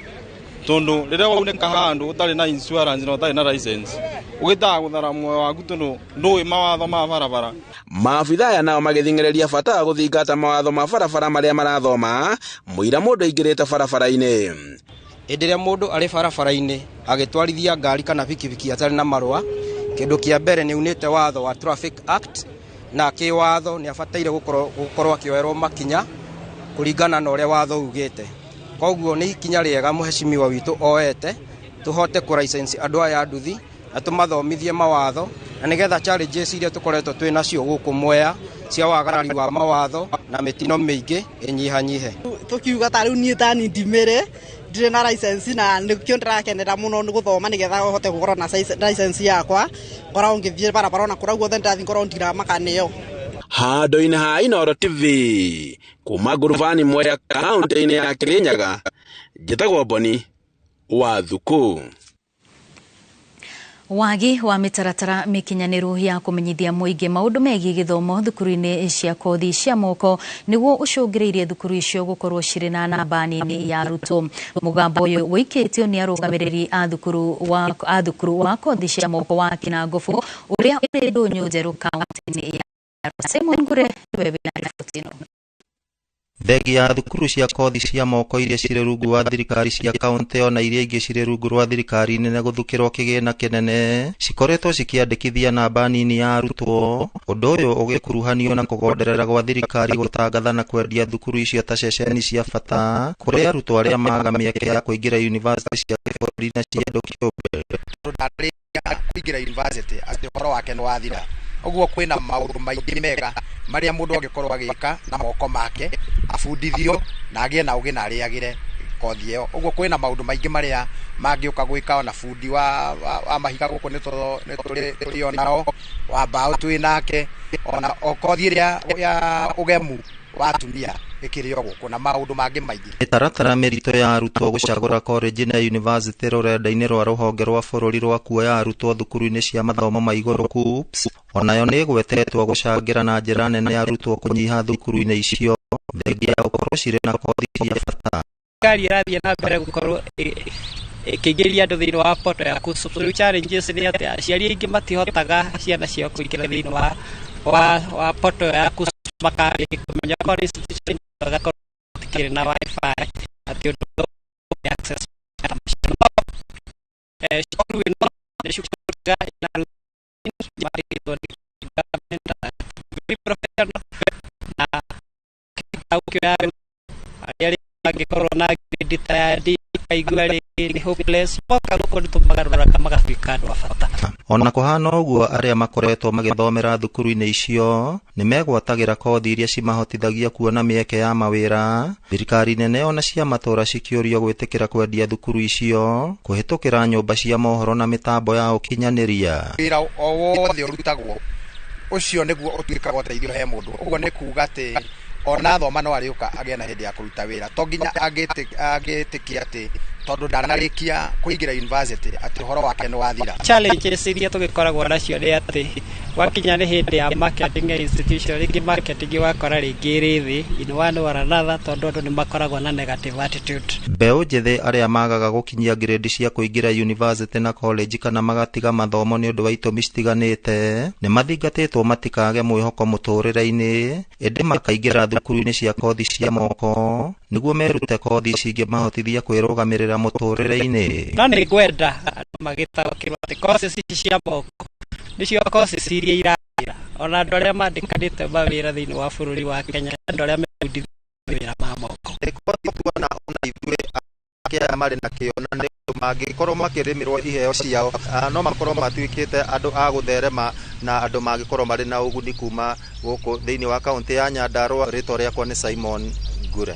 tondu riria wauneka handu utari na insurance na utari na license ugitaga guthara muoyo waku tondu ndui mawatho ma barabara. Maabitha aya nao magithingereria bata wa guthingata mawatho ma barabara maria marathoma muira mundu aingirite barabara-ini. Enderea mundu ari barabara-ini agitwarithia ngari kana pikipiki atari na marua, kindu kia mbere ni unite watho wa Traffic Act na kiwatho ni abataire gukorwo akioerwo makinya kuringana na uria watho ugite. Koguo ni ikinya riega muheshimiwa witu oete tuhote ku license andu aya nduthi na tumathomithie mawatho na nigetha challenges iria tukoretwo twi nacio guku Mwea cia wagarari wa mawatho na mitino mingi inyihanyihe. Tukiuga ta riu nie tani ndimere ndire na license na nikio ndirakenera muno ni guthoma nigetha hote gukorwo na license yakwa ngorwo ngithie barabara na kurau guothe ndathi ngorwo ndira makaneo. Handu-ini ha Inooro TV kuma Nguruvani Mwea kaunti-ini ya Kirinyaga njitagwo Boni wa Thuku. Wagi wa mitaratara mikinyaniru ya kumenyithia muingi maundu megie githomo thukuru-ini cia kothi cia moko niguo ucungiriirie thukuru icio gukorwo ciri na namba nini ya arutwo. Mugambo uyu wikitio ni arugamiriri a thukuru wa kothi cia moko wa Kinangofu uria uri Ndunyu Njeru kaunti-ini ya Simon Ngure wewe na ripotino. Thegi ya thukuru cia kothi cia moko iria cirĩ rungu wa thirikari cia kaunti ona iria ingĩ cirĩ rungu rwa thirikari nene guthukirwo kĩgĩna kĩnene cikoretwo cikĩandĩkithia namba nini ya arutwo, ũndũ ũyũ ũgĩkuruhanio na kũgonderera gwa thirikari gũtangatha na kwendia thukuru icio ta ceceni cia bata kũrĩ arutwo arĩa maga mĩeke ya kũingĩra yunivasĩtĩ cia bũrũri na cia andũ kĩũmbe. Kũingĩra yunivasĩtĩ atĩ ũhoro wake nĩ wathira, ũguo kwĩna maũndũ maingĩ mega maria mundu angĩkorwo agĩka na moko make abundithio na agĩe na ũgĩ na arĩagĩre kothi ĩyo. Ũguo kwĩna maũndũ maingĩ maria mangĩũka gwĩka ona bundi wa mahiga gũkũ nĩ tũrĩ onao wa mbaũ twĩ nake ona kothi ĩrĩa ya ũgemu wa atumia ĩkĩrĩ o gũkũ na maũndũ mangĩ maingĩ. Mĩtaratara mĩritũ ya arutwo gũcagũra college na university rũrenda-inĩ rwa rũhonge rwa bũrũri rwa kuoya arutwo thukuru-inĩ cia mathomo ma igũrũ KUPPS onayo nĩ ĩgwetetwo gũcangĩra na njĩra nene arutwo kũnyiha thukuru-inĩ icio thengia ya gũkorwo cirĩ na kothi cia bata. Thirikari ĩrathiĩ na mbere gũkorwo ĩkĩingĩria andũ thĩinĩ wa poto ya KUPPS. Rĩu challenges nĩ atĩ aciari aingĩ matihotaga ciana ciao kũingĩra thĩinĩ wa poto ya KUPPS makamenya kwa institution agakorwo tikĩrĩ na wifi atĩ ũndũ wa access cukuru ĩno nĩ cukuru ĩna marĩtwo nĩ government professional na gĩkĩra arĩa angĩkorwo na grade ta ya D ikaigua rĩ nĩ hopeless moka gũkũ nĩtũmagarũra magatuĩka andũ a bata. Ona kũhana ũguo arĩa makoretwo magĩthomera thukuru-inĩ icio nĩ megwatagĩra kothi iria cimahotithagia kuona mĩeke ya mawĩra. Thirikari nene ona cia matũũra cikĩũrio gwĩtĩkĩra kwendia thukuru icio kũhĩtũkĩra nyũmba cia mohoro na mĩtambo ya ũkinyanĩria. Wĩra o wothe ũrutagwo ũcio nĩguo ũtuĩkaga ũteithio he mũndũ. Ũguo nĩ kuuga atĩ ona thoma no arĩũka agĩa na hĩndĩ ya kũruta wĩra. To nginya agĩtĩkia atĩ tondũ ndanarĩkia kũingĩra university atĩ ũhoro wake nĩ wathira. Challenges iria tũgĩkoragwo nacio nĩ atĩ wakinya nĩ hĩndĩ ya marketing institution, rĩngĩ marketing wakora rĩngĩ ĩrĩ thĩ in one or another tondũ andũ nĩ makoragwo na negative attitude. Mbeũ njĩthĩ arĩa magaga gũkinyia grade cia kũingĩra university na college kana magatiga mathomo nĩ ũndũ wa itũmi citiganĩte nĩ mathingatĩtwo matikage mwĩhoko mũtũrĩre-inĩ, ĩndĩ makaingĩra thukuru-inĩ cia kothi cia moko nĩguo merute kothi cingĩmahotithia kwĩrũgamĩrĩra mũtũrĩre-inĩ. No nĩ ngwenda magĩtaũkĩrwo atĩ courses ici cia moko nĩcio courses iria iragĩra ona andũ arĩa mandĩkanĩte mawĩra thĩinĩ wa bũrũri wa Kenya, andũ arĩa mebundithia mawĩra ma moko. Kuona ona ithuĩ akĩa marĩ na kĩo na nĩ mangĩkorwo makĩrĩmĩrwo iheo ciao no makorwo matuĩkĩte andũ a gũtherema na andũ mangĩkorwo marĩ na ũguni kuma gũkũ thĩinĩ wa kaunti ya Nyandarua. Rĩtwa rĩakwa nĩ Simon Ngure.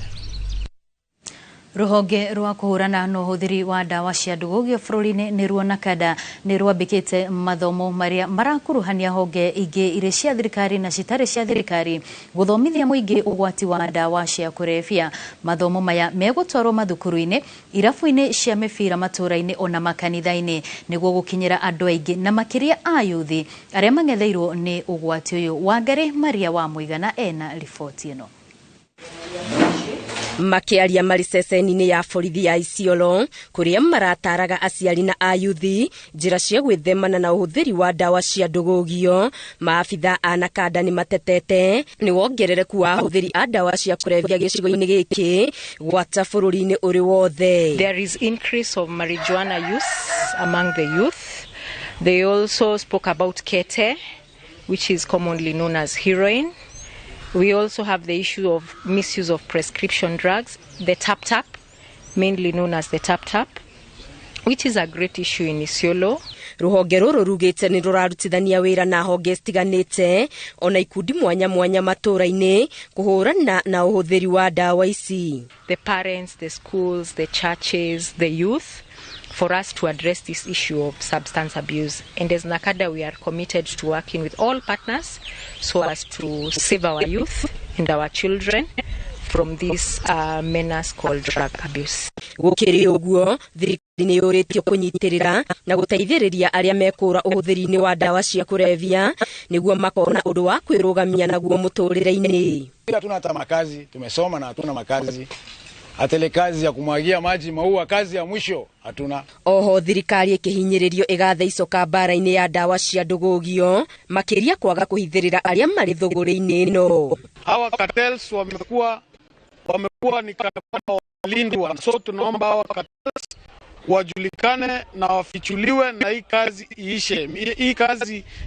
Ruhonge rwa kuhurana na ũhũthĩri wa ndawa cia ndũgũgio bũrũri-inĩ nĩ ruo NACADA nĩ rwambĩkĩte mathomo marĩa marakuruhania honge ingĩ irĩ cia thirikari na citarĩ cia thirikari gũthomithia mũingĩ ũgwati wa ndawa cia kũrebia. Mathomo maya megũtwarwo mathukuru-inĩ, irabu-inĩ cia mĩbira matũũra-inĩ ona makanitha-inĩ nĩguo gũkinyĩra andũ aingĩ na makĩria a yuthi arĩa mang'etheirwo nĩ ũgwati ũyũ. Wangari Maria wa Mũigana ena riboti ĩno. Makiaria marĩ ceceni-inĩ ya borithi ya Isiolo kũrĩa marataraga aciari na ayuthi njĩra cia gwĩthemana na ũhũthĩri wa ndawa cia ndũgũgio. Maabitha a NACADA nĩ matetete nĩ wongerereku wa ahũthĩri a ndawa cia kũrebia gĩcigo-inĩ gĩkĩ gwata bũrũri-inĩ ũrĩ wothe. There is increase of marijuana use among the youth. They also spoke about kete, which is commonly known as heroin. We also have the issue of misuse of prescription drugs, the tap-tap, mainly known as the tap-tap, which is a great issue in Isiolo. Ruhonge rũrũ rugĩte nĩ rũrarutithania wĩra na honge citiganĩte ona ikundi mwanya mwanya matũũra-inĩ kũhũrana na ũhũthĩri wa ndawa ici. The parents, the schools, the churches, the youth, for us to address this issue of substance abuse. And as NACADA, we are committed to working with all partners so as to save our youth and our children from this menace called drug abuse. Gũkĩrĩ ũguo, thirikari nĩ yũrĩtio kũnyitĩrĩra na gũteithĩrĩria arĩa mekũra ũhũthĩri-inĩ wa ndawa cia kũrebia nĩguo makona ũndũ wa kwĩrũgamia naguo mũtũrĩre-inĩ. Hatuna hata makazi, tumesoma na hatuna makazi. Atele kazi ya kumwagia maji maua, kazi ya mwisho hatuna. Oho thirikari ikihinyĩrĩrio igathe icoka mbara-inĩ ya ndawa cia ndũgũgio makĩria kwaga kũhithĩrĩra arĩa marĩ thũgũrĩ-inĩ ĩno. Hawa cartels wamekuwa ni kama walindwa, so tunaomba hawa cartels wajulikane na wafichuliwe na hii kazi iishe.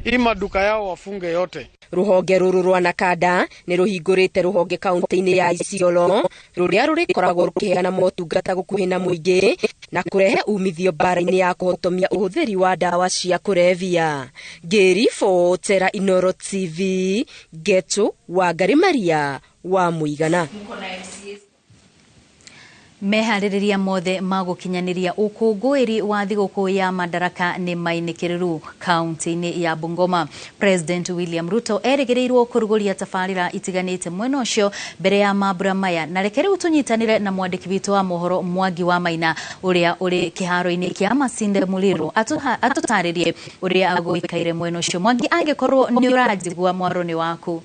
Hii maduka yao wafunge yote. Ruhonge rũrũ rwa NACADA nĩ rũhingũrĩte rũhonge kaunti-inĩ ya Isiolo rũrĩa rũrĩkoragwo rũkĩheana motungata gũkuhĩ na mũingĩ na kũrehe umithio mbara-inĩ ya kũhotomia ũhũthĩri wa ndawa cia kũrebia. Ngĩribotera Inooro TV, Geto Wangari Maria wa Mũigana. Meharĩrĩria mothe ma gũkinyanĩria ũkũngũĩri wa thigũkũ ya Madaraka nĩ mainĩkĩrĩru kaunti-inĩ ya Bungoma. President William Ruto erĩgĩrĩirwo kũrugũria tabarĩra itiganĩte mwena ũcio mbere ya mambura maya. Na reke rĩu tũnyitanĩre na mwandĩki witũ wa mohoro Mwangi wa Maina ũrĩa ũrĩ kĩharo-inĩ kĩa Masinde Muliro atũtarĩrie ũrĩa agũikaire mwena ũcio. Mwangi, angĩkorwo nĩ ũranjigua mwaro-inĩ waku.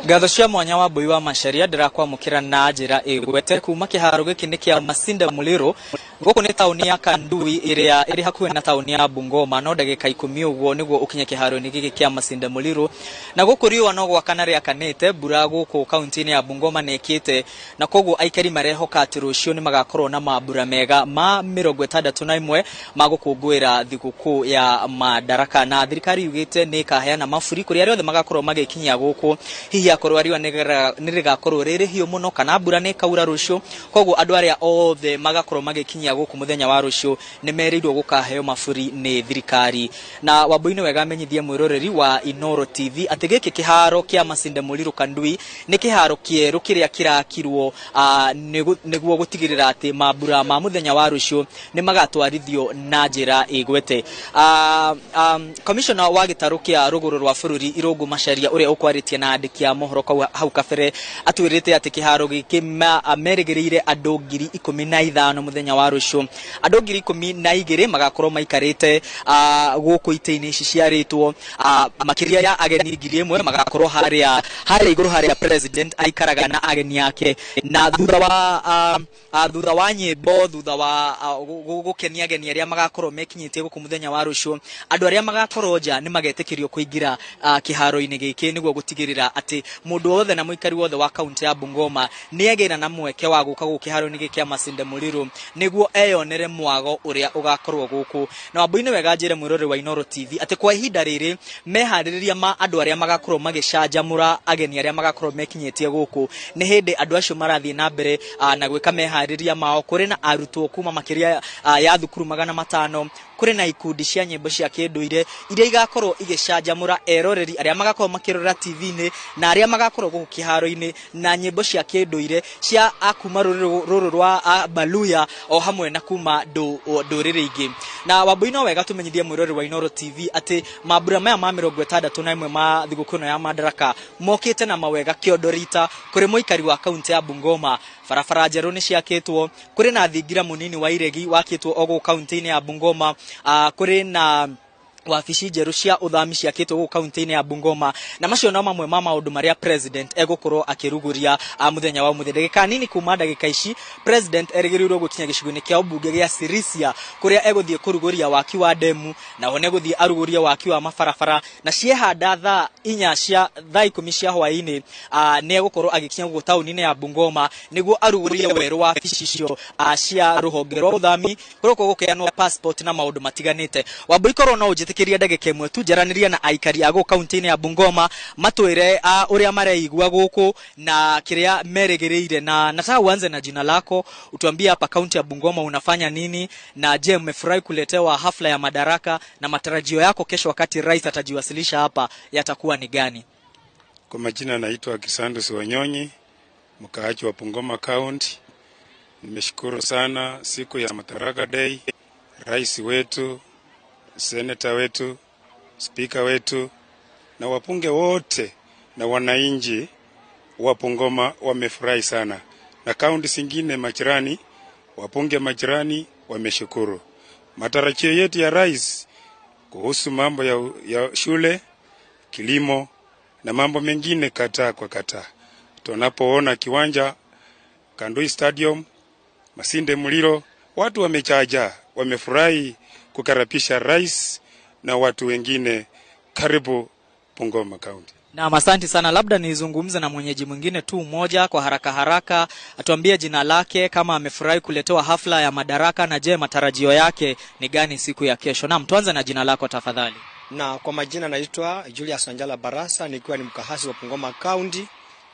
Ngatho cia mwanya wa Mbui wa Macharia ndĩrakwamũkĩra na njĩra ĩgwete kuma kĩharo gĩkĩ nĩ kĩa Masinde Muliro Goko ni tauni ya Kandui iria iri hakuhe na tauni ya Bungoma no ndagika 10 uguo niguo ukinye kiharo-ini giki kia Masinde Muliro na goko riwa no gwakana ria kanete mbura goko kaunti-ini ya Bungoma nekite na koguo aikari marehoka ati rucio ni magakorwo na mambura mega ma 61 magukungwira thiguku ya Madaraka na thirikari yugite ni kaheana mafuri kuria riothe magakorwo magikinyia goko hihi akorwo riwa nirigakorwo riri hiu muno kana mbura ni kaura rucio koguo andu aria othe magakorwo magikinyia goko muthenya wa rucio ni merirwo gukaheo mafuri ni thirikari na Wambui ni wega menyithie mwiroreri wa Inoro TV ati giki kiharo kia Masinde Muliro Kandui ni kiharo kieru kiria kirakirwo niguo gutigirira ati mambura ma muthenya wa rucio ni magatwarithio na njira igwete. Commissioner wa gitaru kia ruguru rwa bururi Irungu Macharia uria ukwaritie na andiki a mohoro hau kabere atwirite ati kiharo giki amerigereire andu 15,000 muthenya wa rucio andu 12,000 magakorwo maikarite guku ite-ini ici ciaritwo makiria ya ageni 1,000 magakorwo haria iguru haria president aikaraga na ageni yake na thutha wa nyimbo thutha wa gukenia ageni aria magakorwo mekinyitie guku muthenya wa rucio andu aria magakorwo nja ni magetikirio kuingira kiharo-ini giki niguo gutigirira ati mundu wothe na muikari wothe wa kaunti ya Bungoma ni agira na mweke wa guka guku kiharo-ini giki kia Masinde Muliro niguo eyonere mwago uria ugakorwo guku na Wambui ni wega njire mwirore wa Inoro TV ati kwa ihinda riri mehaririria ma andu aria magakorwo magicanjamura ageni aria magakorwo mekinyitie guku ni hindi andu acio marathie na mbere na gwika mehaririria mao kuri na arutwo kuma makiria ya thukuru 500 kuri na ikundi cia nyimbo cia kinduire iria igakorwo igicanjamura eroreri aria magakorwo makirora TV-ini na aria magakorwo guku kiharo-ini na nyimbo cia kinduire cia akuma ruru rwa Baluya o hamwe na kuma nduriri ingi na Wambui no wega tumenyithie mwirori wa Inoro TV ati mambura maya ma 61 ma thiguku ya Madaraka mokite na mawega Kiodorita kuri muikari wa kaunti ya Bungoma barabara njeru ni ciakitwo kuri na thingira munini wa iregi wakitwo ogo kaunti-ini ya Bungoma kuri na wabici njeru cia uthami ciakitwo guku kaunti-ini ya Bungoma na macio no mamwe ma maundu maria president egukorwo akiruguria muthenya wa muthenya ndagika nini kuma ndagika ici president erigirirwo gukinya gicigo-ini kia ubunge gia Sirisia kuria eguthie kuruguria waki wa demu na one guthie aruguria waki wa mabarabara na ciehanda thaa 10 cia hwaini ni egukorwo agikinya guku tauni-ini ya Bungoma niguo aruguria weru wa wabici cio cia ruhonge rwa uthami kuria gukianwo passport na maundu matiganite Wambui korwo no kiria ndagika imwe tu jaraniria na aikari ago kaunti-ini ya Bungoma matwire uria mareigua guku na kiria meregereire na nataka uanze na jina lako utuambie hapa kaunti ya Bungoma unafanya nini na je mmefurahi kuletewa hafla ya Madaraka na matarajio yako kesho wakati rais atajiwasilisha hapa yatakuwa ni gani? Kwa majina naitwa Kisandus Wanyonyi mkaaji wa Bungoma County. Nimeshukuru sana siku ya Madaraka Day rais wetu seneta wetu, speaker wetu na wapunge wote na wananchi wa Bungoma wamefurahi sana. Na kaunti zingine majirani, wapunge majirani wameshukuru. Matarajio yetu ya rais kuhusu mambo ya shule, kilimo na mambo mengine kata kwa kata. Tunapoona kiwanja Kandui Stadium, Masinde Muliro, watu wamechaja, wamefurahi kukaribisha rais na watu wengine karibu Bungoma County. Na asante sana, labda nizungumze na mwenyeji mwingine tu mmoja kwa haraka atuambie jina lake kama amefurahi kuletewa hafla ya Madaraka na je matarajio yake ni gani siku ya kesho. Naam, tuanze na jina lako tafadhali. Na kwa majina naitwa Julius Wanjala Barasa nikiwa ni mkahasi wa Bungoma County.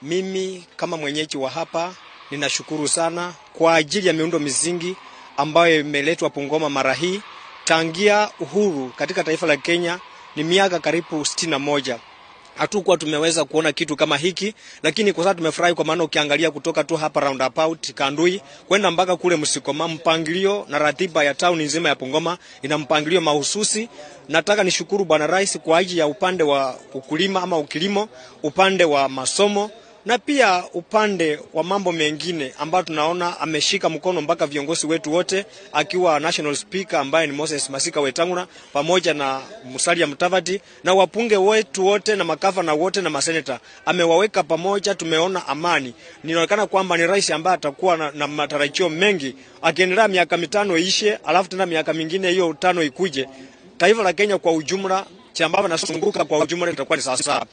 Mimi kama mwenyeji wa hapa ninashukuru sana kwa ajili ya miundo misingi ambayo imeletwa Bungoma mara hii. Tangia uhuru katika taifa la Kenya ni miaka karibu 61. Hatukuwa tumeweza kuona kitu kama hiki, lakini kwa sasa tumefurahi kwa maana ukiangalia kutoka tu hapa roundabout Kandui kwenda mpaka kule Msikoma, mpangilio na ratiba ya town nzima ya Bungoma ina mpangilio mahususi. Nataka nishukuru bwana rais kwa ajili ya upande wa ukulima ama ukilimo, upande wa masomo na pia upande wa mambo mengine ambayo tunaona ameshika mkono mpaka viongozi wetu wote, akiwa National Speaker ambaye ni Moses Masika Wetangula pamoja na Musalia Mudavadi na wapunge wetu wote na magavana wote na maseneta, amewaweka pamoja. Tumeona amani. Ninaonekana kwamba ni rais ambaye atakuwa na matarajio mengi, akiendelea miaka 5 ishe, alafu tena miaka mingine hiyo 5 ikuje. Taifa la Kenya kwa ujumla ambao nasunguka kwa ujumla itakuwa ni sawa.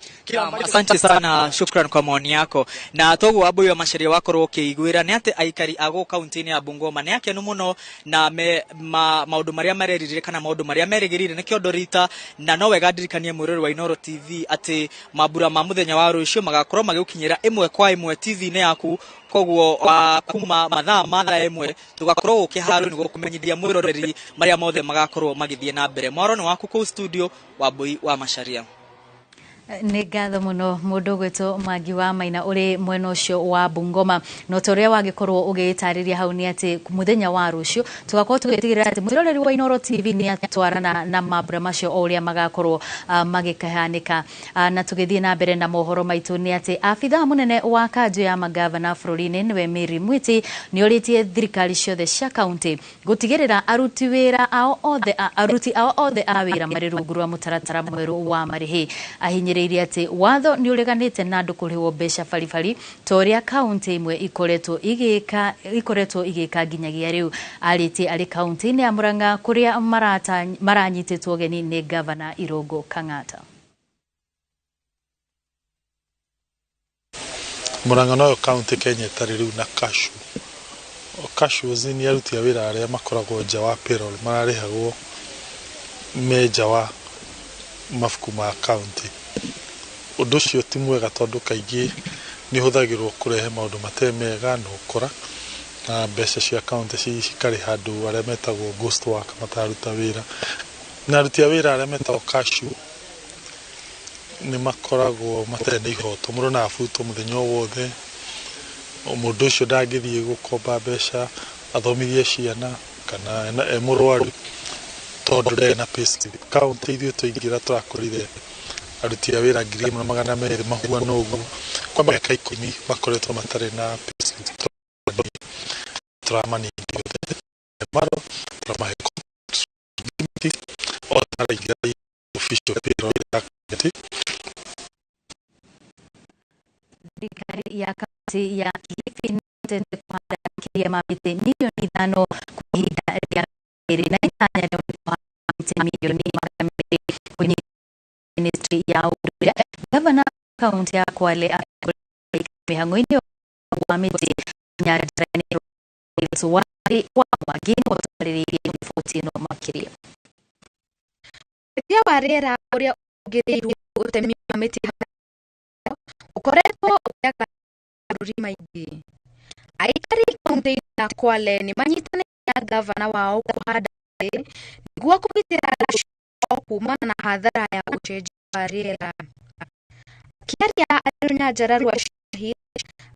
Asante sana, shukran kwa maoni yako. Na togo abo ya masharia wako roke igwira ni ate aikari ago county ya Bungoma ni yake numuno na maundu maria mareririkana maundu maria merigirire nikio Dorita na no wegadirikanie mwirori wa Inoro TV ate mabura ma muthenya wa rucio magakorwo magigukinyira imwe kwa imwe TV ne yaku koguo kuma mathaa emwe tugakorwo ukiharo ni gukumenyithia mwiroreri maria mothe magakorwo magithie na mbere. Mwaro ni waku ku studio wa Boi wa Masharia. Nĩ ngatho mũno mũndũ gwĩtwo Mwangi wa Maina ũrĩ mwena ũcio wa Bungoma. No ũrĩa wagĩkorwo ũgĩtarĩria hau nĩ atĩ mũthenya wa rũciũ tugakorwo tũgĩtigĩrĩra atĩ mwĩroreri wa Inoro TV nĩ atwarana na mambura macio o ũrĩa magakorwo magĩkahanĩka. Na tũgĩthiĩ na mbere na mohoro maitũ nĩ atĩ abithaa mũnene wa kanjũ ya magavana bũrũri-inĩ nĩwe Mary Mwiti nĩ orĩtie thirikari ciothe cia kaunti gũtigĩrĩra aruti ao othe a wĩra marĩ rungu rwa mũtaratara mwerũ wa marĩhi. Ahinyĩrĩirie ati watho ni ureganite na andu kurihwo mbeca baribari toria kaunti imwe ikoretwo igika nginyagia riu. Arĩtie arĩ kaunti-inĩ ya Murang'a kuria maranyitĩtwo ũgeni ni gavana Irungu Kang'ata. Murang'a no kaunti Kenya tarĩ riu na kashu ni aruti a wĩra arĩa makoragwo nja wa payroll mararĩhagwo meja wa mafuku ma kaunti. Ũndũ ũcio ti mwega tondũ kaingĩ nĩ hũthagĩrwo kũrehe maũndũ matemega na ũkora na mbeca cia kaunti cikarĩ handũ arĩa metagwo ghost work mataruta wĩra. Na aruti a wĩra arĩa metagwo cashew nĩ makoragwo matarĩ na ihoto, mũndũ na abutwo mũthenya wothe. Mũndũ ũcio ndangĩthiĩ gũkomba mbeca athomithie ciana kana mũrwaru tondũ ndarĩ na payslip. Kaunti ithuĩ tũingĩra tũrakorire aruti a wĩra 1,200 mahuana ũguo kwa mĩaka 10 makoretwo matarĩ na payslip. Tũramaningĩ othe maro tũramahe community o taraingira official payroll ya kaunti. Thirikari ya kaunti ya Kilifi nĩhotete kũhanda makĩria ma mĩtĩ milioni 5 kwa ihinda rĩa kerĩ na itanya rĩa kũhanda mĩtĩ milioni 200 kwenye ministry ya ũndũire. Gavana kaunti ya Kwale mĩhang'o-inĩ wa mĩtĩ nyanjara-inĩ wa Mwangi gũtarĩrĩirie riboti ĩno makĩria. Ũteithio wa rĩera ũrĩa ũngĩrĩirwo ũtemi wa mĩtĩ ukoretwo ũkĩaga mabũrũri maingĩ. Aikari kaunti ya Kwale nĩ manyitanĩire na gavana wao kũhanda mĩtĩ nĩguo kũgitĩra rũciũ kumana na hathara ya ũcenjia wa rĩera. Akĩaria arĩ nyanjara rwa Shahid,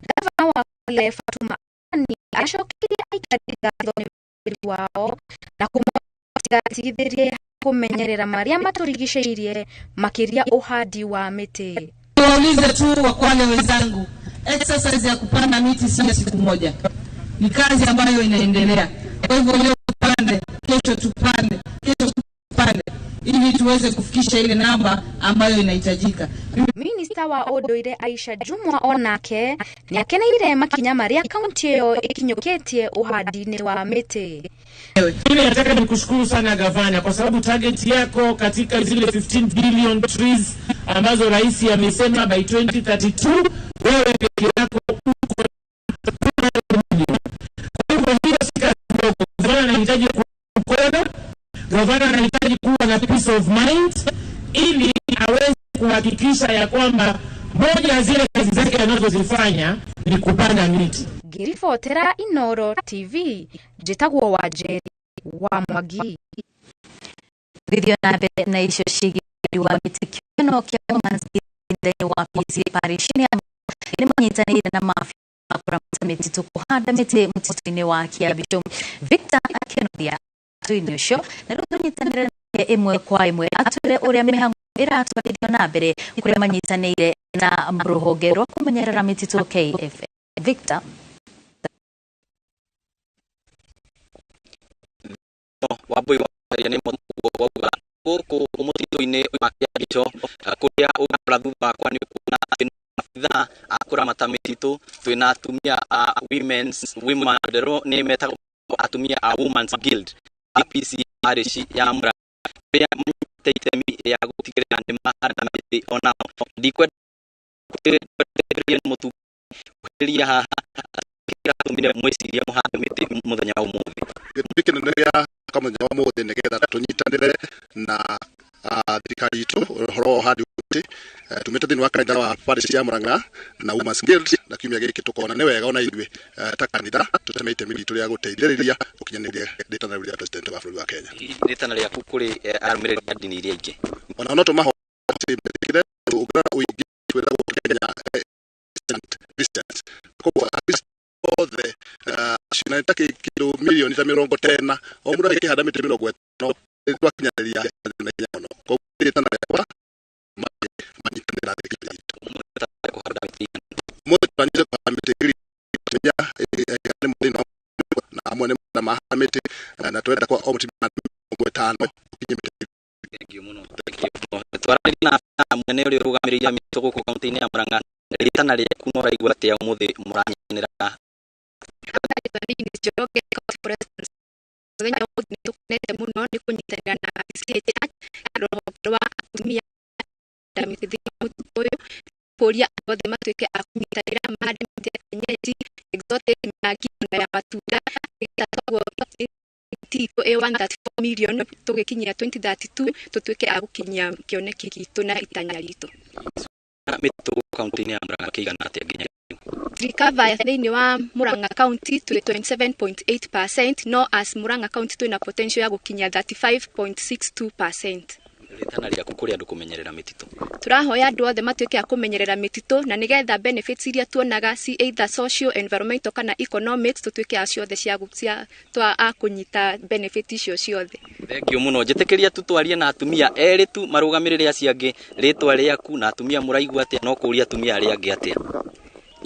gavana wa Kwale Fatuma Ani acokirie aikari ngatho nĩ wĩra wao na kũmatigithĩrie kũmenyerera marĩa matũrigicĩirie makĩria ũhandi wa mĩtĩ. Waulize tu Wakwale wenzangu, exercise ya kupanda miti sio siku moja, ni kazi ambayo inaendelea. Kwa hivyo leo tupande, kesho tupande, ili tuweze kufikisha ile namba ambayo inahitajika. Minista wa ũndũire Aisha Jumwa onake nĩ akeneire makinya marĩa kaunti ĩyo ĩkinyũkĩtie ũhandi-inĩ wa mĩtĩ. Mimi nataka nikushukuru sana gavana kwa sababu target yako katika zile 15 billion trees ambazo rais amesema by 2032 wewe peke yako uko. Kwa hivyo hiyo si kazi ndogo. Gavana anahitaji kuona, gavana anahitaji kuwa na peace of mind ili aweze kuhakikisha ya kwamba moja ya zile kazi zake anazozifanya ni kupanda miti. Ngĩribotera Inoro TV, njĩtagwo Wanjeri wa Mwangi. Video na mbere na icio ciĩgiĩ wa mĩtĩ kĩono kĩa ũmanzi wa PC Parish nĩ manyitanĩire na maabithaa kũramata mĩtitũ kũhanda mĩtĩ mũtitũ-inĩ wa Kĩambico. Victor Akenothia mũtitũ-inĩ ũcio na rĩu tũnyitanĩire ĩmwe kwa ĩmwe atwĩre ũrĩa mĩhang'o iratwarithio na mbere kuria manyitanĩire na rũhonge rwa kũmenyerera mĩtitũ KFA. Victor Wambui wa ni motwa gũkũ mũtitũ-inĩ wa Kĩaricho kũrĩa ũgakora thutha wakwa nĩ kuona atĩ maabithaa a kũramata mĩtitũ twĩna atumia a women nĩ metagwo atumia a Women's Guild APC Parish ya Murang'a rĩa manyitĩte itemi ya gũtigĩrĩra nĩ mahanda mĩtĩ onao. Ndikwenda gũteithĩrĩria mũtu kũheria haha kĩratũmire mwĩciria mũhande mĩtĩ mũthenya wa ũmũthĩ. Gĩtũmi kĩnene gĩa kamũthenya wa ũmũthĩ nĩgetha tũnyitanĩre na thirikari itũ ũhoro wa ũhandi mĩtĩ. Tumĩte thĩinĩ wa kanitha wa Parish ya Murang'a na Women's Guild na kiumia gĩkĩ tũkona nĩ wega ona ithuĩ ta kanitha tũteme itemi ritũ rĩa gũteithĩrĩria gũkinyanĩria rĩtana rĩa president wa bũrũri wa Kenya. Rĩtana rĩaku kũrĩ arũmĩrĩri a ndini iria ingĩ ona no tũmahote ũgũra ũingĩ twĩragwo Kenya Christians koguo othe cinata kilo milioni ta 50 o mũndũ akĩhanda mĩtĩ 50 twakinyanĩria na hinya mũno. Koguo rĩtana rĩakwa manyitanĩra thirikari itũ kũhanda mĩtĩ mũndũ tũranyita kũhanda mĩtĩ na amwe nĩ mahanda mĩtĩ na twenda kwa o mũtumia 5 ũkinye mĩtĩ. Twarana na mwene ũrĩa ũrũgamĩrĩire mĩtĩ gũkũ kaunti-inĩ ya Murang'a rĩtana rĩaku no raigua atĩa ũmũthĩ mũranyitanĩra mũthenya ũmũthĩ nĩtũkenete mũno nĩ kũnyitanĩra na CHH rũhonge rwa atumia a mĩtĩ thĩinĩ wa mũtitũ ũyũ kũria andũ othe matuĩke a kũnyitanĩra mahande mĩtĩ ya kienyeji exotic mĩrangi na ya matunda nĩgetha twaguo ititũ 134 million tũgĩkinyia 2032 tũtuĩke a gũkinyia kĩoneki gitũ na itanya ritũ. Mĩtitũ kaunti-inĩ ya Murang'a kĩigana atĩa nginya recover thĩinĩ wa Murang'a County tũrĩ 27.8% no as Murang'a County twĩna potential ya gũkinya 35.62%. Rĩtana rĩaku kũrĩ andũ kũmenyerera mĩtitũ. Tũrahoya andũ othe matuĩke a kũmenyerera mĩtitũ na nĩgetha benefits iria tuonaga ci either social, environmental kana economics tũtuĩke a ciothe cia a kũnyita benefit icio ciothe. Thengiũ mũno njĩtĩkĩria tu twarie na atumia erĩ tu marũgamĩrĩre acio angĩ rĩtwa rĩaku na atumia mũraigua atĩa no kũria atumia arĩa angĩ atĩa.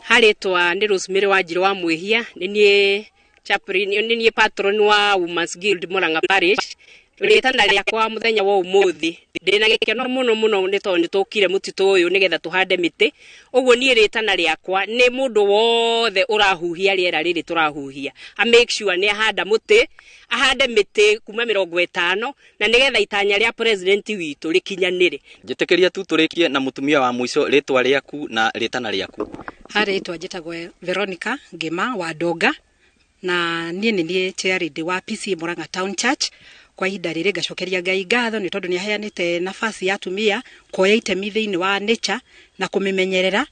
Haretwa nĩ Rosemary Wanjiru wa Mwĩhia nĩ chaplain nĩ patron wa Women's Guild Murang'a Parish. Rĩtana rĩakwa mũthenya wa ũmũthĩ ndĩna gĩkeno mũno nĩ tondũ nĩtũkire mũtitũ ũyũ nĩgetha tũhande mĩtĩ. Ũguo niĩ rĩtana rĩakwa nĩ mũndũ wothe ũrahuhia rĩera rĩrĩ tũrahuhia a make sure nĩ ahanda mũtĩ ahande mĩtĩ kuma 50 na nĩgetha itanya rĩa president witũ rĩkinyanĩre. Njĩtĩkĩria tu tũrĩkie na mũtumia wa mũico rĩtwa rĩaku na rĩtana rĩaku. Harĩtwa njĩtagwo Veronica Ngima wa Ndonga na niĩ nĩ chairlady wa PC Murang'a Town Church. Kwa ihinda rĩrĩ ngacokeria Ngai ngatho nĩ tondũ nĩ aheanĩte nafasi ya atumia kuoya itemi thĩinĩ wa nature na kũmĩmenyerera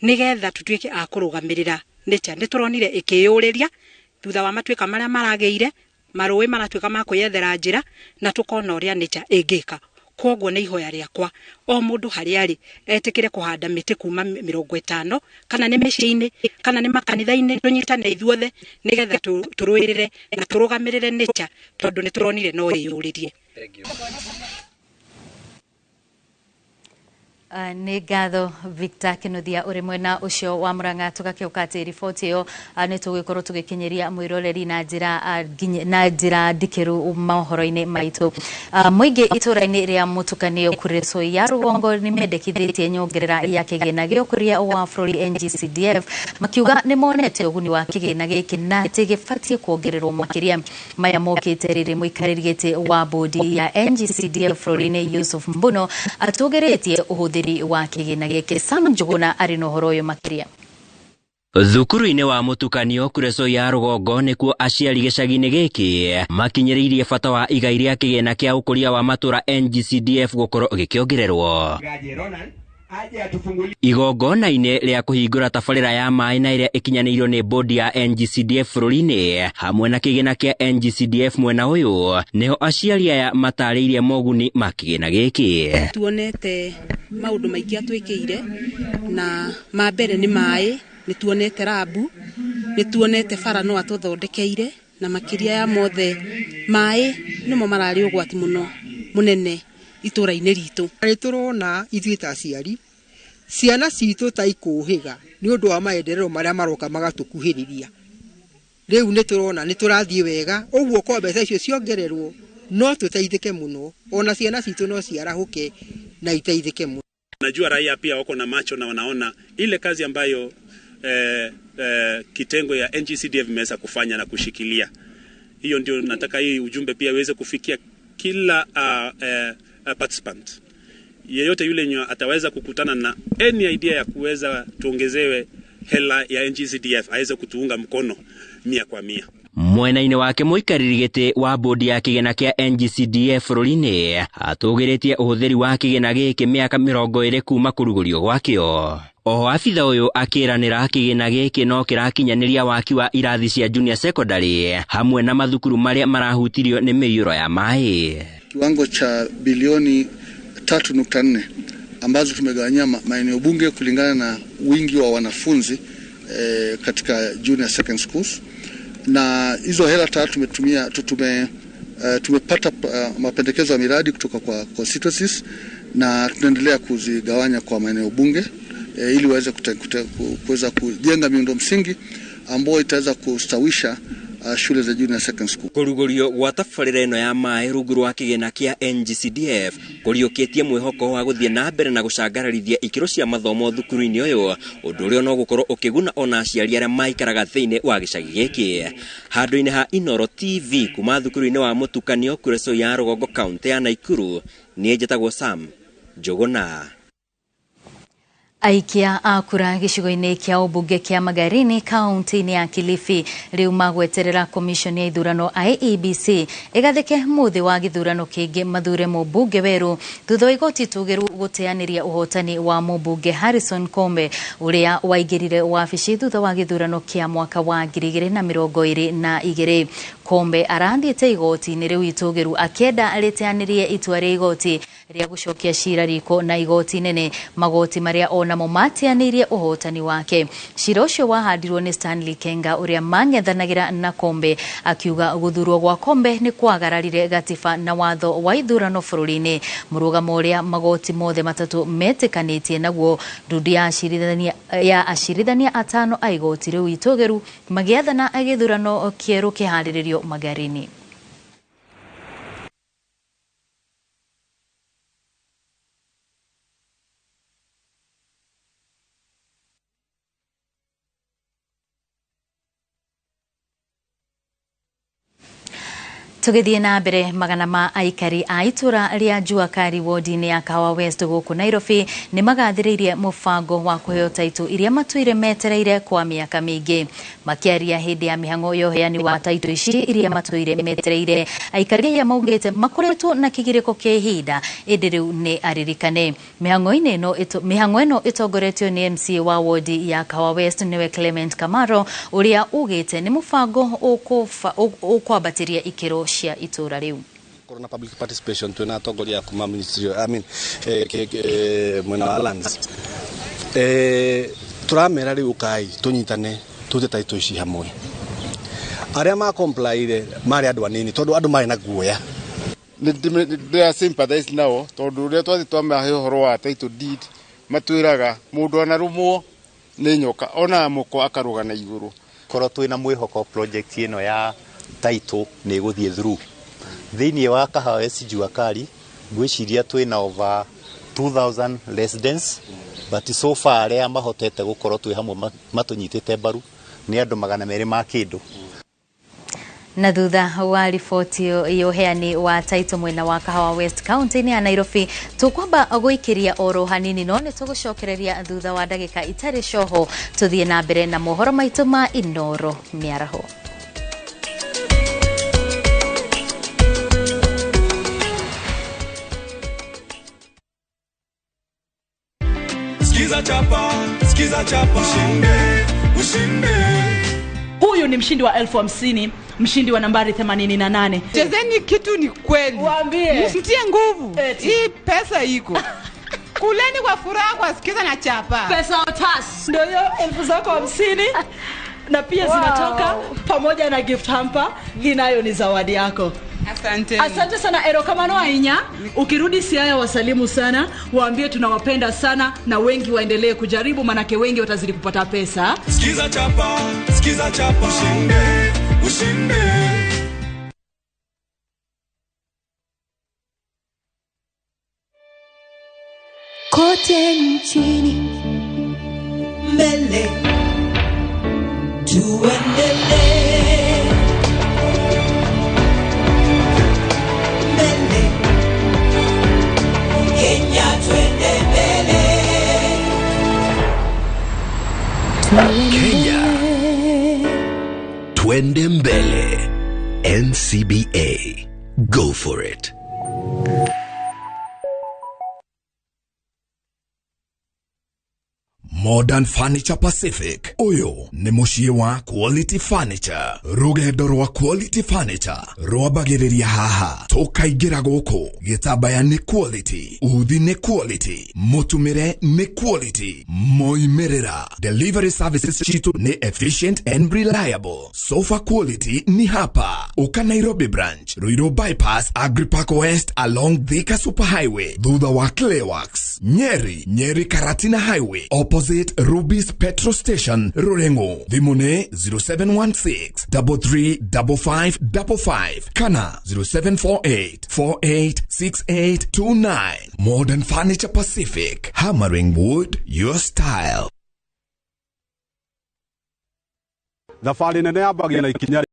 nĩgetha tũtuĩke a kũrũgamĩrĩra nature. Nĩ tũronire ĩkĩyũrĩria thutha wa matuĩka marĩa maragĩire marũĩ maratuĩka ma kwĩyethera njĩra na tũkona ũrĩa nature ĩngĩka. Koguo nĩ ihoya rĩakwa o mũndũ harĩa arĩ etĩkĩre kũhanda mĩtĩ kuma 50 kana nĩ mĩciĩ-inĩ kana nĩ makanitha-inĩ tũnyitane ithuothe nĩgetha tũrũĩrĩre na tũrũgamĩrĩre nature tondũ nĩ tũronire no ĩyũrĩrie. Nĩ ngatho Victor Kinuthia ũrĩ mwena ũcio wa Murang'a. Tũgakĩũka atĩ riboti ĩyo nĩ tũgĩkorwo tũgĩkinyĩria mwĩroreri na njĩra ndikĩru mohoro-inĩ maitũ. Mũingĩ itũra-inĩ rĩa mũtukanio Kuresoi ya rũgongo nĩ mendekithĩtie nyongerera ya kĩgĩna gĩa ũkũria wa bũrũri NGCDF makiuga nĩ monete ũguni wa kĩgĩna gĩkĩ na atĩ gĩbatiĩ kuongererwo makĩria. Maya mokĩte rĩrĩ mũikarĩri gĩtĩ wa bodi ya NGCDF bũrũri-inĩ Yusuf Mbuno atũgĩrĩtie ũhũthĩri wa kĩgĩna gĩkĩ. Sam Njuguna arĩ na ũhoro ũyũ makĩria. Thukuru-inĩ wa mũtukanio Kuresoi ya rũgongo nĩkuo aciari gĩcagi-inĩ gĩkĩ makinyĩrĩirie bata wa igai rĩa kĩgĩna kĩa ũkũria wa matũra NGCDF gũkorwo gĩkĩongererwo. Igongona-inĩ rĩa kũhingũra tabarĩra ya maĩ na ĩrĩa ĩkinyanĩirio nĩ bodi ya NGCDF bũrũri-inĩ hamwe na kĩgĩna kĩa NGCDF mwena ũyũ nĩho aciari aya matarĩirie moguni ma kĩgĩna gĩkĩ. Tuonete maũndũ maingĩ atwĩkĩire na mambere nĩ maĩ, nĩ tuonete rabu, nĩ tuonete bara no atũthondekeire na makĩria ya mothe maĩ nĩmo mararĩ ũgwati mũno mũnene itura-inĩ ritũ. Nĩ tũrona ithuĩ ta aciari ciana citũ ta ikũhĩga nĩ ũndũ wa maendeleo marĩa maroka magatukuhĩrĩria. Rĩu nĩ tũrona nĩ tũrathiĩ wega, ũguo kwa mbeca icio ciongererwo no tũteithĩke muno, ona ciana citũ no ciarahũke na iteithĩke muno. Najua raia pia wako na macho na wanaona ile kazi ambayo kitengo ya NGCDF imeweza kufanya na kushikilia. Hiyo ndio nataka hii ujumbe pia uweze kufikia kila participant. Yeyote yule ataweza kukutana na any idea ya kuweza tuongezewe hela ya NGCDF aweze kutuunga mkono 100%. Mwena-inĩ wake mũikarĩri gĩtĩ wa bodi ya kĩgĩna kĩa NGCDF bũrũri-inĩ atũgĩrĩtie ũhũthĩri wa kĩgĩna gĩkĩ mĩaka 20 kuma kũrugũrio gwakĩo. Oho abitha ũyũ akĩranĩra kĩgĩna gĩkĩ no kĩrakinyanĩria waki wa irathi cia junior secondary hamwe na mathukuru marĩa marahutirio nĩ mĩiyũro ya maĩ. Kiwango cha bilioni 3.4 ambazo tumegawanyia maeneo bunge kulingana na wingi wa wanafunzi katika junior second schools, na hizo hela tatu tumepata mapendekezo ya miradi kutoka kwa constituencies na tunaendelea kuzigawanya kwa maeneo bunge ili waweze kuweza kujenga miundo msingi ambayo itaweza kustawisha shule za junior second school. Kũrugũrio gwa tabarĩra ĩno ya maĩ rungu rwa kĩgĩna kĩa NGCDF kũriũkĩtie mwĩhoko wa gũthiĩ na mbere na gũcangararithia ikĩro cia mathomo thukuru-inĩ ũyũ, ũndũ ũrĩa no gũkorwo ũkĩguna ona aciari arĩa maikaraga thĩinĩ wa gĩcagi gĩkĩ. Handũ-inĩ ha Inoro TV kuma thukuru-inĩ wa mũtukanio Kureso ya Rũgongo kaunti ya Naikuru, niĩ njĩtagwo Sam Njũgũna. Aikia a kura gĩcigo-inĩ kĩa ũmbunge kĩa Magarini kaunti-inĩ ya Kilifi rĩu magweterera commission ya ithurano IEBC ĩgathĩke mũthĩ wa gĩthurano kĩngĩ mathure mũmbunge werũ thutha wa igoti tũgĩru gũteanĩria ũhotani wa mũmbunge Harrison Kombe ũrĩa waingĩrire wabici thutha wa gĩthurano kĩa mwaka wa 2022. Kombe arathiĩte igoti-inĩ rĩu itũgĩru akĩenda rĩteanĩrie itua rĩa igoti rĩa gũcokia cira riko na igoti nene, magoti marĩa onamo matianĩirie ũhotani wake. Cira ũcio wahandirwo nĩ Stanley Kenga ũrĩa mang'ethanagĩra na Kombe, akiuga gũthurwo gwa Kombe nĩ kwagararire gatiba na watho wa ithurano bũrũri-inĩ. Mũrũgamo ũrĩa magoti mothe matatũ metĩkanĩtie naguo, ndundi ya acirithania atano a igoti rĩu itũgĩru magĩathana gĩthurano kĩerũ kĩharĩrĩrio Magarini. Tũgĩthiĩ na mbere, magana ma aikari a itũra rĩa Juakari wodi-inĩ ya Kahawa West gũkũ Nairobi nĩ magathĩrĩirie mũbango wa kũheo taitũ iria matuire metereire kwa mĩaka mĩingĩ. Makĩaria hĩndĩ ya mĩhang'o ya ũheani wa taitũ ici iria matuire metereire, aikari aya maugĩte makoretwo na kĩgirĩko kĩa ihinda ĩndĩ rĩu nĩ aririkane. Mĩhang'o ĩno ĩtongoretio nĩ MCA wa wodi ya Kahawa West nĩwe Clement Kamaro ũrĩa ugĩte nĩ mũbango ũkwambatĩria ikĩro cia itura riu. Corona public participation twina atongoria kuma ministry mwena wa lands turamera riu kai tunyitane tute taito ici hamwe aria ma complyire mari andu anini tondu andu mari na guoya they sympathize nao tondu ria twathi twamahe horo wa taito deed matwiraga mundu anarumwo ni nyoka ona muko akaruga na iguru korwo twina mwihoko project ino ya taito nĩ gũthiĩ through thĩinĩ wa Kahawa West Juakari ngwĩciria twĩna over 2000 residents but so far arĩa mahotete gũkorwo twĩ hamwe matũnyitĩte mbaru nĩ andũ 200 ma kĩndũ. Na thutha wa riboti ya uheani wa taito mwena wa Kahawa West kaunti-inĩ ya Nairobi, tukwamba gũikĩria oro hanini no nĩ tũgũcokereria thutha wa ndagĩka itarĩ coho tũthiĩ na mbere na mohoro maitũ ma Inoro mĩaraho. Skiza chapa, ushinde. Huyu ni mshindi wa 50,000, mshindi wa nambari 88. Chezeni kitu ni kweli. Waambie. Msitie nguvu. Hii pesa iko. Kuleni kwa furaha kwa Skiza na chapa. Pesa otas. Ndio hiyo 50,000 na pia zinatoka pamoja na gift hamper. Hii nayo ni zawadi yako. Asante sana erokamano ainya. Ukirudi Siaya wasalimu sana, waambie tunawapenda sana na wengi waendelee kujaribu manake wengi watazidi kupata pesa. Sikiza chapa, ushinde, ushinde. Kote nchini mbele tuendelee, mbele Kenya twende mbele, Kenya twende mbele. NCBA, go for it. Modern Furniture Pacific. Oyo ni mushie wa Quality Furniture. Rugendo rwa Quality Furniture rwambagiriria haha. Tukaigira guku. Gitabaya ni quality, uthi ni quality, mutumire ni quality, moimerera. Delivery services chitu ni efficient and reliable. Sofa quality ni hapa. Uka Nairobi branch, Ruiru bypass, Agripark West along Thika Superhighway, thutha wa Clayworks. Nyeri Karatina Highway, opposite Ruby's Petrol Station, Rurengo. Vimune 0716 335555. Kana 0748 486829. Modern Furniture Pacific. Hammering wood, your style. The falling in the bag like Kinyari.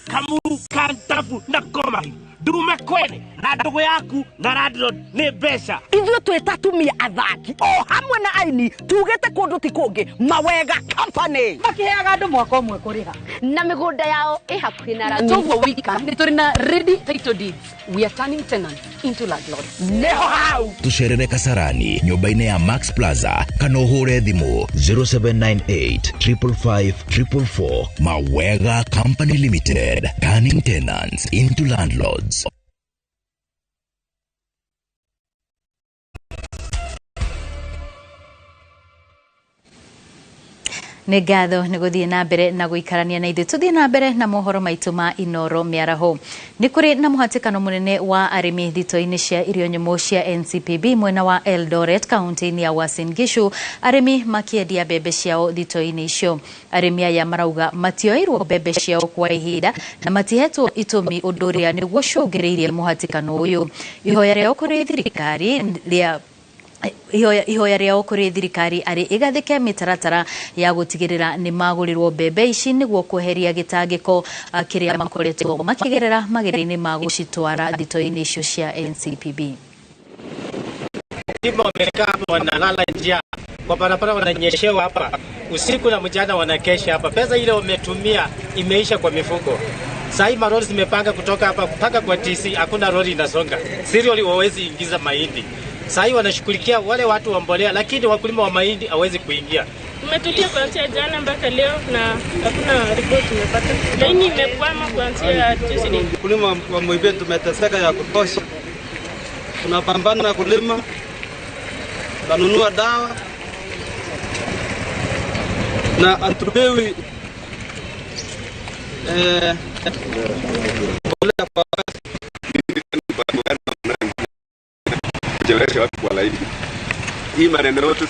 Kamuru kantafu na komari dume kwene na ndugu yaku na landlord ni besha ithuĩ twĩtatumia athaki o hamwe na aini tugĩte kũndũ ti kũngĩ Mawega Company makiheaga andũ mwaka ũmwe kũrĩha na mĩgũnda yao ĩhakuhĩ na rami toguo wika nĩ tũrĩ na ready title deeds. We are turning tenants into landlords. Neho hau Tucerere Kasarani, nyumba-inĩ ya Max Plaza, kana ũhũre thimũ 0798 555 444. Mawega Company Limited, turning tenants into landlords. Nĩ ngatho nĩ gũthiĩ na mbere na gũikarania na ithuĩ. Tũthiĩ na mbere na mohoro maitũ ma Inoro mĩaraho. Nĩ kũrĩ na mũhatĩkano mũnene wa arĩmi thitoo-inĩ cia irio nyũmũ cia NCPB mwena wa Eldoret kaunti-inĩ ya Uasin Gishu, arĩmi makĩendia mbembe ciao thitoo-inĩ icio. Arĩmi aya marauga matioirwo mbembe ciao kwa ihinda na matihetwo itũmi ũndũ ũrĩa nĩguo cũngĩrĩirie mũhatĩkano ũyũ. Ihoya rĩao kũrĩ thirikari rĩa ihoya rĩao kũrĩ thirikari arĩ igathĩke mĩtaratara ya gũtigĩrĩra nĩ magũrĩrwo mbembe ici nĩguo kweheria gĩtangĩko kĩrĩa makoretwo makĩgerera magerio-inĩ ma gũcitwara thitoo-inĩ icio cia NCPB. Wamekaa hapa wanalala njia kwa barabara, wananyeshewa hapa usiku na mchana, wanakesha hapa. Pesa ile wametumia imeisha kwa mifuko. Sasa hivi maroli zimepanga kutoka hapa mpaka kwa TC, hakuna lori inasonga. Serially hawezi ingiza mahindi. Sasa hivi wanashughulikia wale watu wa mbolea, lakini wakulima wa mahindi hawezi kuingia. Tumetulia kuanzia jana mpaka leo na hakuna ripoti tumepata. Laini imekwama kuanzia Tuesday. Wakulima wa Moibe tumeteseka ya kutosha. Tunapambana na kulima, tunanunua dawa na hatupewi mbolea kwa kuchelewesha watu kwa laini. Hii maneno yote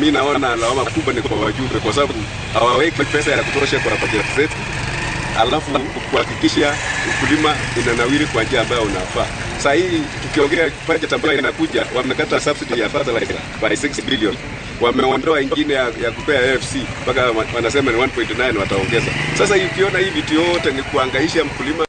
mimi naona lawama kubwa ni kwa wajumbe, kwa sababu hawaweki pesa ya kutosha kwa budget zetu, alafu kuhakikisha ukulima inanawiri kwa njia ambayo unafaa. Sasa hii tukiongea budget ambayo inakuja, wamekata subsidy ya fertilizer by 6 billion. Wameondoa ingine ya kupea AFC mpaka wanasema ni 1.9 wataongeza. Sasa ukiona hii vitu yote ni kuhangaisha mkulima.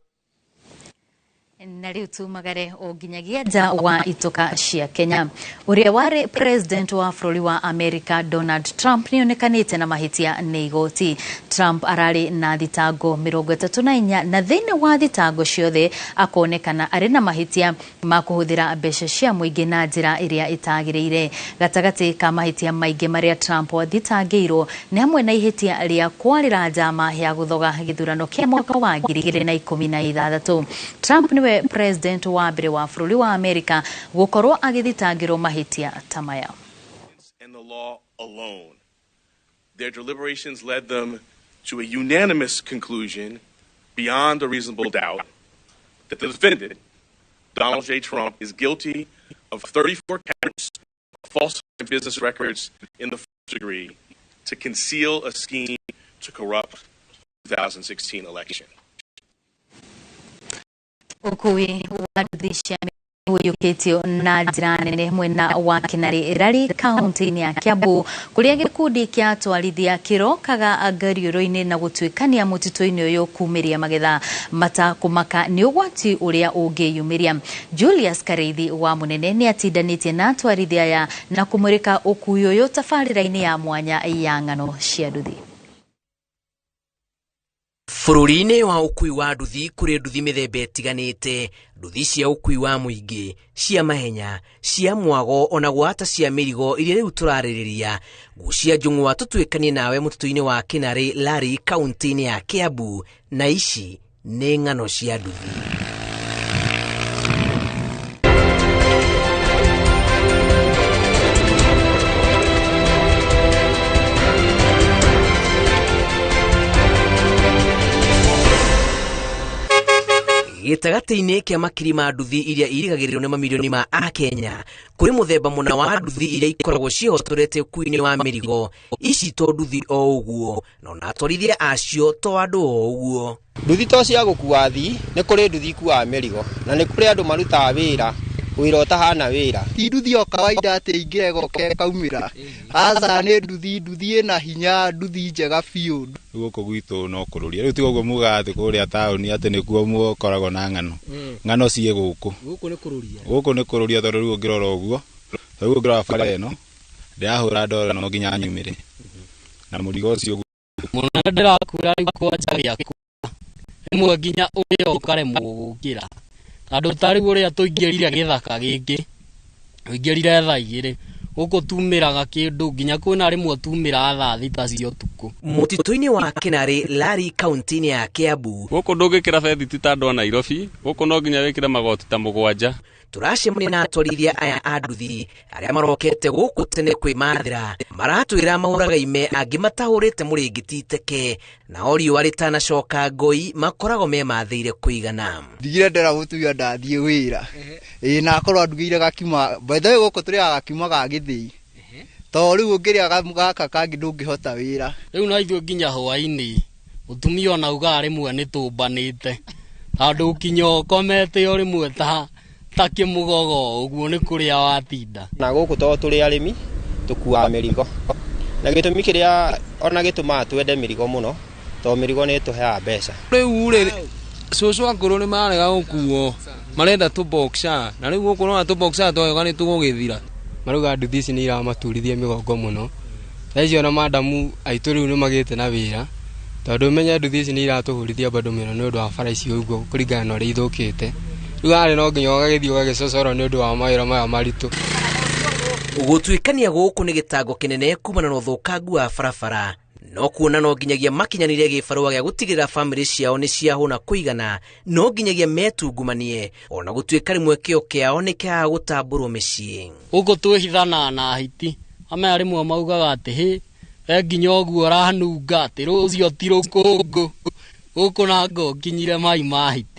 Na rĩu tumagare o nginyagia nja wa itoka cia Kenya. Ũrĩa warĩ president wa bũrũri wa America Donald Trump nĩonekanĩte na mahĩtia nĩ igoti. Trump ararĩ na thitango 34 na thĩinĩ wa thitango ciothe akonekana arĩ na mahĩtia ma kũhũthĩra mbeca cia mũingĩ na njĩra ĩrĩa ĩtagĩrĩire. Gatagatĩ ka mahĩtia maingĩ marĩa Trump athitangĩirwo nĩ hamwe na ihĩtia rĩa kwarĩra njama ya gũthoga gĩthurano kĩa mwaka wa 2016. Trump nĩwe niwe president wa mbere wa bũrũri wa Amerika gukorwo agithitangirwo mahitia tamaya. And the law alone. Their deliberations led them to a unanimous conclusion beyond a reasonable doubt that the defendant, Donald J. Trump, is guilty of 34 counts of falsifying business records in the first degree to conceal a scheme to corrupt the 2016 election. Ukui wa nduthi uyukitio na njĩra nene mwena wa Kinari Rari kaunti-inĩ ya Kiambu kũrĩa gĩkundi kĩa atwarithia kĩrokaga ngariũrũ-inĩ na gũtuĩkania mũtitũ-inĩ ũyũ kumĩria magetha matakũmaka nĩ ũgwati ũrĩa ũngĩyumĩria. Julius Kareithi wa Mũnene nĩ atindanĩtie na atwarithia aya na kũmũrĩka ũkui ũyũ tabarĩra-inĩ ya mwanya ya ng'ano cia nduthi. Bũrũri-inĩ wa ũkui wa nduthi kũrĩ nduthi mĩthemba ĩtiganĩte, nduthi cia ũkui wa mũingĩ, cia mahenya, cia mwago ona gwata cia mĩrigo iria rĩu tũrarĩrĩria. Gucia Njung'wa tũtuĩkanie nawe mũtitũ-inĩ wa Kinari Rari kaunti-inĩ ya Kiambu, na ici nĩ ng'ano cia nduthi. Gĩtagatĩ-inĩ kĩa makiri ma nduthi iria irigagĩrĩrwo nĩ mamirioni ma Akenya kũrĩ mũthemba mũna wa nduthi iria ikoragwo ciĩhotorete ũkui-inĩ wa mĩrigo. Ici to nduthi o ũguo, no na atwarithia acio to andũ o ũguo. Nduthi to cia gũkua athii, nĩ kũrĩ nduthi ikuaga mĩrigo na nĩ kũrĩ andũ marutaga wĩra ũtahana wĩra. Ti nduthi o kawaida atĩ ingĩrega kaumĩra. Aca nĩ nduthi ĩna hinya, nduthi njega biũ. Gũkũ gwitũ no kũrũria. Rĩu ti ũguo mugaga atĩ kũrĩa taũni atĩ nĩkuo mũkoragwo na ng'ano. Ng'ano ciĩ gũkũ. Gũkũ nĩ kũrũria. Gũkũ nĩ kũrũria tondũ rĩu ũngĩrora ũguo. Rĩu ũngĩrora bara ĩno ndĩrahũra ndora no nginya nyumĩre. Na mũrigo ũcio mũno ndĩrakura rĩu kwanja gĩakua. Ĩmwe nginya ũrĩa ũkaremwo gũkĩra. Andũ tarĩ ũrĩa tũingĩrire gĩthaka gĩkĩ. Tũingĩrire thaa igĩrĩ. Gũkũ tumĩraga kĩndũ nginya kwĩna rĩmwe tumĩra thaa thita cia ũtukũ. Mũtitũ-inĩ wa Kinari Rari kaunti-inĩ ya Kiambu. Gũkũ ndũngĩkĩra bethi ta andũ a Nairobi. Gũkũ no nginya wĩkĩre magoti ta 7. Turacemania na atwarithia aya a nduthi arĩa marokete gũkũ tene kwĩmathĩra. Maratwĩra maũraga ime angĩ matahũrĩte mũrĩngĩti teke, na o riũa rĩtanacoka ngoi makoragwo memathĩire kũigana. Ndigire ndera gũtuia ndathiĩ wĩra. Na akorwo ndugĩire gakima. By the way gũkũ tũrĩaga gakima ga gĩthĩi. To rĩu ũngĩrĩa gaka kangĩ ndũngĩhota wĩra. Rĩu na ithuĩ nginya hwaĩ-inĩ mũtumia ona ugaga rĩmwe nĩ tũmbanĩte. Tondũ kinya ũkomete o rĩmwe ta kĩmũgogo ũguo nĩ kũrĩa watinda. Na gũkũ to tũrĩ arĩmi tũkuaga mĩrigo. Na gĩtũmi kĩrĩa ona gĩtũmaga twende mĩrigo mũno, to mĩrigo nĩ ĩtũheaga mbeca. Rĩu rĩ cũcũ akũrũ nĩ marega gũkuo, marenda tũboxa, na rĩu gũkũ no tũboxa twega nĩ tũgũgĩthira. Maruga nduthi ici nĩ iramaturithia mĩgongo mũno. Thaici ona madamu aitũ rĩu nĩ magĩte na wĩra, tondũ ũmenye nduthi ici nĩ iratũhũrithia bado mĩno nĩ ũndũ wa bara ici ũguo kũringana na ũrĩa ithũkĩte. Rĩu harĩ no nginya ũgagĩthiĩ ũgagĩcocora nĩ ũndũ wa mawĩra maya maritũ. Gũtuĩkania gũkũ nĩ gĩtango kĩnene kumana na ũthũkangu wa barabara, no kuona no nginyagia makinyanire gĩbarũa gĩa gũtigĩrĩra bamĩrĩ ciao nĩ ciahũna kũigana, no nginyagia metungumanie ona gũtuĩka rĩmwe kĩo kĩao nĩ kĩaga gũtambũrwo mĩciĩ. Gũkũ twĩhithana na hiti, amaya rĩmwe maugaga atĩ nginya ũguo ũranunga atĩ rũciũ ti rũkũngũ. Gũkũ na ngo kinyire mai ma hiti.